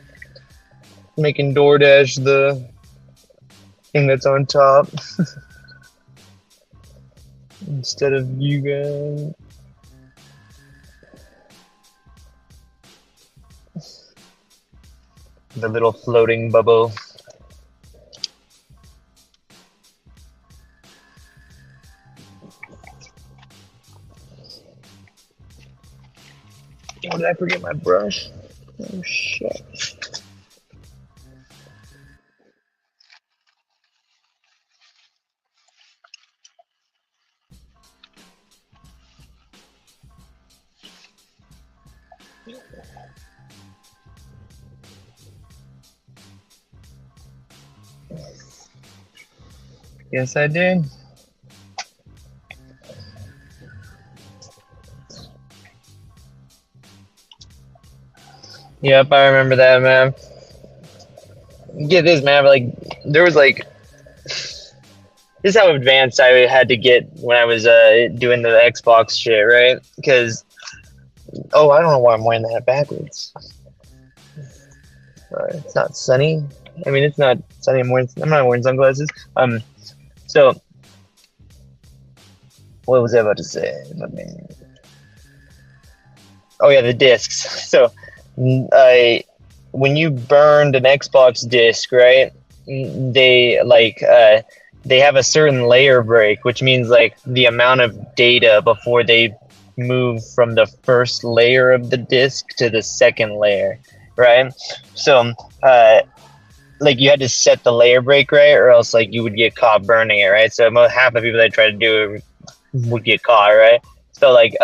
making Doordash the thing that's on top instead of you guys. The little floating bubble. Oh, did I forget my brush? Oh, shit. Yes, I did. Yep, I remember that, man. Get this, man. Like, there was like, this is how advanced I had to get when I was doing the Xbox shit, right? Because, oh, I don't know why I'm wearing that backwards. It's not sunny. I mean, it's not sunny. I'm not wearing sunglasses. So what was I about to say? Oh yeah, the discs. So, when you burned an Xbox disc, right? They have a certain layer break, which means like the amount of data before they move from the first layer of the disc to the second layer, right? So, like you had to set the layer break right, or else like you would get caught burning it, right? So half the people that try to do it would get caught, right? So like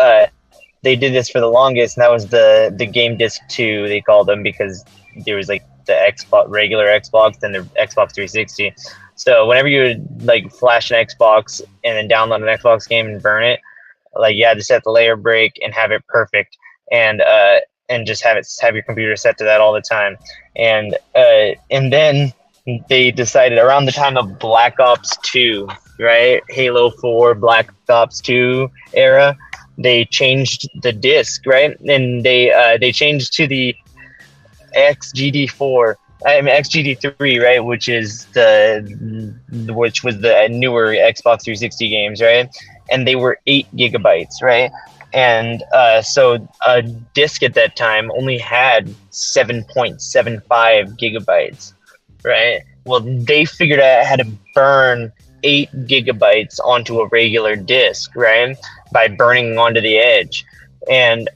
they did this for the longest, and that was the game disc 2 they called them, because there was like the Xbox regular Xbox and the Xbox 360. So whenever you would like flash an Xbox and then download an Xbox game and burn it, like you had to set the layer break and have it perfect, and just have your computer set to that all the time, and then they decided around the time of Black Ops 2, right? Halo 4, Black Ops 2 era, they changed the disc, right? And they changed to the XGD4. I mean XGD3, right? Which was the newer Xbox 360 games, right? And they were 8 GB, right? And so a disc at that time only had 7.75 GB, right? Well, they figured out how to burn 8 GB onto a regular disc, right? By burning onto the edge. And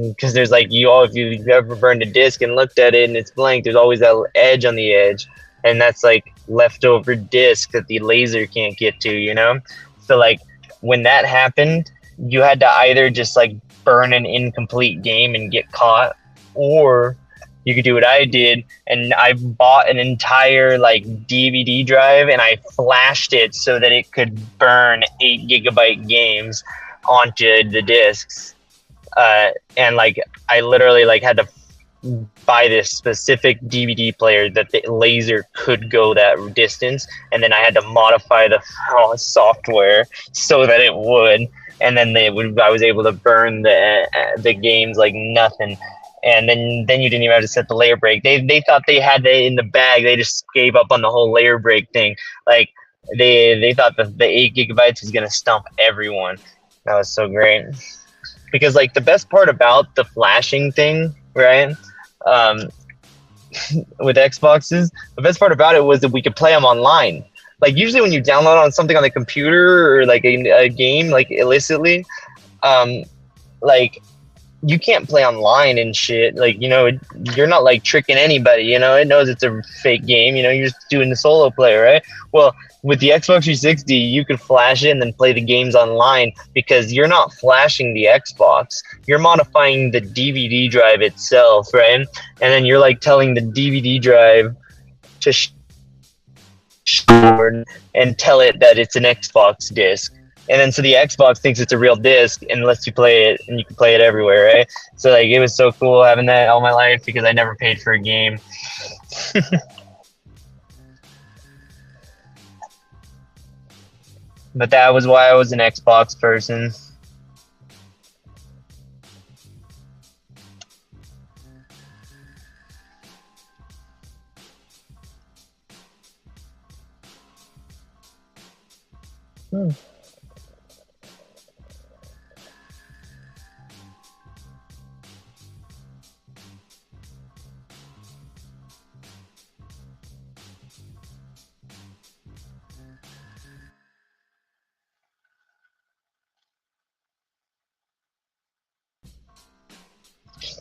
because there's like if you've ever burned a disc and looked at it and it's blank, there's always that edge on the edge, and that's like leftover disc that the laser can't get to, you know. So like when that happened, you had to either just like burn an incomplete game and get caught, or you could do what I did, and I bought an entire like DVD drive and I flashed it so that it could burn 8 GB games onto the discs. And like I literally like had to buy this specific DVD player that the laser could go that distance, and then I had to modify the software so that it would, and then I was able to burn the games like nothing. And then you didn't even have to set the layer break. They thought they had it in the bag. They just gave up on the whole layer break thing. Like they thought that the 8 GB was gonna stump everyone. That was so great. Because like the best part about the flashing thing, right? With Xboxes, the best part about it was that we could play them online. Like usually when you download on something on the computer or like a game like illicitly, like you can't play online and shit. Like, you know, you're not like tricking anybody, you know, it knows it's a fake game, you know, you're just doing the solo play, right? Well, with the Xbox 360, you could flash it and then play the games online, because you're not flashing the Xbox, you're modifying the DVD drive itself, right? And then you're like telling the DVD drive to and tell it that it's an Xbox disc. And then so the Xbox thinks it's a real disc and lets you play it, and you can play it everywhere, right? So like it was so cool having that all my life, because I never paid for a game. But that was why I was an Xbox person. Hmm.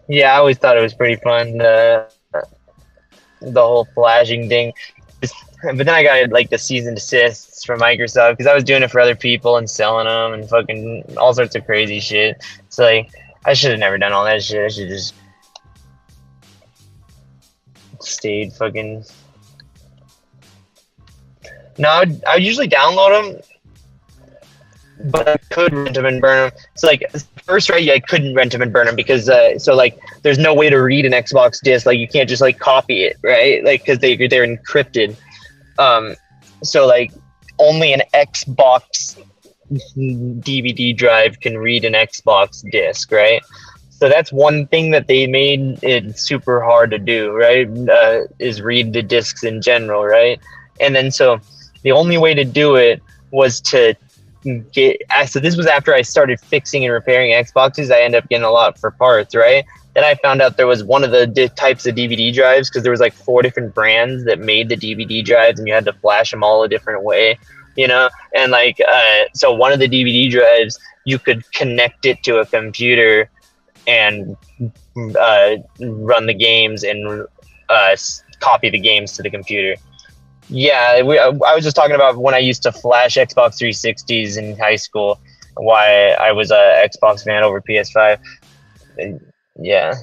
Yeah, I always thought it was pretty fun. The whole flashing thing. But then I got like the season assists from Microsoft because I was doing it for other people and selling them and fucking all sorts of crazy shit. It's like I should have never done all that shit. I should just stayed fucking. No, I would usually download them, but I could rent them and burn them. So like first right, I couldn't rent them and burn them because so like there's no way to read an Xbox disc. Like you can't just like copy it, right? Like because they're encrypted. So like only an Xbox DVD drive can read an Xbox disc, right? So that's one thing that they made it super hard to do, right? Is read the discs in general, right? And then so the only way to do it was to get. So this was after I started fixing and repairing Xboxes. I ended up getting a lot for parts, right? Then I found out there was one of the types of DVD drives because there was like 4 different brands that made the DVD drives, and you had to flash them all a different way, you know. And like, so one of the DVD drives, you could connect it to a computer and run the games and copy the games to the computer. Yeah, I was just talking about when I used to flash Xbox 360s in high school, why I was a Xbox fan over PS5. And yeah,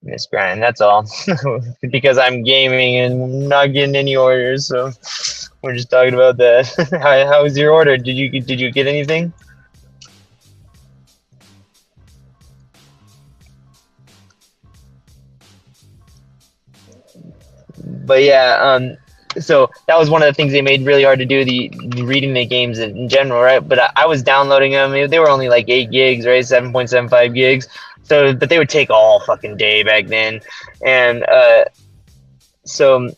Miss Brian, that's all. Because I'm gaming and not getting any orders, so we're just talking about that. How was your order? Did you get anything? But yeah, so that was one of the things they made really hard to do, the reading the games in general, right? But I was downloading them. They were only like 8 gigs, right? 7.75 gigs. So, but they would take all fucking day back then. And so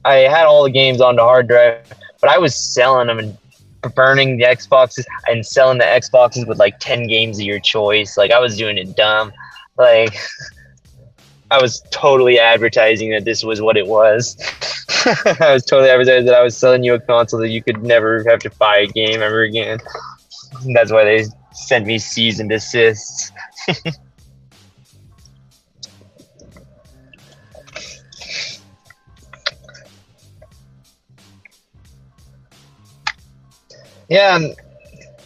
I had all the games on the hard drive, but I was selling them and burning the Xboxes and selling the Xboxes with like 10 games of your choice. Like I was doing it dumb. Like I was totally advertising that this was what it was. I was totally advertising that I was selling you a console that you could never have to buy a game ever again. That's why they sent me cease and desist. Yeah,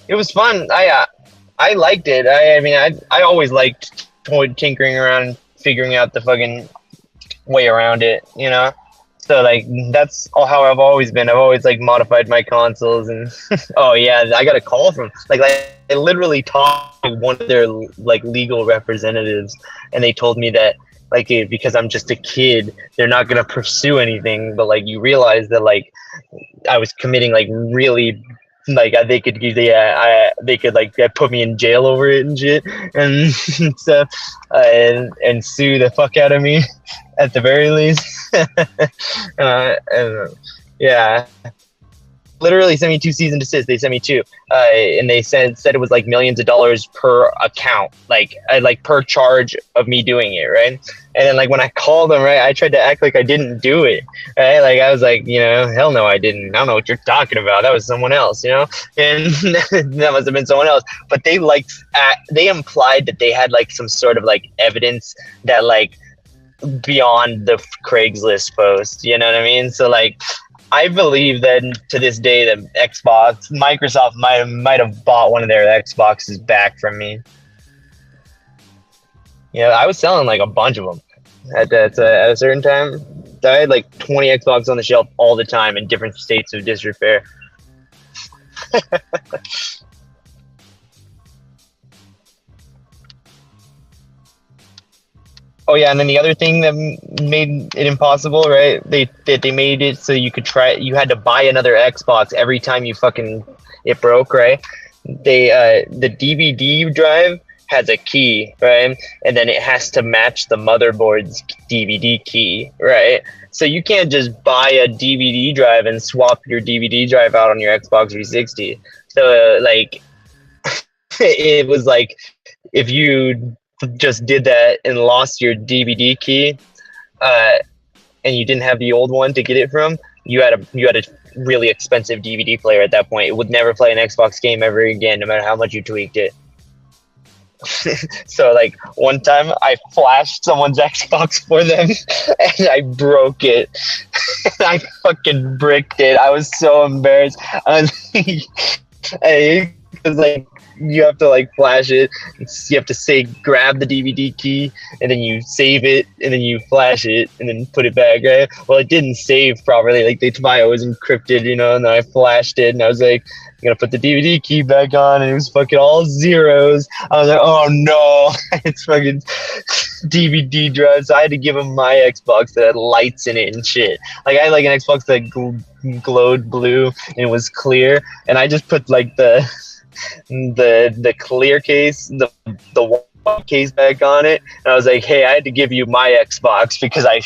it was fun. I liked it. I mean, I always liked tinkering around and figuring out the fucking way around it, you know? So like that's all how I've always been. I've always like modified my consoles and oh yeah, I got a call from like I literally talked to one of their like legal representatives, and they told me that like because I'm just a kid, they're not gonna pursue anything. But like you realize that like I was committing like really like they could they could like put me in jail over it and shit and stuff and sue the fuck out of me at the very least. And, yeah, literally sent me 2 cease and desist. They sent me 2, and they said it was like millions of dollars per account, like per charge of me doing it, right? And then like when I called them, right, I tried to act like I didn't do it, right? Like I was like, you know, hell no, I didn't. I don't know what you're talking about. That was someone else, you know, and that must have been someone else. But they like they implied that they had like some sort of like evidence that like beyond the Craigslist post, you know what I mean? So like I believe that to this day that Microsoft might have bought one of their Xboxes back from me. Yeah, I was selling like a bunch of them at a certain time. I had like 20 Xbox on the shelf all the time in different states of disrepair. Oh yeah, and then the other thing that made it impossible, right? They made it so you had to buy another Xbox every time it broke, right? The DVD drive has a key, right? And then it has to match the motherboard's DVD key, right? So you can't just buy a DVD drive and swap your DVD drive out on your Xbox 360. So like, it was like if you just did that and lost your DVD key, and you didn't have the old one to get it from, you had a really expensive DVD player at that point. It would never play an Xbox game ever again, no matter how much you tweaked it. So like one time I flashed someone's Xbox for them and I broke it. I fucking bricked it. I was so embarrassed. I was like, you have to like flash it. You have to say grab the DVD key and then you save it and then you flash it and then put it back, right? Well, it didn't save properly. Like the file was encrypted, you know, and then I flashed it and I was like, I'm gonna put the DVD key back on and it was fucking all zeros. I was like, oh no, it's fucking DVD drive. So I had to give him my Xbox that had lights in it and shit. Like I had like an Xbox that glowed blue and it was clear, and I just put like the clear case, the white case back on it, and I was like, hey, I had to give you my Xbox because I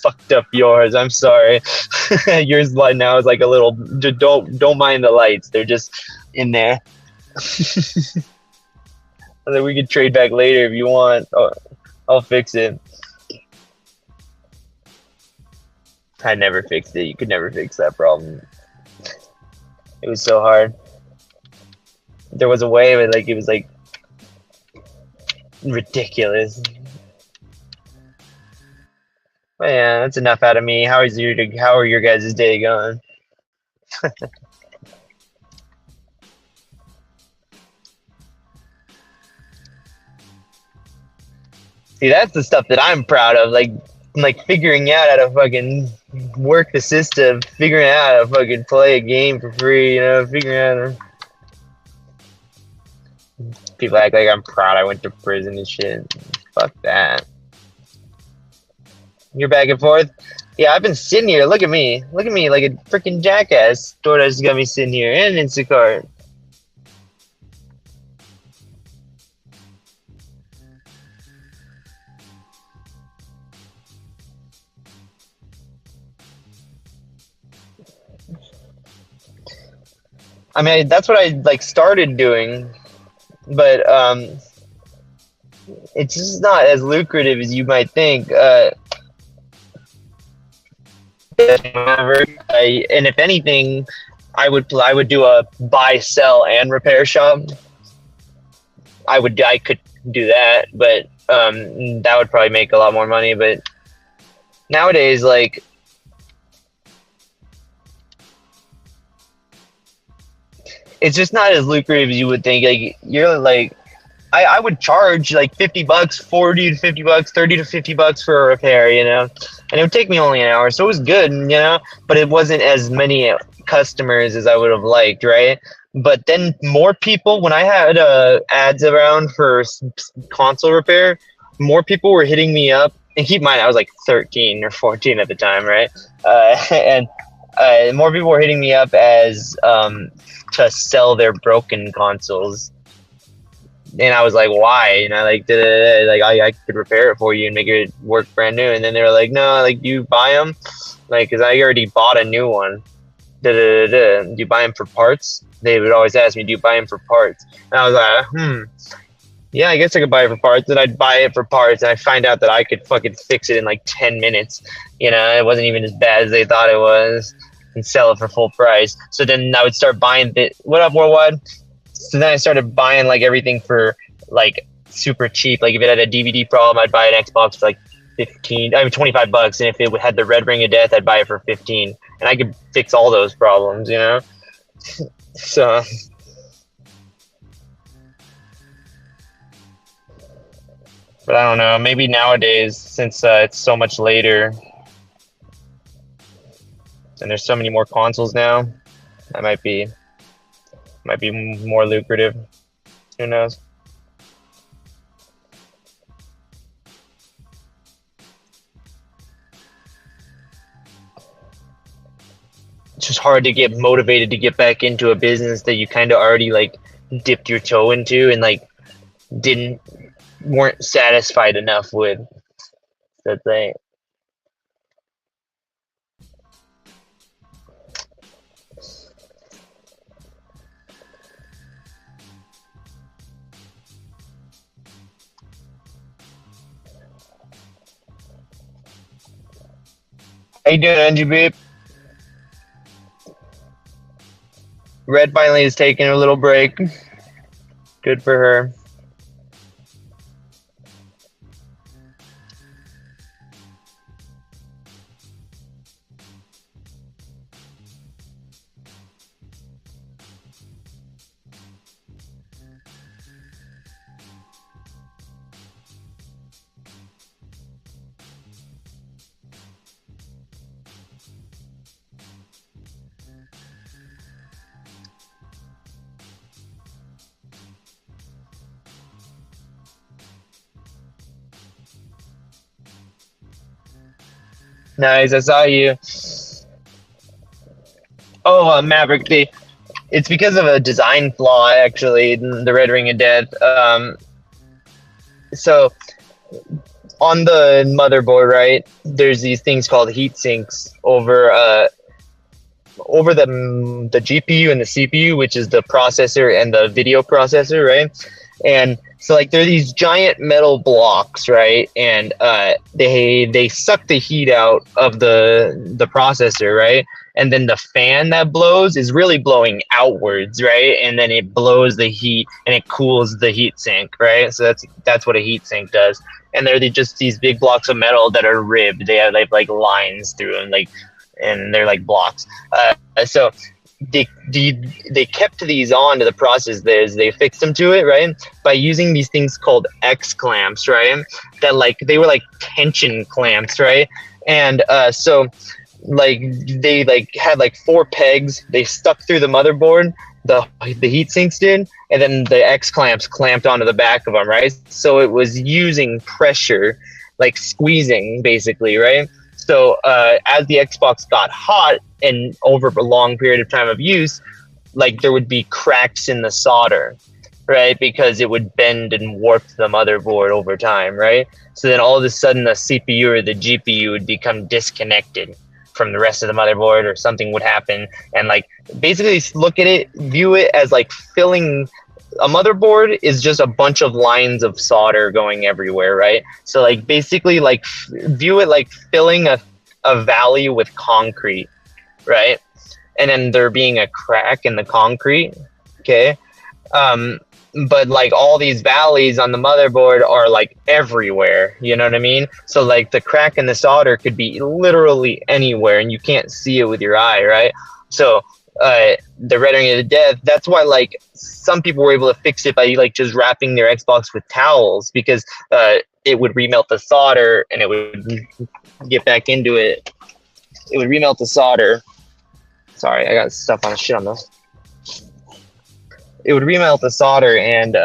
fucked up yours. I'm sorry. Yours right now is like a little. Don't mind the lights. They're just in there. And then we could trade back later if you want. I'll fix it. I never fixed it. You could never fix that problem. It was so hard. There was a way, but like it was like ridiculous. But yeah, that's enough out of me. How are your guys' day going? See, that's the stuff that I'm proud of. Like figuring out how to fucking work the system, figuring out how to fucking play a game for free, you know, figuring out. People act like I'm proud I went to prison and shit. Fuck that. You're back and forth? Yeah, I've been sitting here. Look at me. Look at me like a freaking jackass. Doordash got me sitting here and Instacart. I mean, that's what I like started doing, but it's just not as lucrative as you might think. And if anything, I would do a buy, sell, and repair shop. I could do that, but that would probably make a lot more money. But nowadays, like, it's just not as lucrative as you would think. Like, you're like, I would charge like $50, $40 to $50, $30 to $50 for a repair, you know, and it would take me only an hour, so it was good, you know, but it wasn't as many customers as I would have liked, right? But then more people, when I had ads around for console repair, more people were hitting me up. And keep in mind, I was like 13 or 14 at the time, right? And more people were hitting me up as to sell their broken consoles. And I was like, why? You know, like, I could repair it for you and make it work brand new. And then they were like, no, like, you buy them? Like, because I already bought a new one. Do you buy them for parts? They would always ask me, do you buy them for parts? And I was like, yeah, I guess I could buy it for parts. And I'd buy it for parts, and I find out that I could fucking fix it in like 10 minutes. You know, it wasn't even as bad as they thought it was, and sell it for full price. So then I would start buying what up, Worldwide? So then I started buying like everything for like super cheap. Like if it had a DVD problem, I'd buy an Xbox for like $25, and if it had the red ring of death, I'd buy it for 15, and I could fix all those problems, you know. So, but I don't know. Maybe nowadays, since it's so much later, and there's so many more consoles now, that might be more lucrative. Who knows? It's just hard to get motivated to get back into a business that you kind of already like dipped your toe into, and like didn't weren't satisfied enough with that they. How you doing, Angie babe? Red finally is taking a little break. Good for her. Nice, I saw you. Oh, Maverick, it's because of a design flaw, actually, in the Red Ring of Death. So, on the motherboard, right, there's these things called heat sinks over the GPU and the CPU, which is the processor and the video processor, right? And so like there are these giant metal blocks, right? And they suck the heat out of the processor, right? And then the fan that blows is really blowing outwards, right? And then it blows the heat and it cools the heat sink, right? So that's what a heat sink does. And they're just these big blocks of metal that are ribbed. They have like lines through them, and they're like blocks. So they kept these on to the process. They fixed them to it, right, by using these things called X clamps, right? That like they were like tension clamps, right? And so like they like had like 4 pegs. They stuck through the motherboard. The heat sinks did, and then the X clamps clamped onto the back of them, right? So it was using pressure, like squeezing, basically, right? So as the Xbox got hot and over a long period of time of use, like there would be cracks in the solder, right? Because it would bend and warp the motherboard over time, right? So then all of a sudden the CPU or the GPU would become disconnected from the rest of the motherboard, or something would happen. And like basically look at it, view it as like filling a motherboard is just a bunch of lines of solder going everywhere, right? So like basically like view it like filling a valley with concrete, right? And then there being a crack in the concrete, okay? But like all these valleys on the motherboard are like everywhere, you know what I mean? So like the crack in the solder could be literally anywhere and you can't see it with your eye, right? So the Red Ring of the Death, that's why like some people were able to fix it by like just wrapping their Xbox with towels, because it would remelt the solder and it would get back into it. It would remelt the solder. Sorry, I got stuff on shit on this. It would remelt the solder and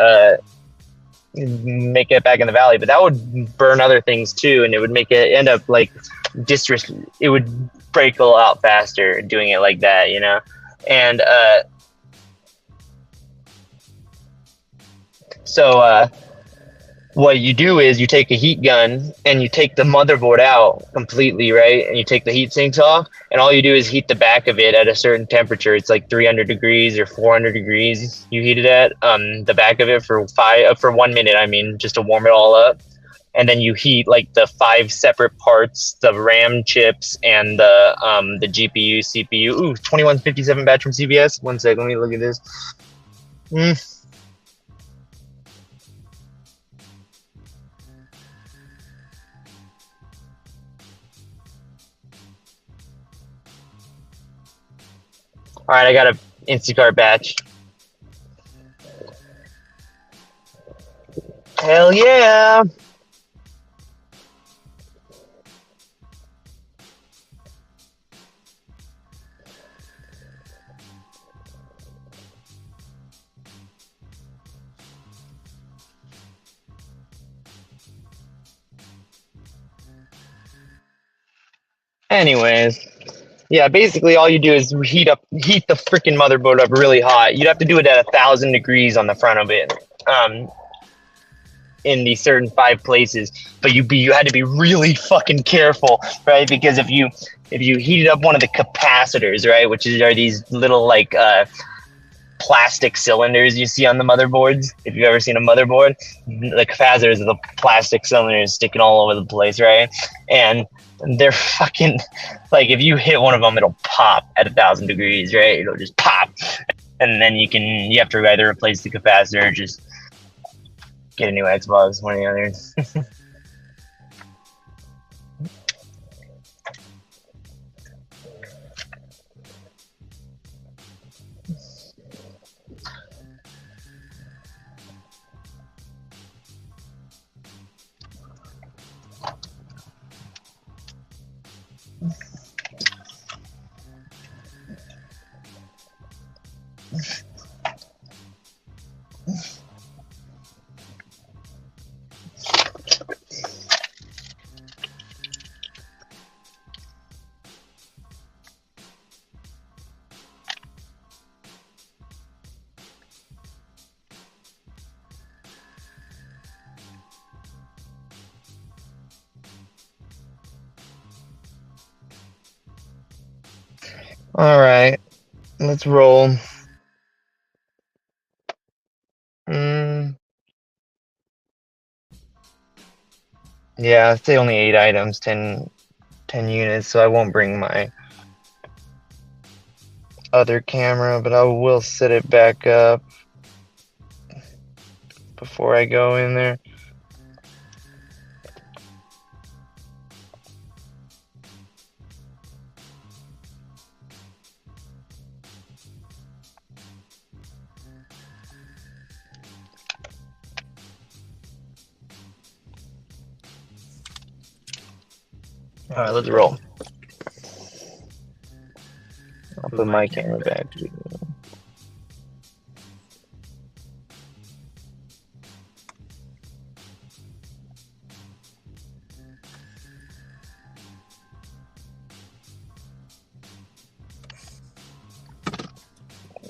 make it back in the valley, but that would burn other things too, and it would make it end up like it would break a lot faster doing it like that, you know? And so what you do is you take a heat gun and you take the motherboard out completely, right? And you take the heat sinks off, and all you do is heat the back of it at a certain temperature. It's like 300 degrees or 400 degrees you heat it at, the back of it for 1 minute, I mean, just to warm it all up. And then you heat like the 5 separate parts, the RAM chips and the GPU, CPU. Ooh, 2157 batch from CVS. One sec, let me look at this. All right, I got a Instacart batch. Hell yeah! Anyways, yeah, basically all you do is heat the freaking motherboard up really hot. You'd have to do it at 1,000 degrees on the front of it. in these certain 5 places, but you had to be really fucking careful, right? Because if you heated up one of the capacitors, right, are these little like plastic cylinders you see on the motherboards. If you've ever seen a motherboard, the capacitors are the plastic cylinders sticking all over the place, right? And they're fucking like if you hit one of them, it'll pop at 1,000 degrees, right? It'll just pop, and then you have to either replace the capacitor or just get a new Xbox, one or the other. All right, let's roll. Yeah, I'd say only 8 items, 10 units, so I won't bring my other camera, but I will set it back up before I go in there. All right, let's roll. I'll put my camera back.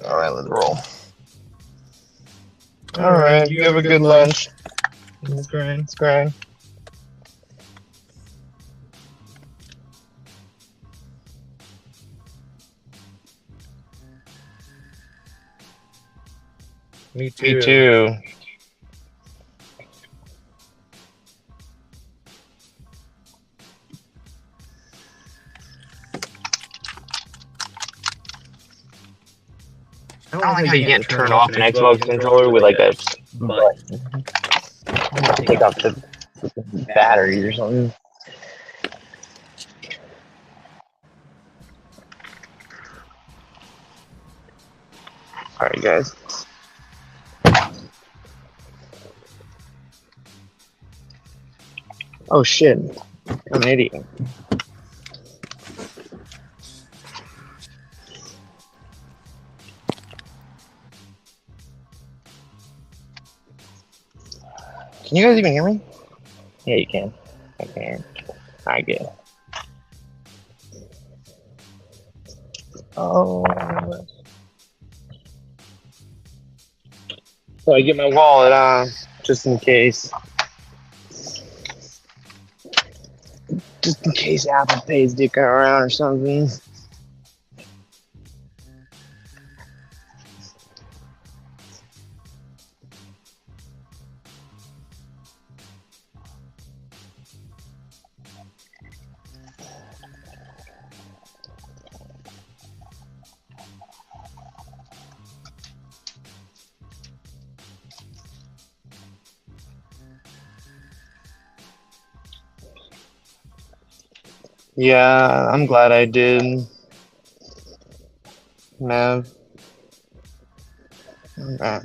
All right, let's roll. All right, you have a good lunch. Let's grind. Me Me too. I don't think you can't turn off an Xbox controller with like a button. Take off the batteries or something. All right, guys. Oh shit! I'm an idiot. Can you guys even hear me? Yeah, you can. I can. I get it. Oh. So I get my wallet on, just in case. Just in case Apple Pay's dicking around or something. Yeah, I'm glad I did. Mav. Alright.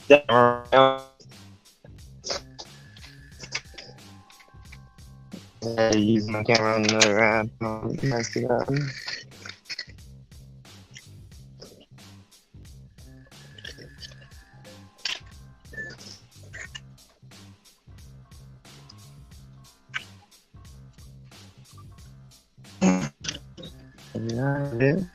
I use my camera on another app. Mess it up. Yeah, it is.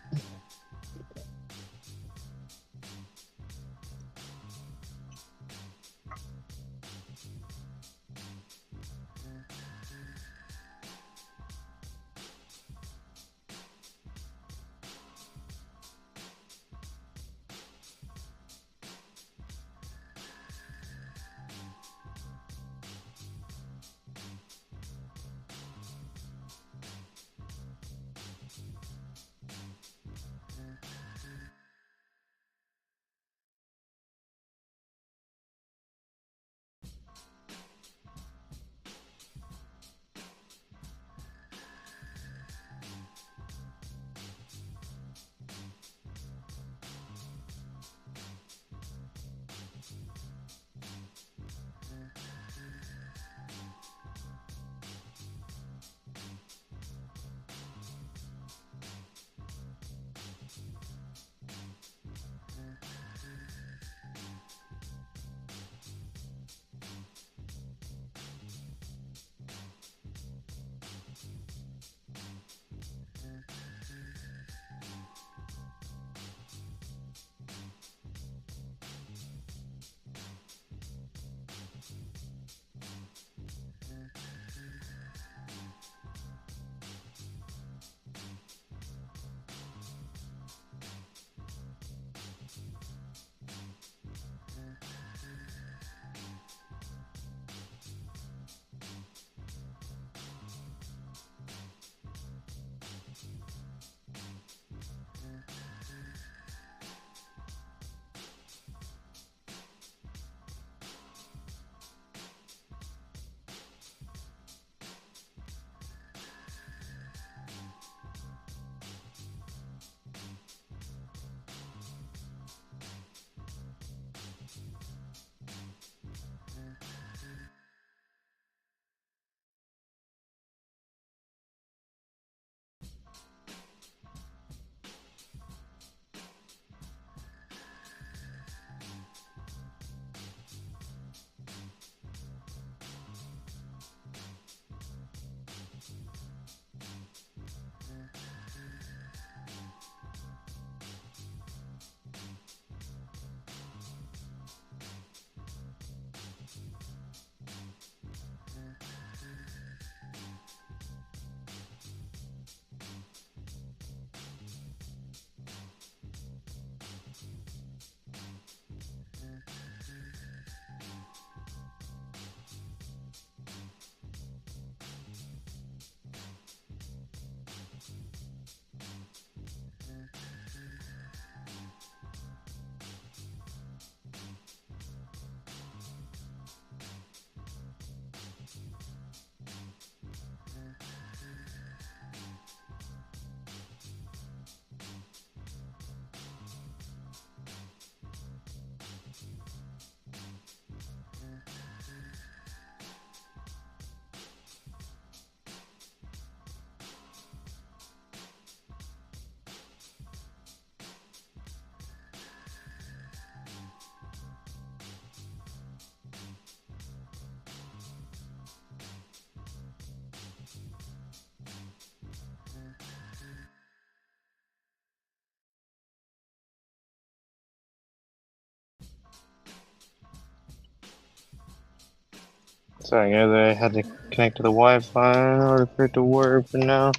Sorry, guys, I had to connect to the Wi-Fi in order for it to work, but now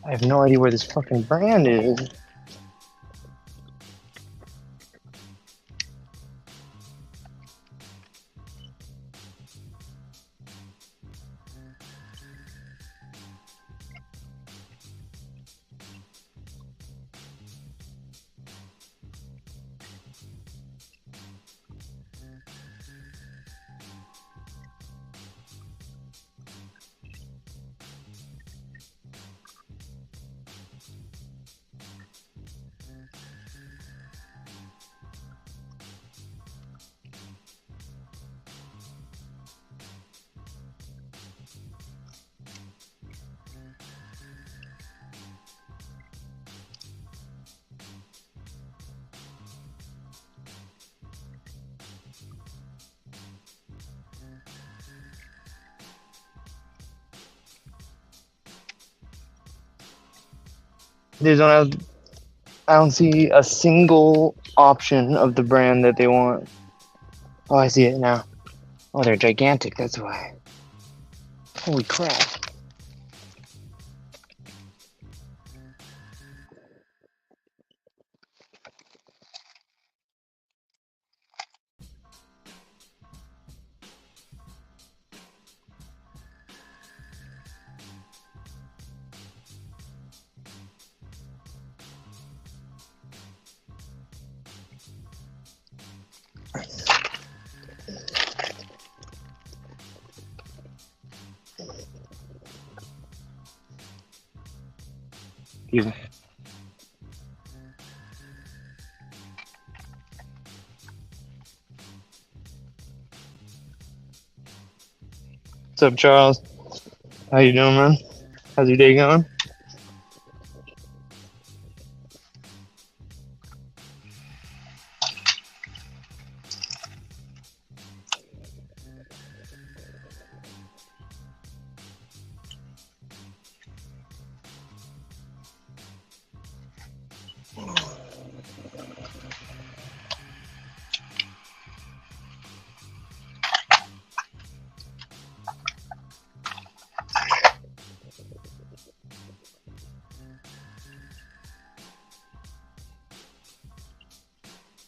I have no idea where this fucking brand is. They don't have. I don't see a single option of the brand that they want. Oh, I see it now. Oh, they're gigantic. That's why. Holy crap! Excuse me. What's up, Charles? How you doing, man? How's your day going?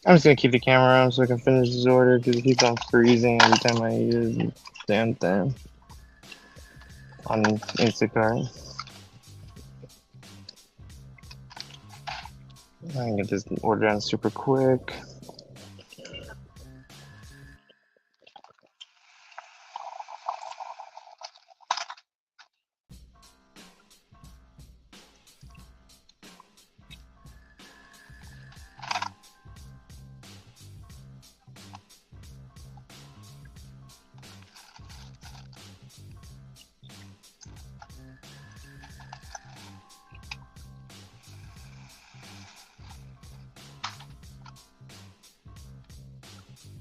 I'm just gonna keep the camera on so I can finish this order because it keeps on freezing every time I use the damn thing on Instacart. I can get this order done super quick.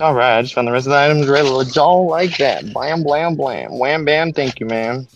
All right, I just found the rest of the items right, all like that. Blam, blam, blam. Wham, bam, thank you, man.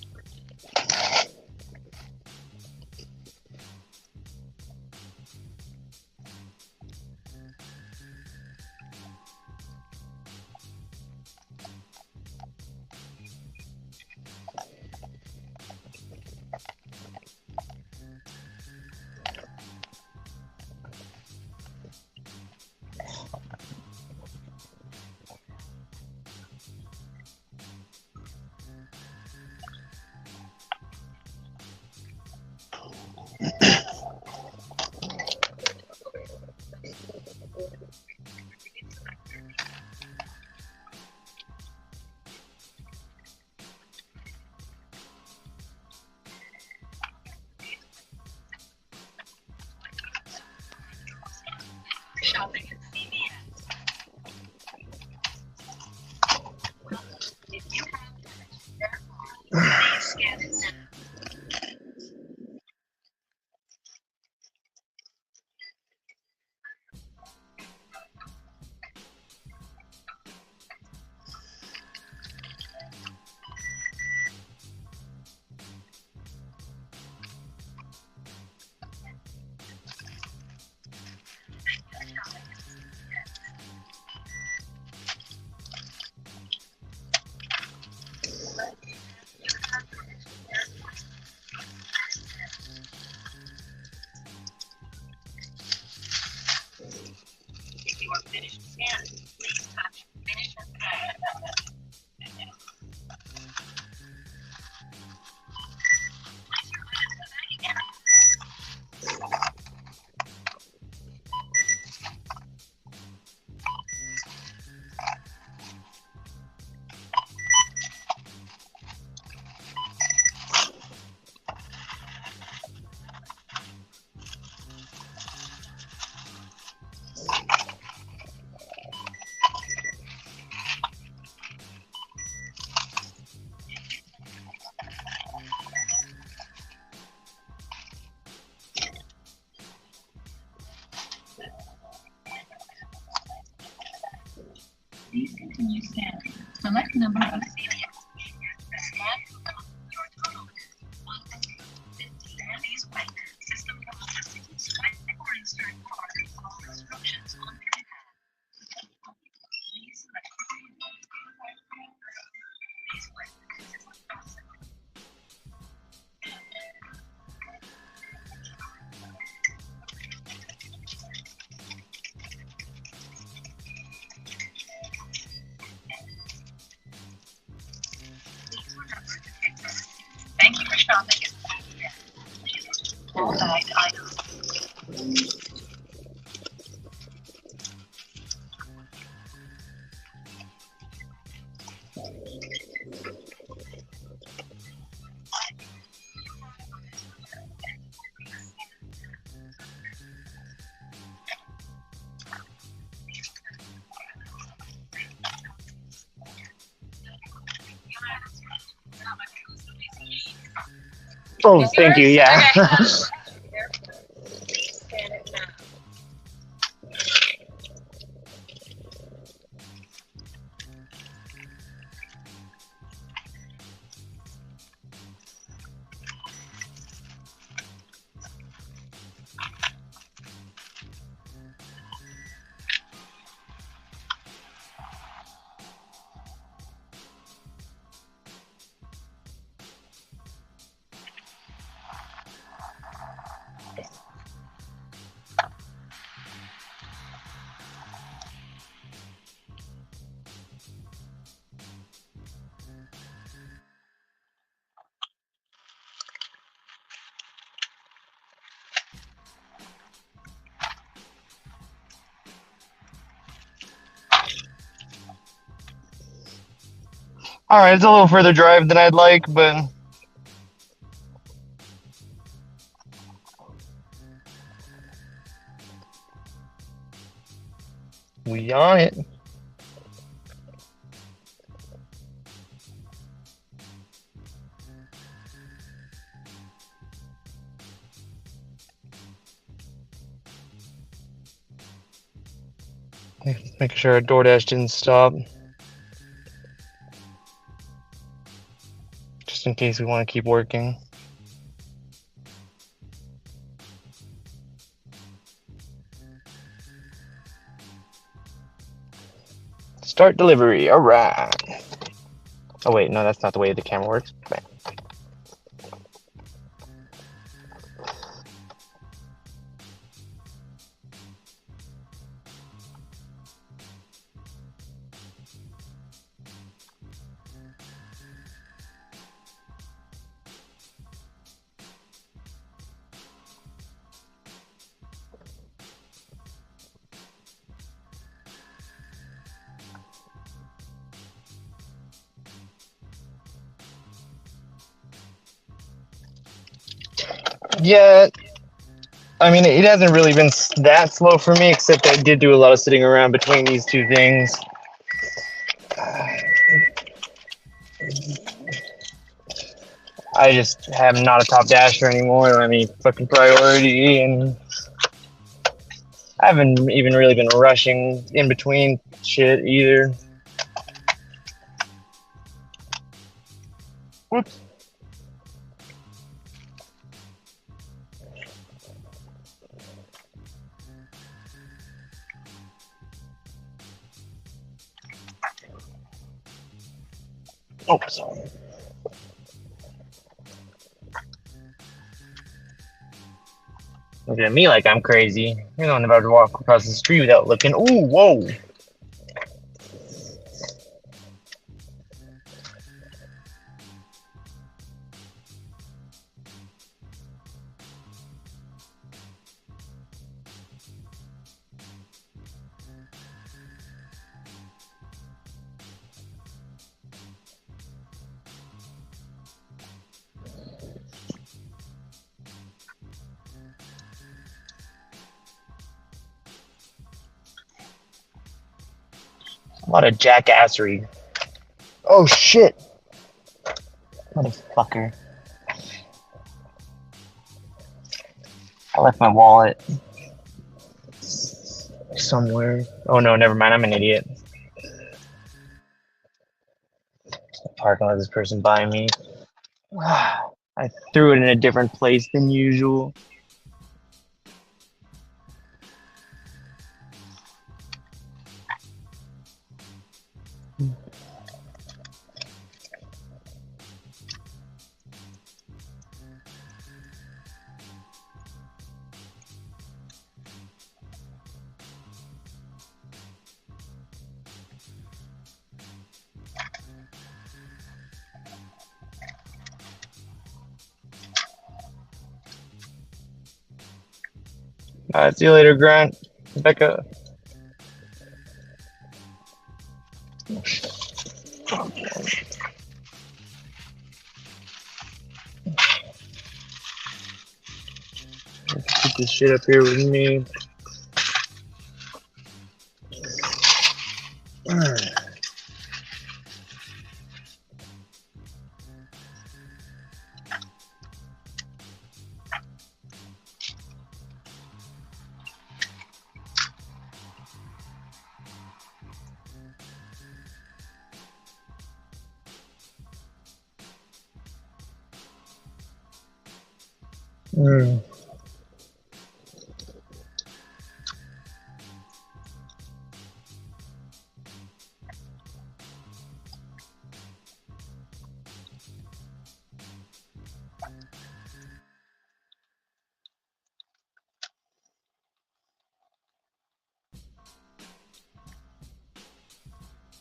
Please continue scanning. Select number of celiacs. The scan will count your total. 150. Scan these with system codes. Oh, thank you. Yeah. All right, it's a little further drive than I'd like, but we on it. Making sure our Doordash didn't stop. Just in case we want to keep working. Start delivery. All right. Oh, wait. No, that's not the way the camera works. Bam. Yeah, I mean, it hasn't really been that slow for me, except I did do a lot of sitting around between these two things. I just am not a top dasher anymore. I mean, fucking priority, and I haven't even really been rushing in between shit either. Whoops. Oh, sorry. Looking at me like I'm crazy. You're not about to walk across the street without looking. Ooh, whoa. A lot of jackassery. Oh, shit. Motherfucker. I left my wallet somewhere. Oh, no, never mind. I'm an idiot. Parking lot, this person by me. I threw it in a different place than usual. See you later, Grant. Becca. Keep this shit up here with me. Mm.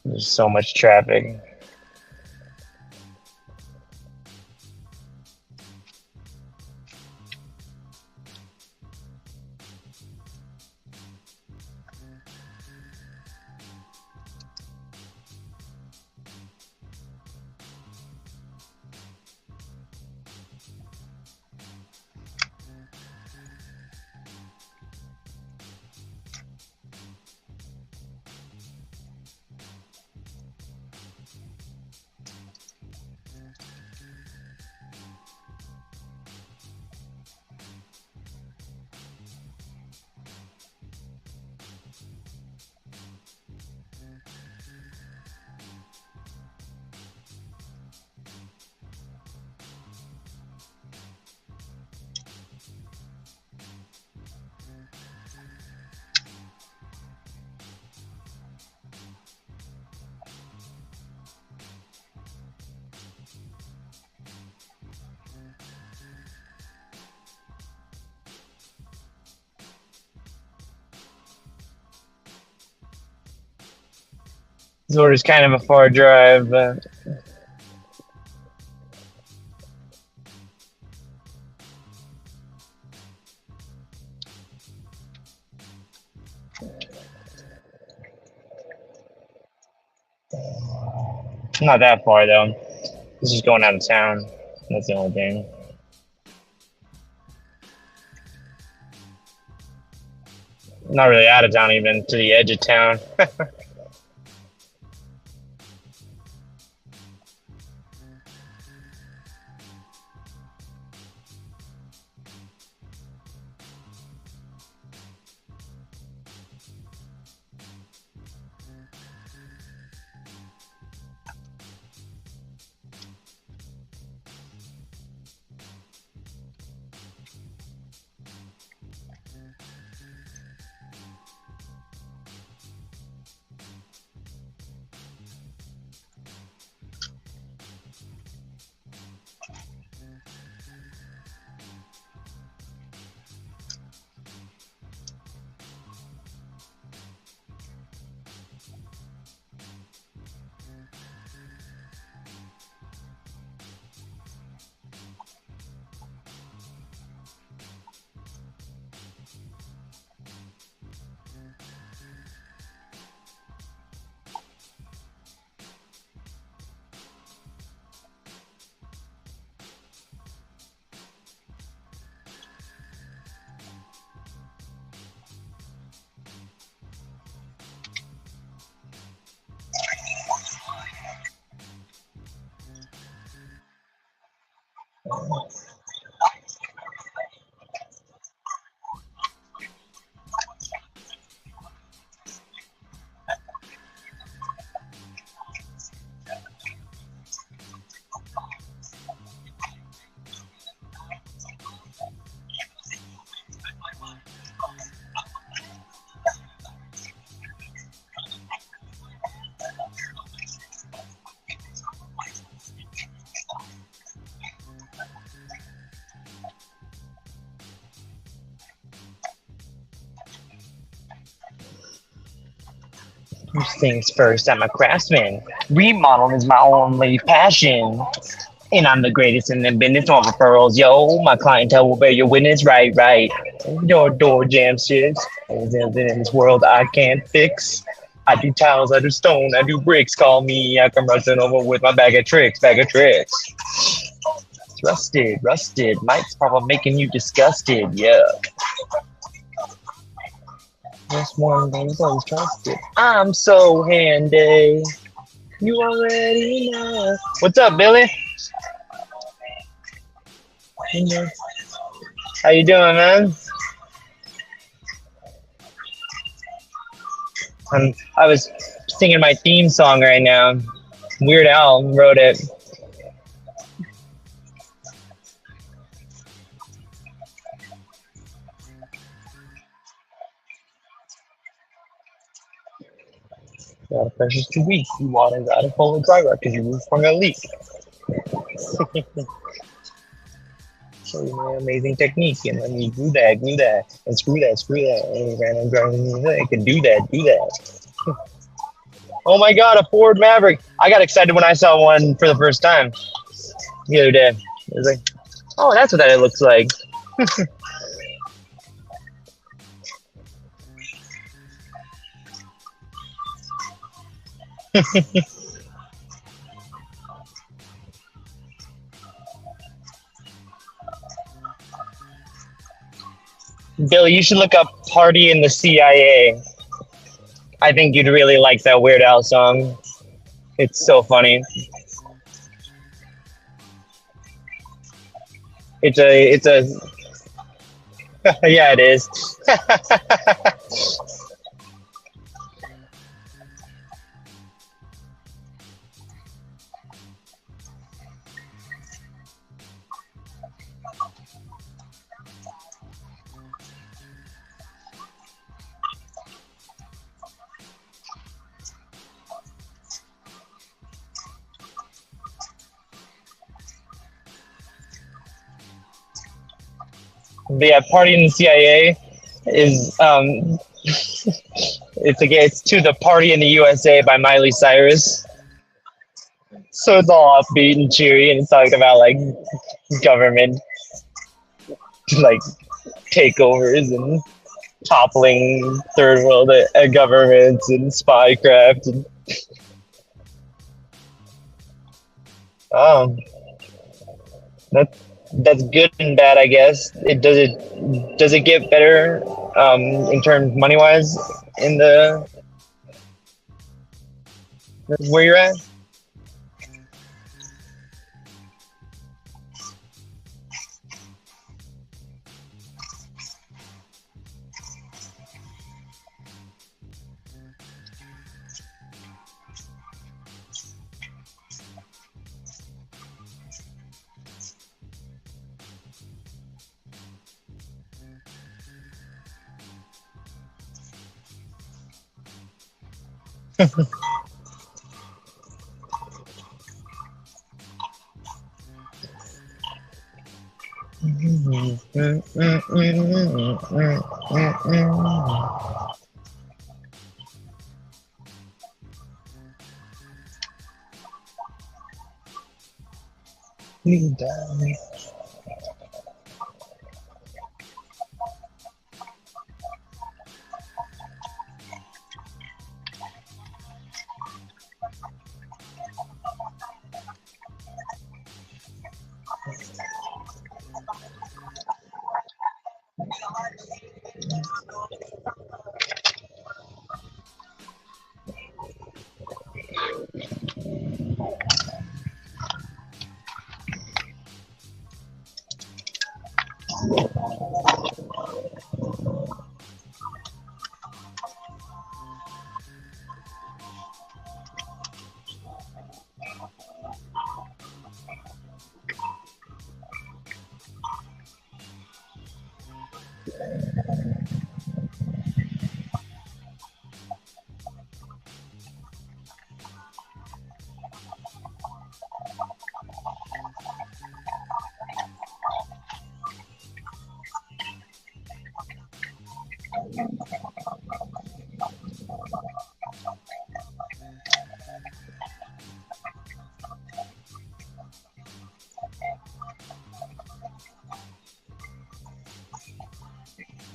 There's so much traffic. Zorda's kind of a far drive, but not that far though. It's just going out of town. That's the only thing. Not really out of town, even to the edge of town. First things first, I'm a craftsman. Remodeling is my only passion. And I'm the greatest in the business on referrals. Yo, my clientele will bear your witness. Right. Your door jam shit. There's nothing in this world I can't fix. I do tiles, I do stone, I do bricks. Call me, I come rushing over with my bag of tricks, bag of tricks. It's rusted, rusted. Mike's probably making you disgusted. Yuck. This one thing's always trusted. I'm so handy. You already know. What's up, Billy? How you doing, man? I was singing my theme song right now. Weird Al wrote it. Water pressure's too weak. You water's out of full of dry rot because your roof sprung a leak. Show you my amazing technique and let me do that, and screw that, and random driving. I can do that. Oh my God, a Ford Maverick! I got excited when I saw one for the first time the other day. I was like, oh, that's what that looks like. Billy, you should look up Party in the CIA. I think you'd really like that Weird Al song. It's so funny. It's a yeah, it is. The Party in the CIA is it's to the Party in the USA by Miley Cyrus. So it's all upbeat and cheery, and it's talking about like government like takeovers and toppling third world governments and spycraft and that's good and bad, I guess. Does it get better in terms money wise in the where you're at?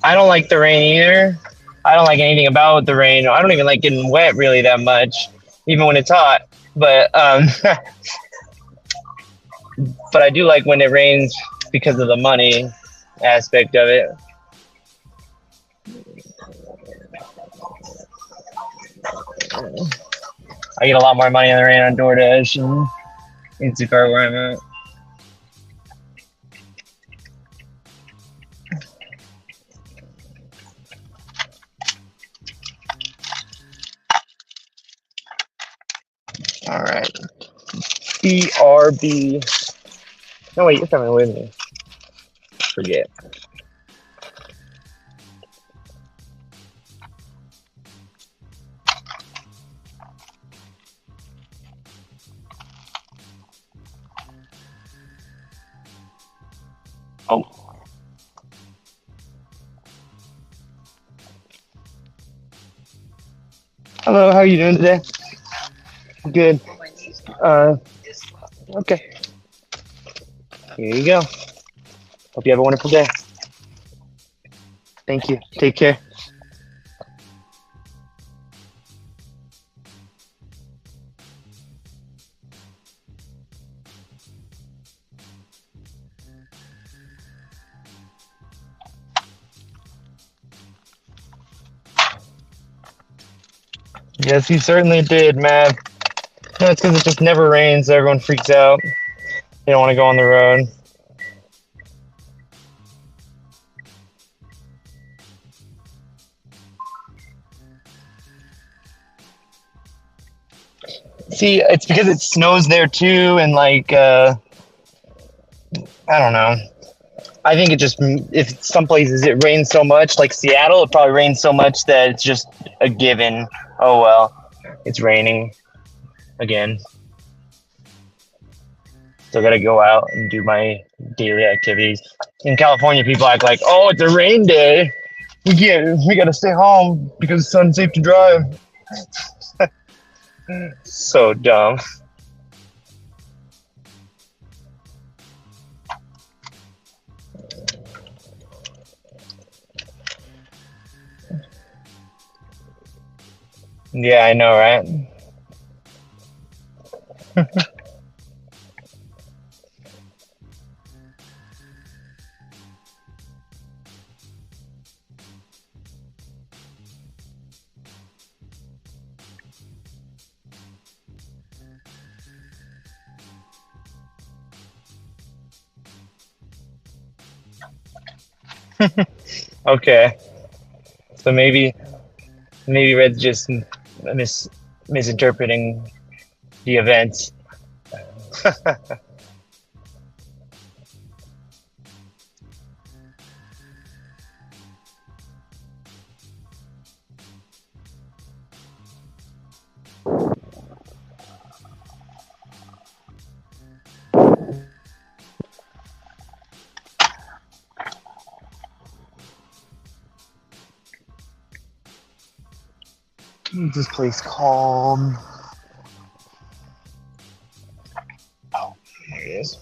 I don't like the rain either. I don't like anything about the rain. I don't even like getting wet really that much, even when it's hot. But but I do like when it rains because of the money aspect of it. I get a lot more money in the rain on Doordash and Instacart where I'm at. All right. BRB. No, wait, you're coming with me. Forget. Oh. Hello, how are you doing today? Good. Okay. Here you go. Hope you have a wonderful day. Thank you. Take care. Yes, you certainly did, man. No, it's because it just never rains, so everyone freaks out. They don't want to go on the road. See, it's because it snows there too, and like, I don't know. I think it just, if some places it rains so much, like Seattle, it probably rains so much that it's just a given. Oh well, it's raining again. Still gotta go out and do my daily activities. In California, people act like, "Oh, it's a rain day. We gotta stay home because it's unsafe to drive." So dumb. Yeah, I know, right? Okay, so maybe Red's just misinterpreting the events. Keep this place calm. Oh, there it is.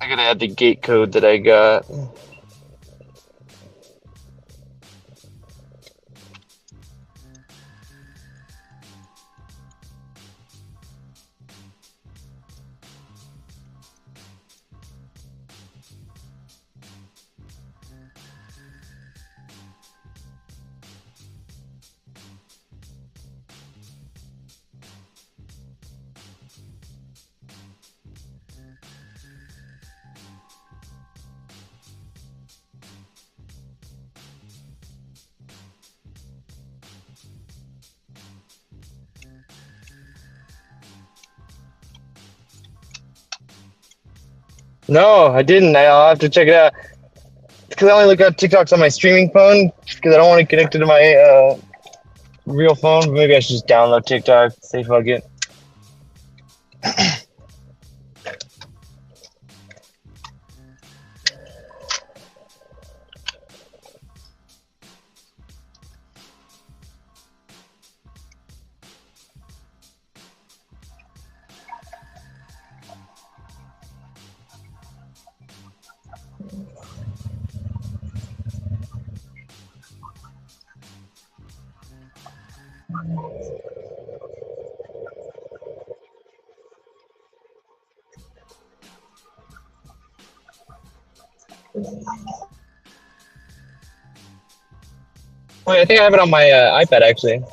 I gotta add the gate code that I got. No, I didn't. I'll have to check it out. Because I only look at TikToks on my streaming phone because I don't want to connect it to my real phone. But maybe I should just download TikTok. Say fuck it. Wait, I think I have it on my iPad actually.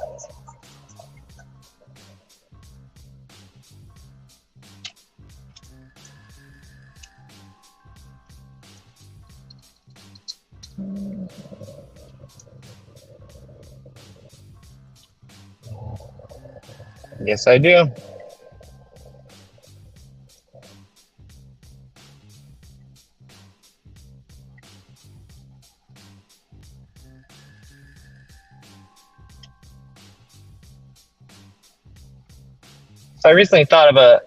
Yes, I do. So I recently thought of a.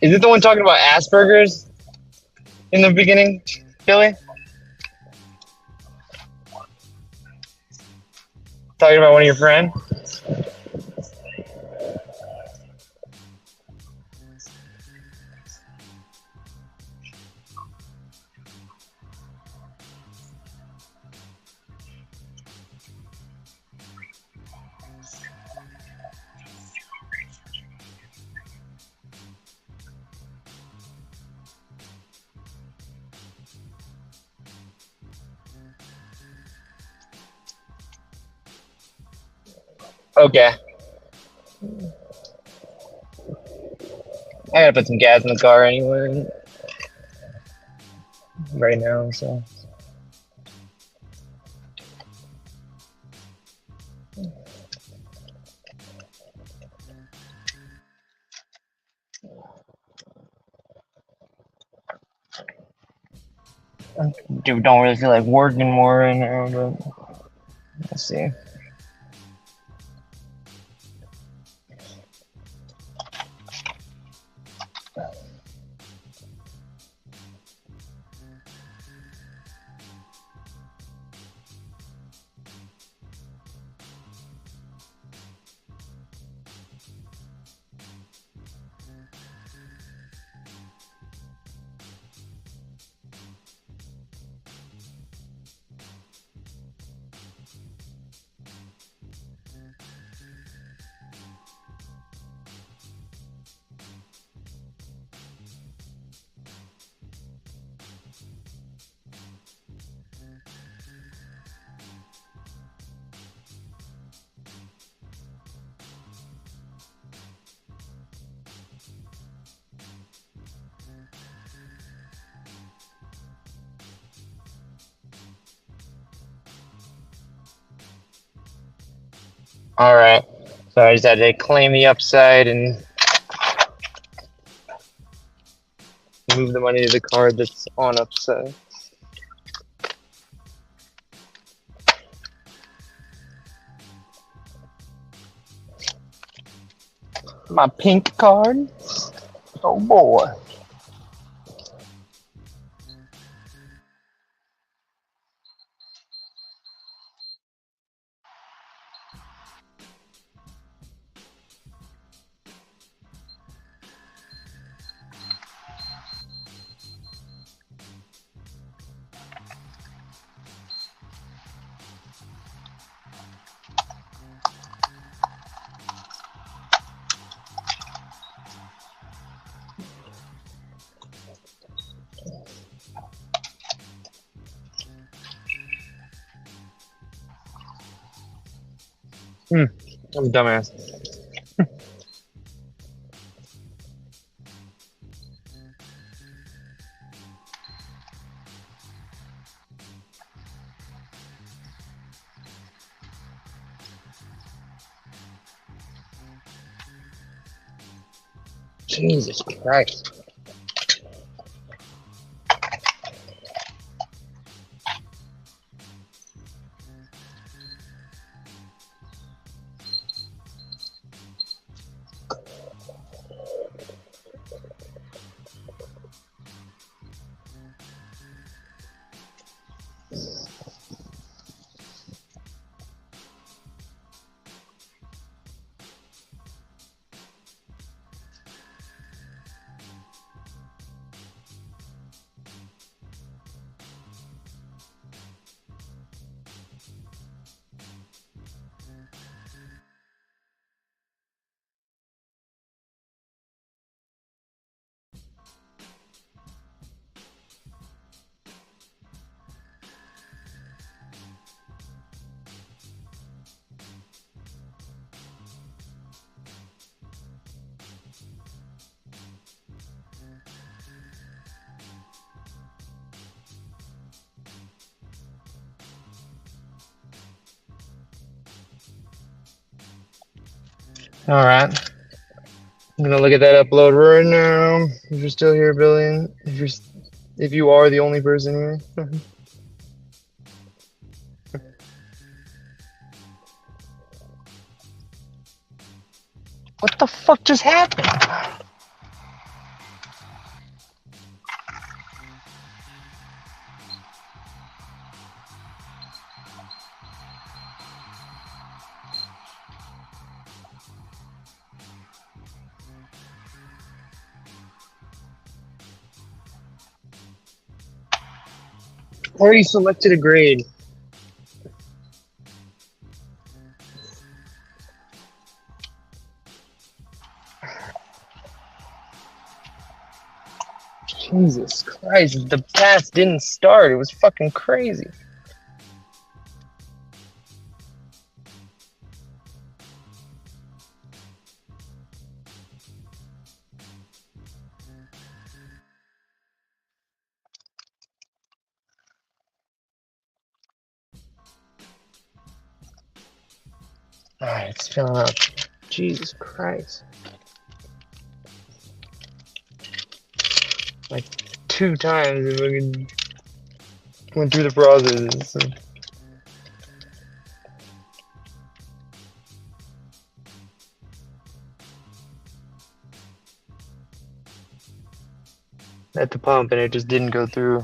Is it the one talking about Asperger's in the beginning, Billy? Talking about one of your friends? Okay. I gotta put some gas in the car anyway right now, so. Dude, don't really feel like working more right now, but we'll see. Alright. So I just had to claim the upside and move the money to the card that's on upside. My pink card? Oh boy. I'm a dumbass. Jesus Christ. Alright. I'm gonna look at that upload right now. If you're still here, Billy. If you are the only person here. What the fuck just happened? Already selected a grade. Jesus Christ, the pass didn't start. It was fucking crazy. Alright, it's filling up. Jesus Christ. Like 2 times if I can went through the process. So. At the pump and it just didn't go through.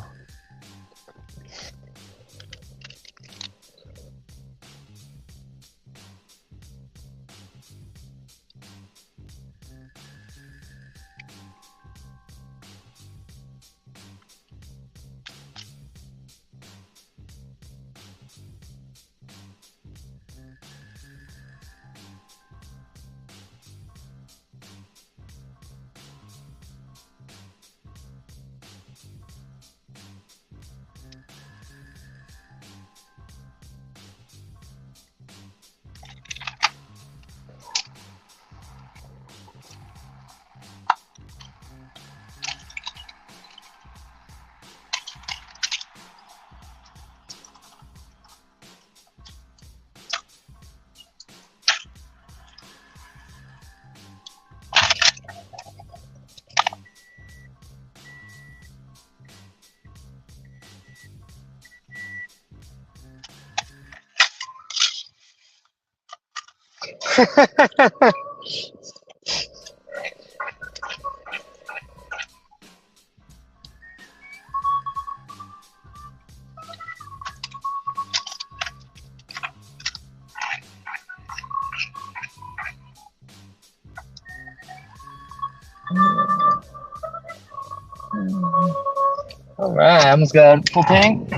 Alright, I almost got full tank.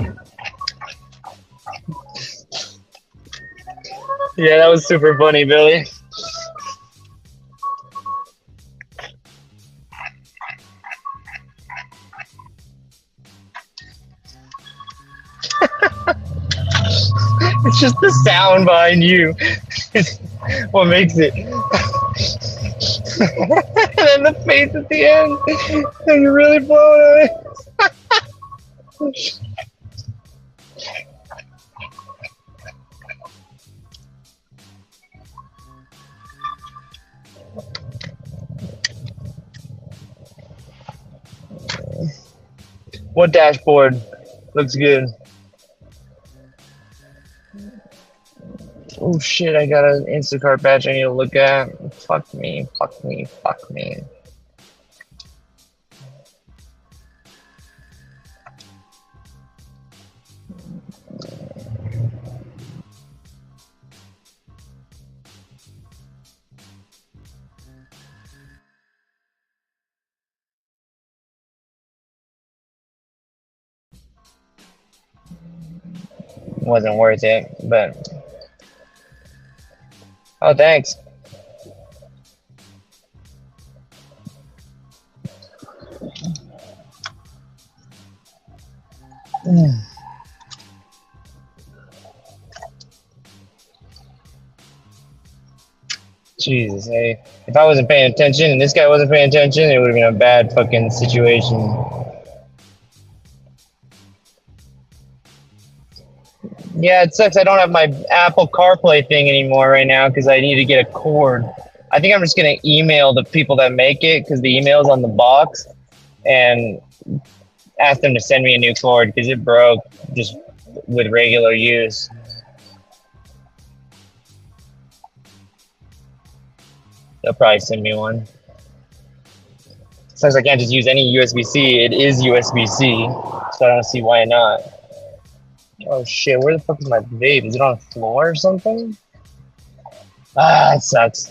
Yeah, that was super funny, Billy. It's just the sound behind you. It's what makes it. And then the face at the end. And you're really blowing on it. What dashboard? Looks good. Oh shit, I got an Instacart badge I need to look at. Fuck me, fuck me, fuck me. Wasn't worth it, but oh thanks. Jesus, hey. If I wasn't paying attention and this guy wasn't paying attention, it would have been a bad fucking situation. Yeah, it sucks. I don't have my Apple CarPlay thing anymore right now because I need to get a cord. I think I'm just going to email the people that make it because the email's on the box and ask them to send me a new cord because it broke just with regular use. They'll probably send me one. Since I can't just use any USB-C, it is USB-C, so I don't see why not. Oh shit, where the fuck is my vape? Is it on the floor or something? Ah, it sucks.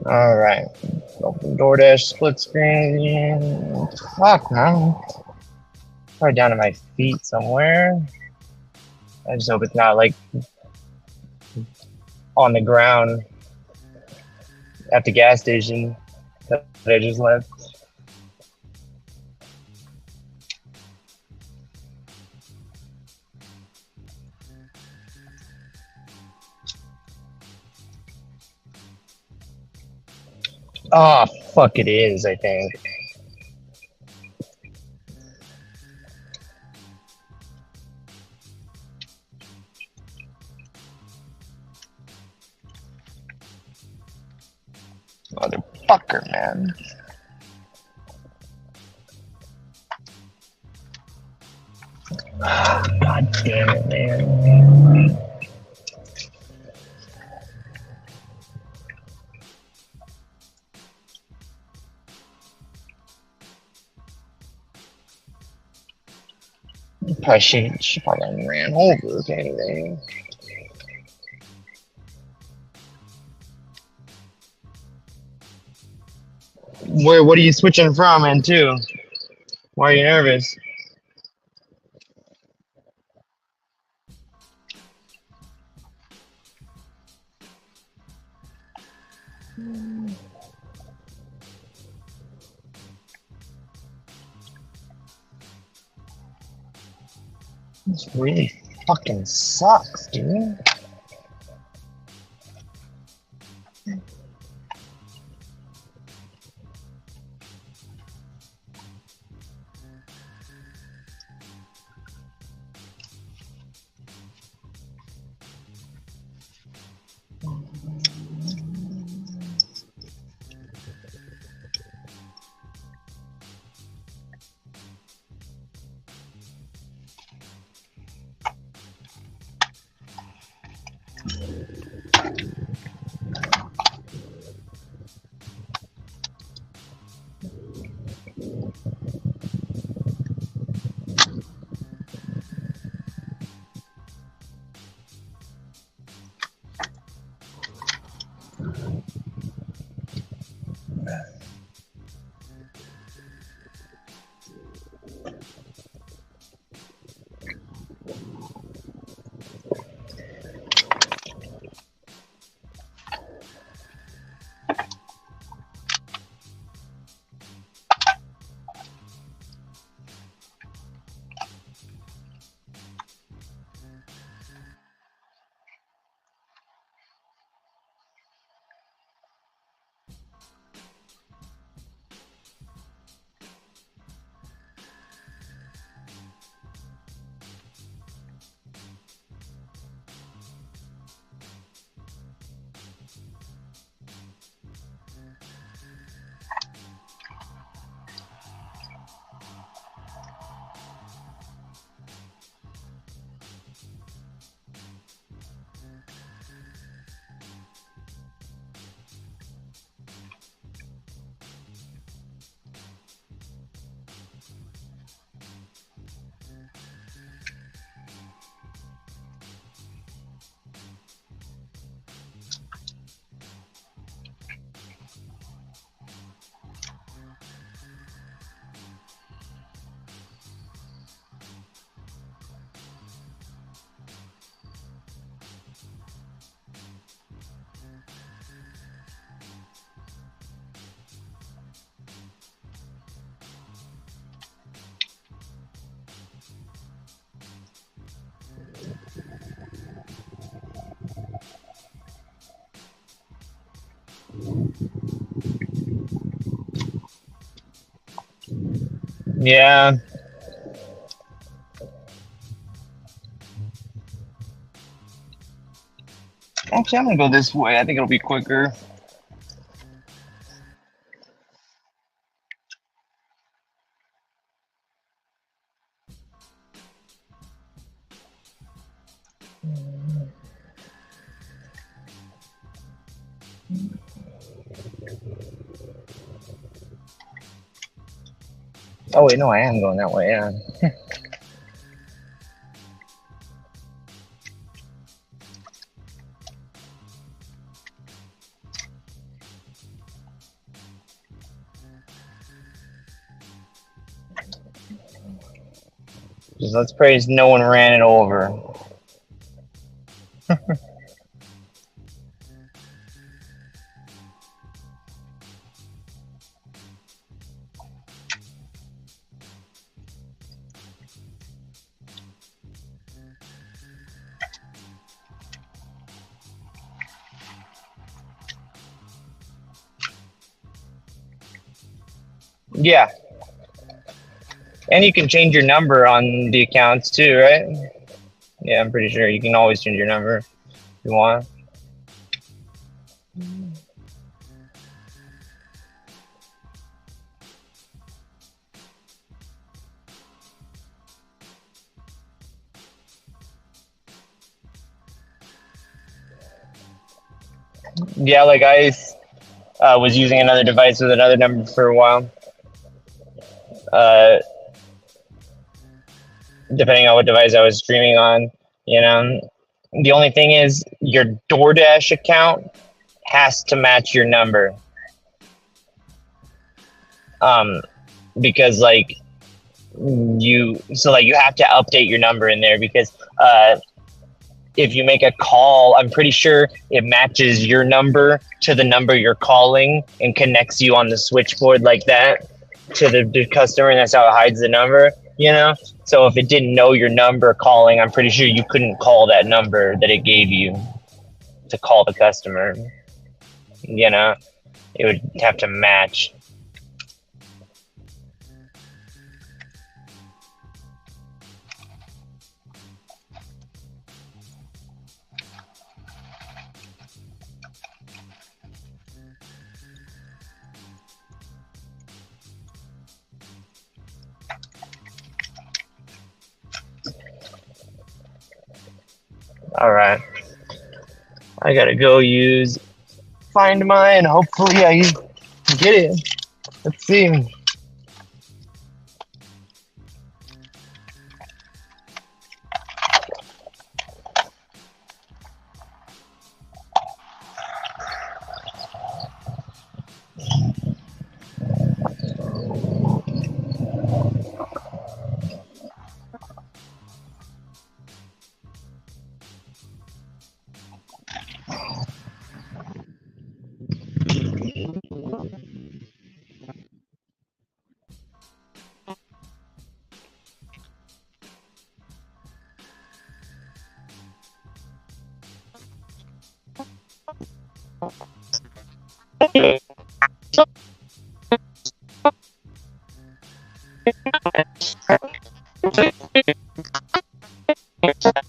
All right, open Doordash split screen. Fuck, man. Probably down to my feet somewhere. I just hope it's not like on the ground at the gas station that I just left. Oh, fuck it is, I think. Motherfucker, man. God damn it, man. Probably she probably ran over if anything. What are you switching from and to? Why are you nervous? This really fucking sucks, dude. Yeah. Actually, I'm gonna go this way. I think it'll be quicker. Oh wait, no, I am going that way. Yeah. Just let's praise no one ran it over. Yeah. And you can change your number on the accounts too, right? Yeah, I'm pretty sure you can always change your number if you want. Yeah, like I was using another device with another number for a while. Uh, Depending on what device I was streaming on, you know. The only thing is your Doordash account has to match your number. Because like you have to update your number in there because if you make a call, I'm pretty sure it matches your number to the number you're calling and connects you on the switchboard like that to the customer, and that's how it hides the number, you know? So if it didn't know your number calling, I'm pretty sure you couldn't call that number that it gave you to call the customer, you know? It would have to match. All right. I gotta go use Find My, and hopefully I get it. Let's see.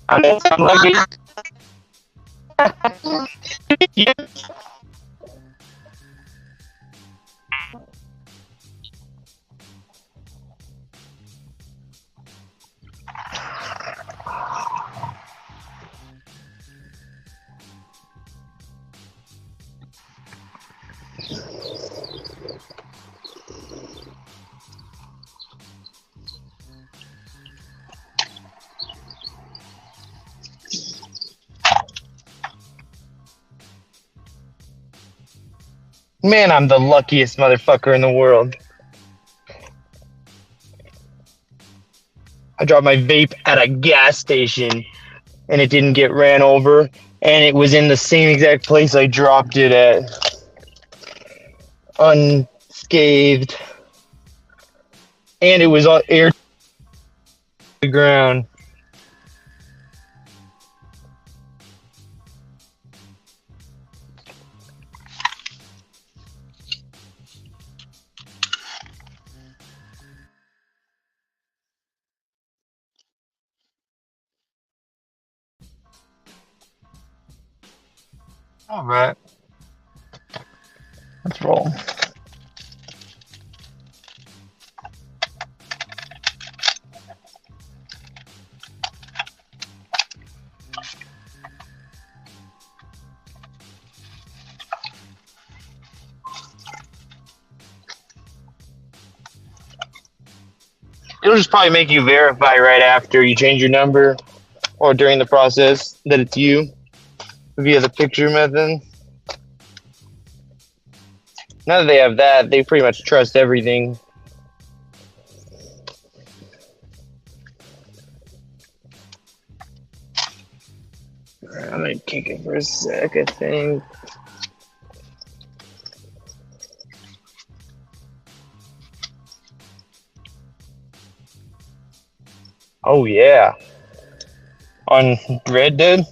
I'm lucky. Man, I'm the luckiest motherfucker in the world. I dropped my vape at a gas station and it didn't get ran over, and it was in the same exact place I dropped it at, unscathed, and it was on air to the ground. All right. Let's roll. It'll just probably make you verify right after you change your number or during the process that it's you via the picture method. Now that they have that, they pretty much trust everything. Alright, I'm gonna kick it for a sec, I think. Oh yeah. On Red Dead?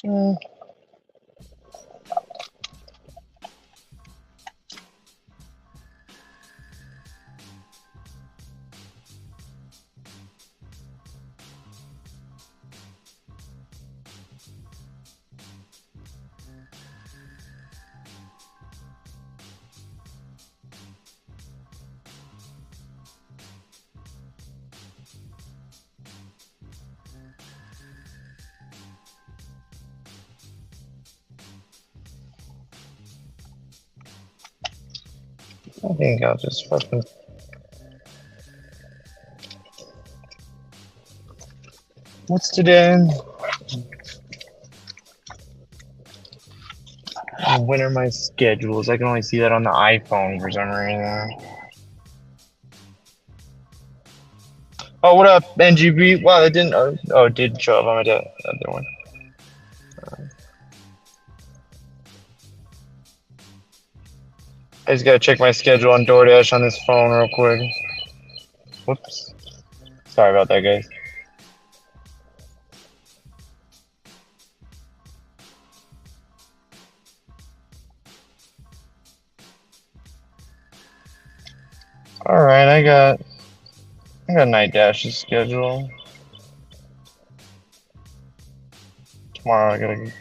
Mm. I think I'll just fucking. What's today? When are my schedules? I can only see that on the iPhone for some reason. Oh, what up, NGB? Wow, that didn't. Oh, it did show up on my other one. I just gotta check my schedule on Doordash on this phone real quick. Whoops. Sorry about that, guys. Alright, I got Night Dash's schedule. Tomorrow I got a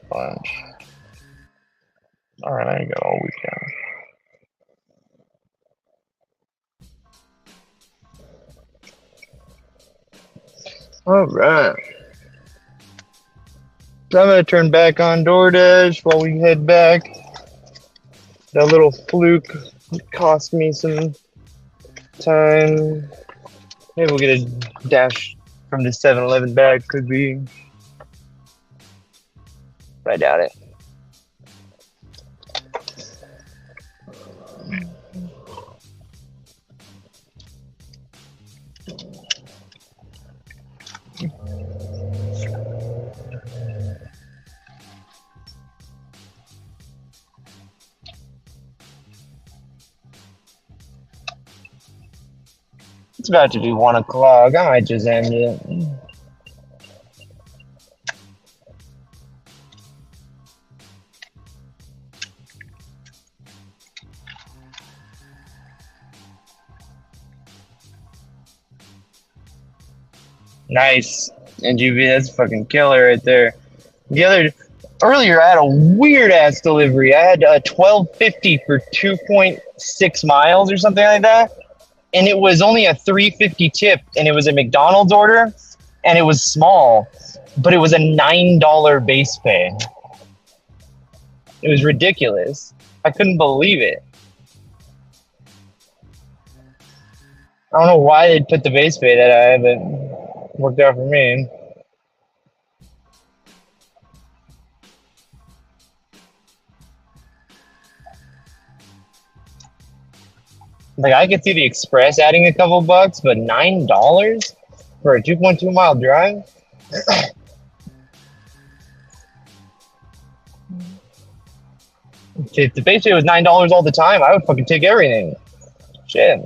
bunch. Alright, I got all weekend. Alright. So I'm gonna turn back on Doordash while we head back. That little fluke cost me some time. Maybe we'll get a dash from the 7-Eleven bag, could be. But I doubt it. It's about to be 1 o'clock. I might just end it. Nice. NGV, that's a fucking killer right there. Earlier I had a weird ass delivery. I had a 12.50 for 2.6 miles or something like that. And it was only a $3.50 tip, and it was a McDonald's order, and it was small, but it was a $9 base pay. It was ridiculous. I couldn't believe it. I don't know why they'd put the base pay that high, but it worked out for me. Like, I could see the Express adding a couple bucks, but $9 for a 2.2 mile drive? If the base rate was $9 all the time, I would fucking take everything. Shit.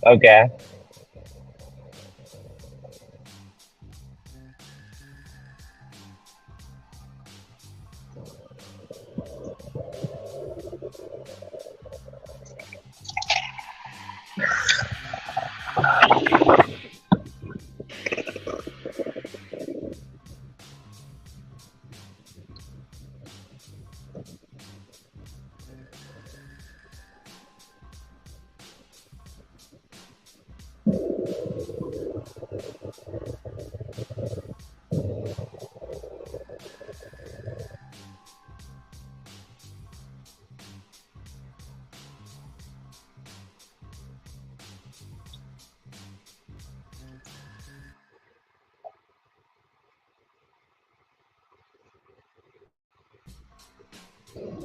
Okay.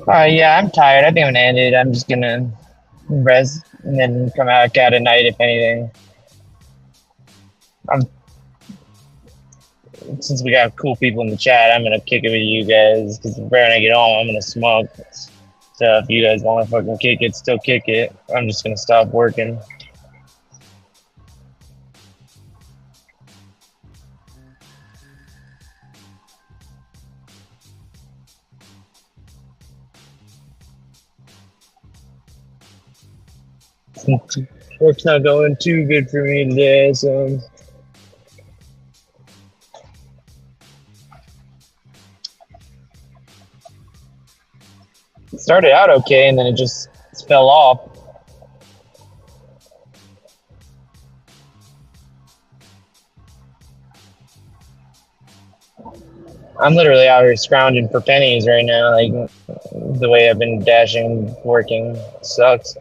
Alright, yeah, I'm tired. I think I'm gonna end it. I'm just gonna rest and then come out at night if anything. I'm Since we got cool people in the chat, I'm gonna kick it with you guys because when I get home, I'm gonna smoke. So if you guys want to fucking kick it, still kick it. I'm just gonna stop working. Work's not going too good for me today, so. It started out okay, and then it just fell off. I'm literally out here scrounging for pennies right now. Like, the way I've been dashing, working sucks.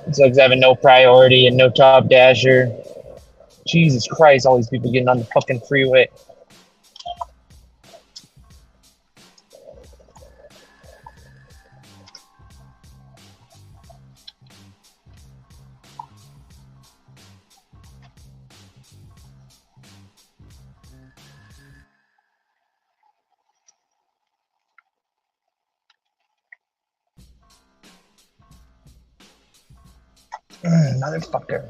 It sucks having no priority and no top dasher. Jesus Christ, all these people getting on the fucking freeway. Motherfucker.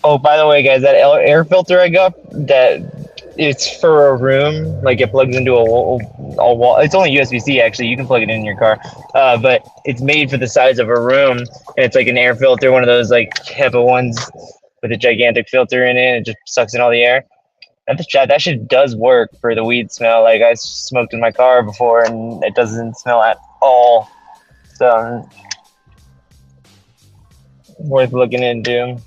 Oh, by the way, guys, that air filter I got, that it's for a room. Like, it plugs into a wall. It's only USB-C, actually. You can plug it in your car. But it's made for the size of a room. And it's like an air filter, one of those, like, HEPA ones with a gigantic filter in it. It just sucks in all the air. That shit does work for the weed smell. Like, I smoked in my car before, and it doesn't smell at all. So, worth looking into.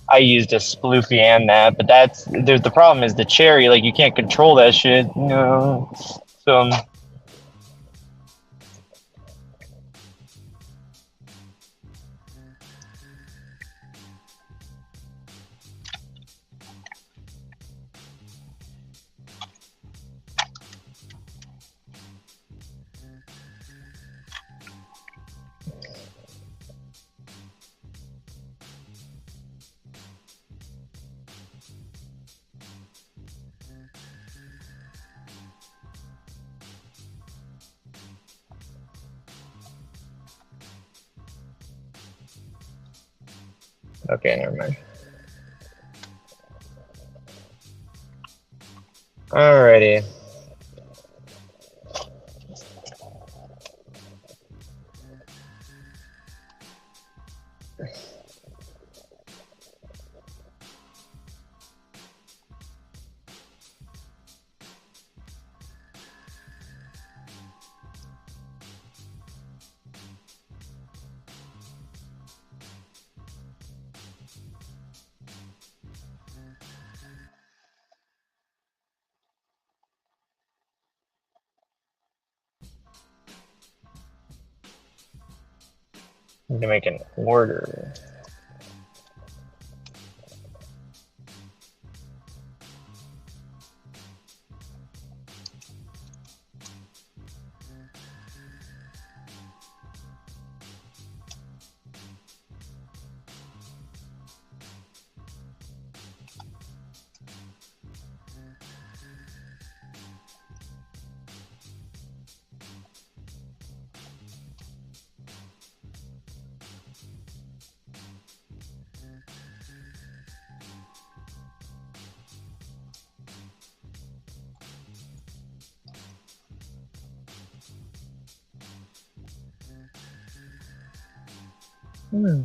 I used a sploofy and that, but the problem is the cherry. Like, you can't control that shit, you know. So Okay, never mind. Alrighty. Need to make an order. Hmm.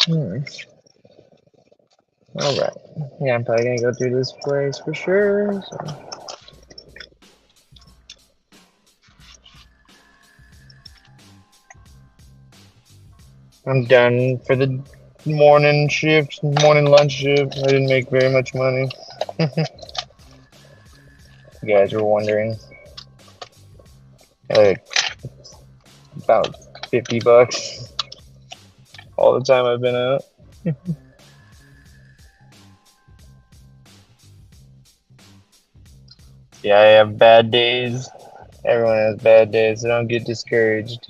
Hmm. Alright. Yeah, I'm probably gonna go through this place for sure. So. I'm done for the morning shift, morning lunch shift. I didn't make very much money. You guys were wondering. Like about $50 all the time I've been out. Yeah, I have bad days. Everyone has bad days, so don't get discouraged.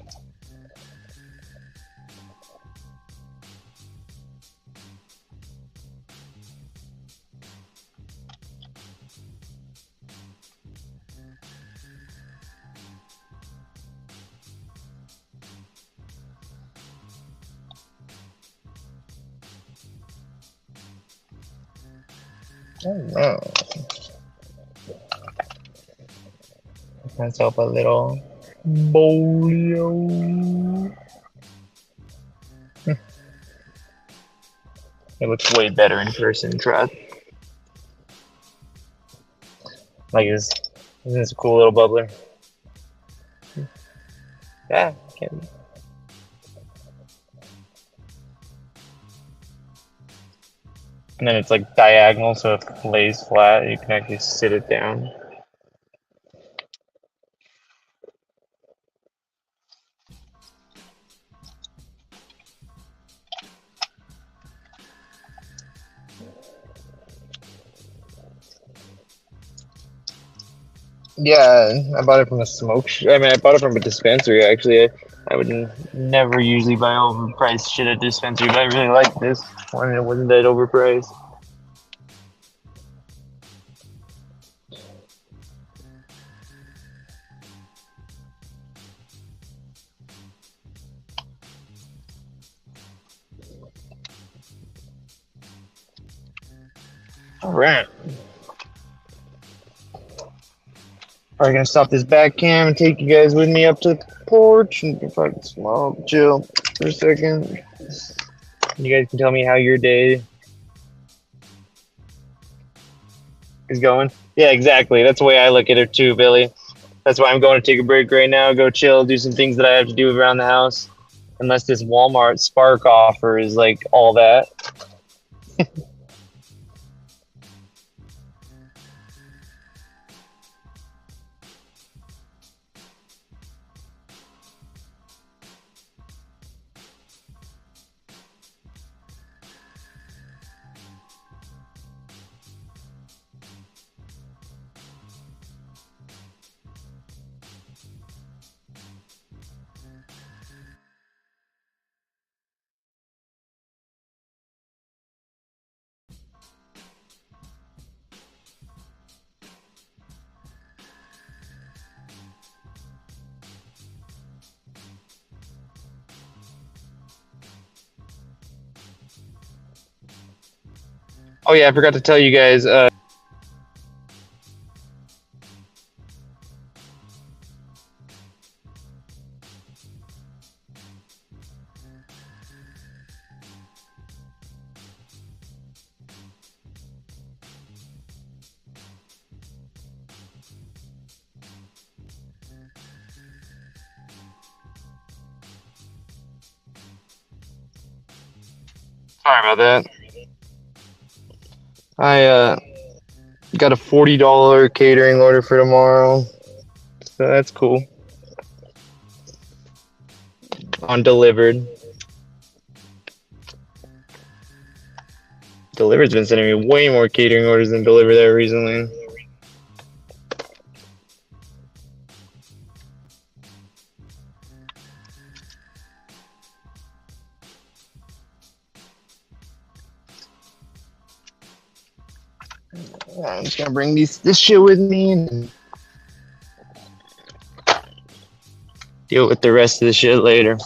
Oh no. Myself a little bolio. It looks way better in person, trust. Like isn't this a cool little bubbler? Yeah, can. And then it's like diagonal, so if it lays flat, you can actually sit it down. Yeah, I bought it from a I bought it from a dispensary. Actually, I would never usually buy overpriced shit at dispensary, but I really like this one. It wasn't that overpriced. All right. Probably gonna stop this back cam and take you guys with me up to the porch and fucking smoke, chill for a second. You guys can tell me how your day is going. Yeah, exactly. That's the way I look at it too, Billy. That's why I'm going to take a break right now, go chill, do some things that I have to do around the house. Unless this Walmart Spark offer is like all that. Oh yeah, I forgot to tell you guys. Sorry about that. I got a $40 catering order for tomorrow, so that's cool. On delivered. Delivered's been sending me way more catering orders than delivered there recently. I'm just gonna bring this shit with me and deal with the rest of the shit later.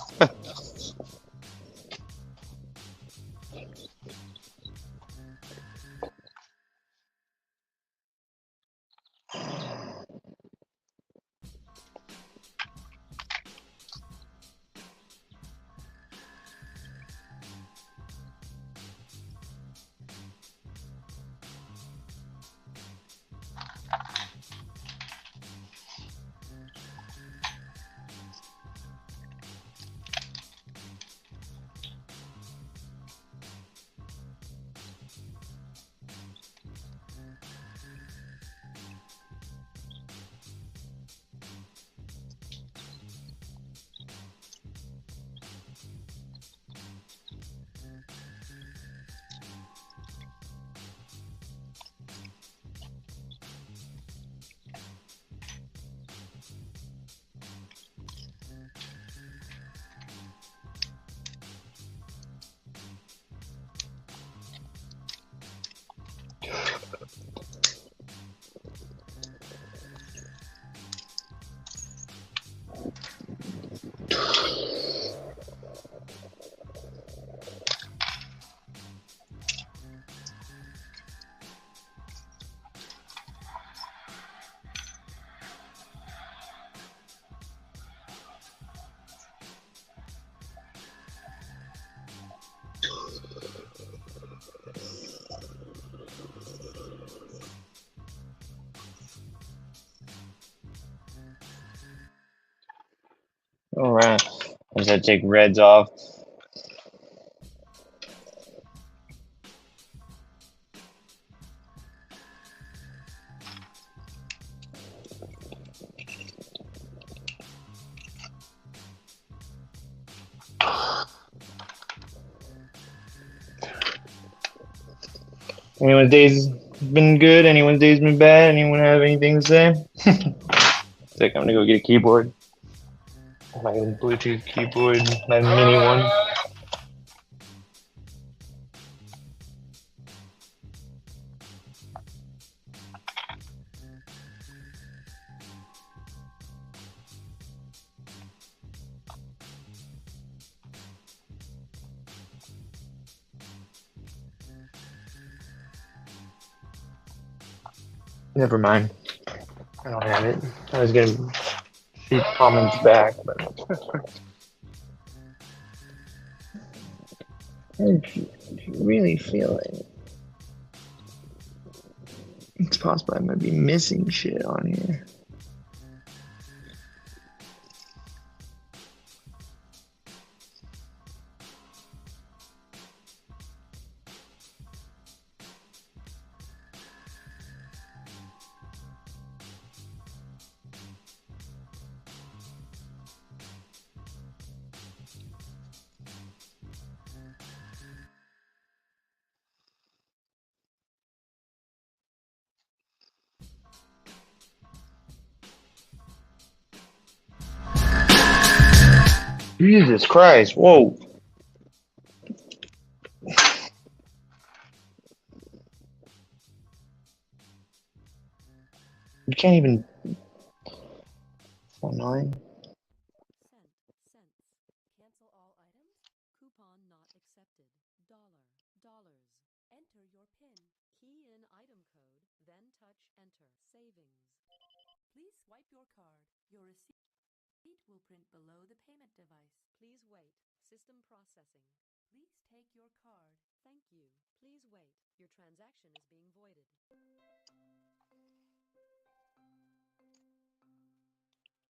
Alright. I just had to take reds off. Anyone's day's been good? Anyone's day's been bad? Anyone have anything to say? It's like I'm gonna go get a keyboard. My Bluetooth keyboard, my mini one. Never mind. I don't have it. I was gonna shoot comments back, but if you really feel it, it's possible I might be missing shit on here. Jesus Christ, whoa. You can't even. So annoying. Cancel all items. Coupon not accepted. Dollars. Enter your PIN. Key in item code, then touch enter. Savings. Please swipe your card. Your receipt will print below the payment device. Please wait. System processing. Please take your card. Thank you. Please wait. Your transaction is being voided.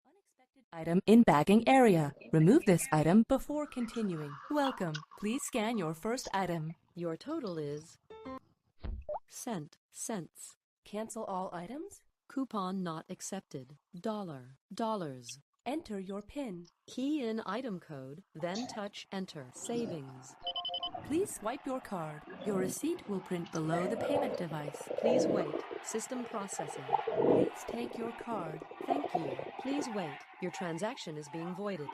Unexpected item in bagging area. Remove this item before continuing. Welcome. Please scan your first item. Your total is cents. Cancel all items. Coupon not accepted. Dollars. Enter your PIN. Key in item code, then touch enter. Savings. Please swipe your card. Your receipt will print below the payment device. Please wait. System processing. Please take your card. Thank you. Please wait. Your transaction is being voided.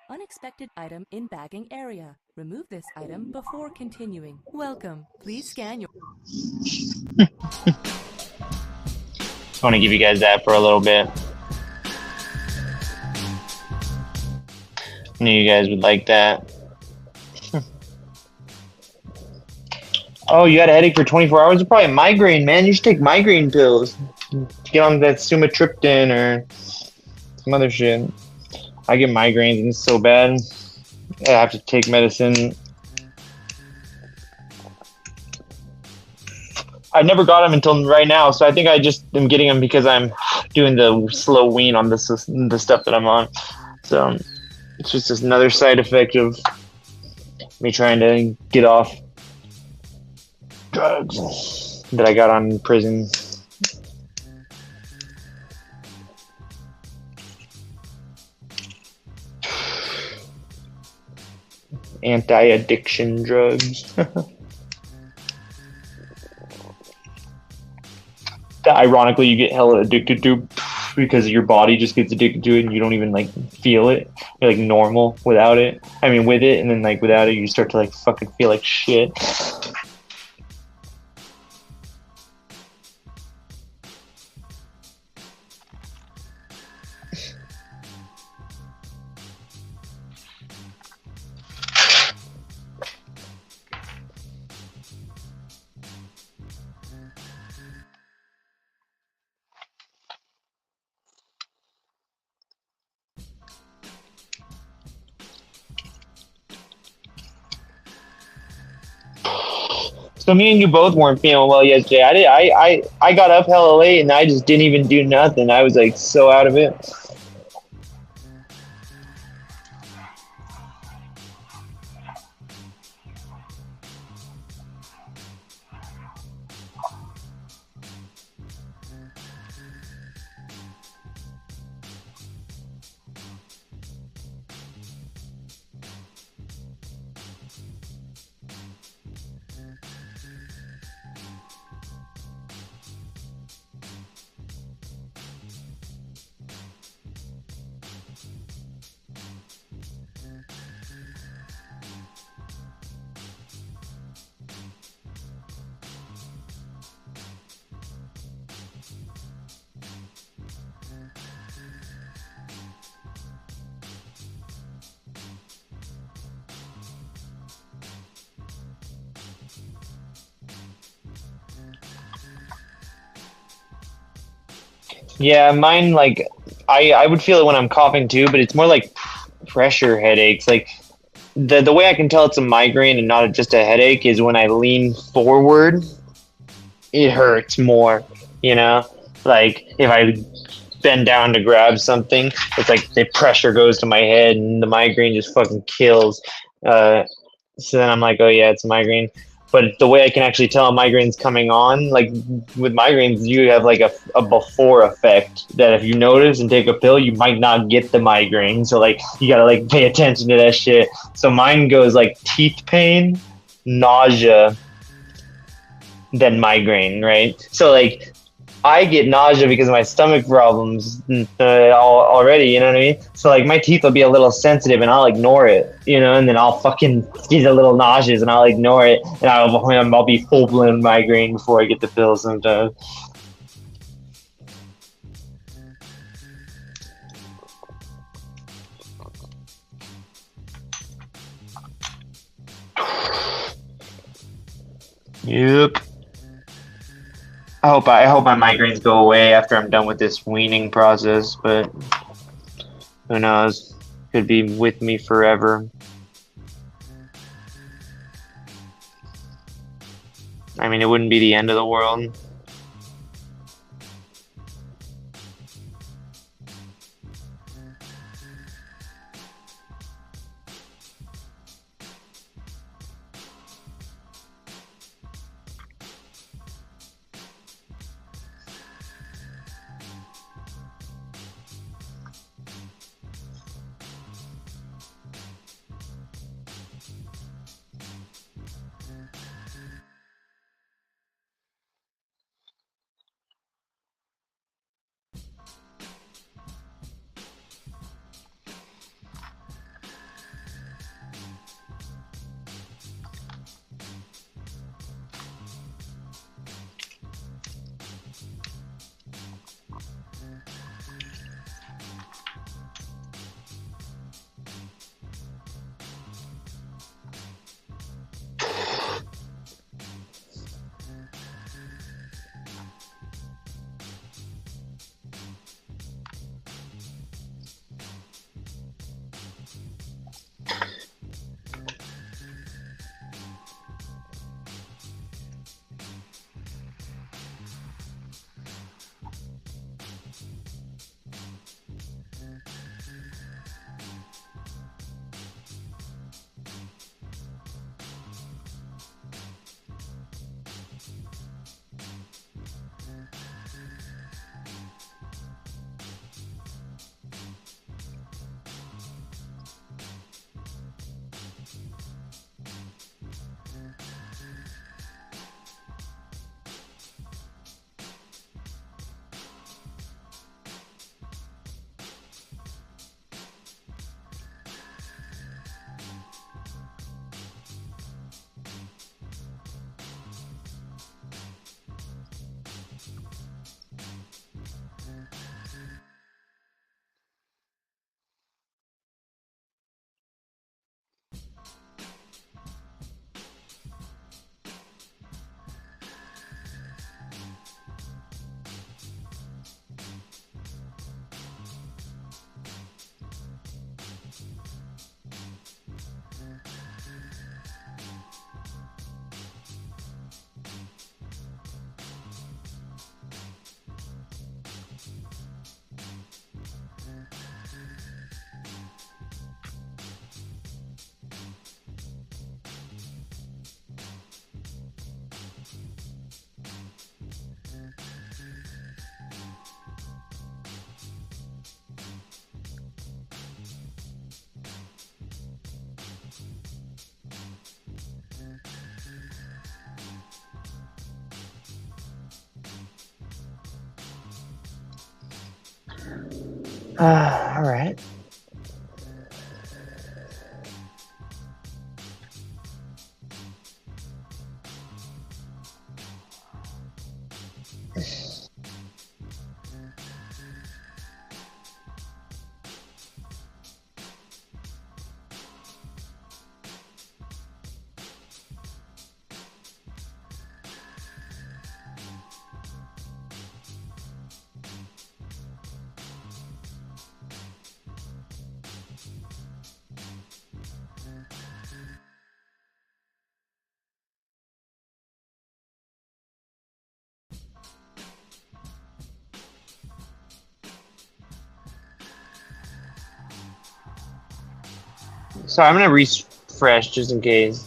Unexpected item in bagging area. Remove this item before continuing. Welcome. Please scan your... Just want to give you guys that for a little bit. Knew you guys would like that. Oh, you had a headache for 24 hours? It's probably a migraine, man. You should take migraine pills. Get on that sumatriptan or some other shit. I get migraines and it's so bad. I have to take medicine. I never got them until right now, so I think I just am getting them because I'm doing the slow wean on the stuff that I'm on. So it's just another side effect of me trying to get off drugs that I got on in prison. Anti-addiction drugs. That ironically you get hella addicted to because your body just gets addicted to it and you don't even like feel it. You're like normal without it. I mean with it, and then like without it you start to like fucking feel like shit. So me and you both weren't feeling well yesterday. I got up hella late and I just didn't even do nothing. I was like so out of it. Yeah, mine like I would feel it when I'm coughing too, but it's more like pressure headaches. Like the way I can tell it's a migraine and not just a headache is when I lean forward, it hurts more, you know? Like if I bend down to grab something, it's like the pressure goes to my head and the migraine just fucking kills. So then I'm like, oh yeah, it's a migraine. But the way I can actually tell a migraine's coming on, like with migraines, you have like a before effect that if you notice and take a pill, you might not get the migraine. So like you gotta like pay attention to that shit. So mine goes like teeth pain, nausea, then migraine, right? So like I get nausea because of my stomach problems already, you know what I mean? So like my teeth will be a little sensitive and I'll ignore it, you know, and then I'll fucking get a little nauseous and I'll ignore it and I'll be full blown migraine before I get the pill sometimes. Yep. I hope my migraines go away after I'm done with this weaning process, but who knows? Could be with me forever. I mean, it wouldn't be the end of the world. All right. So I'm gonna refresh just in case.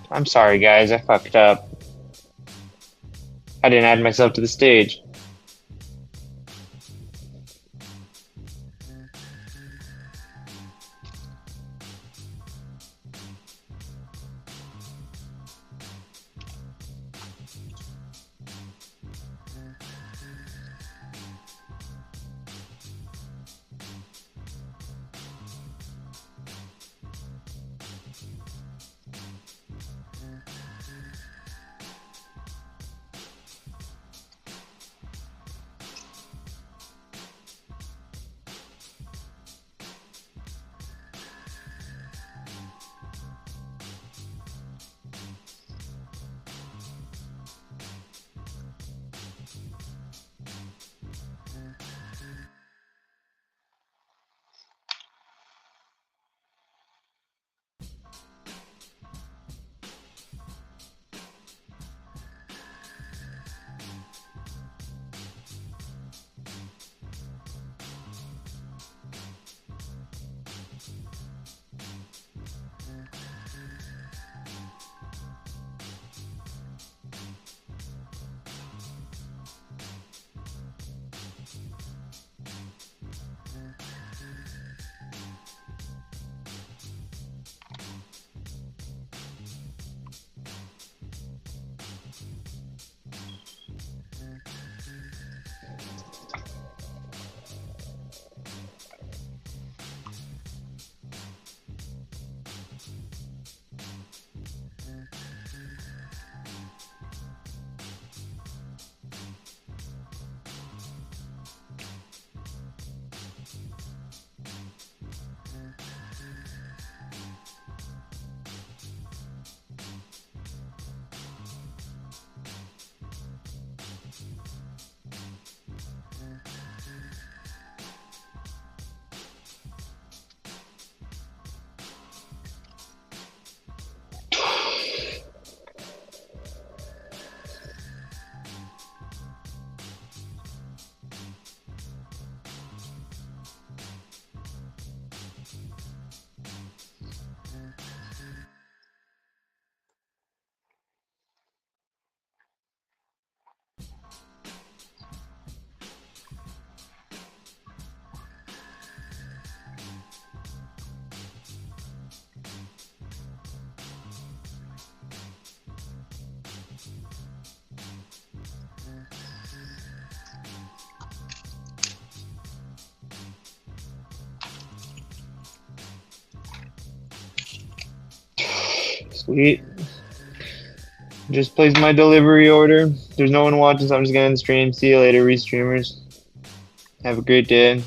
I'm sorry, guys. I fucked up. I didn't add myself to the stage. Sweet. Just placed my delivery order. There's no one watching, so I'm just gonna end the stream. See you later, restreamers. Have a great day.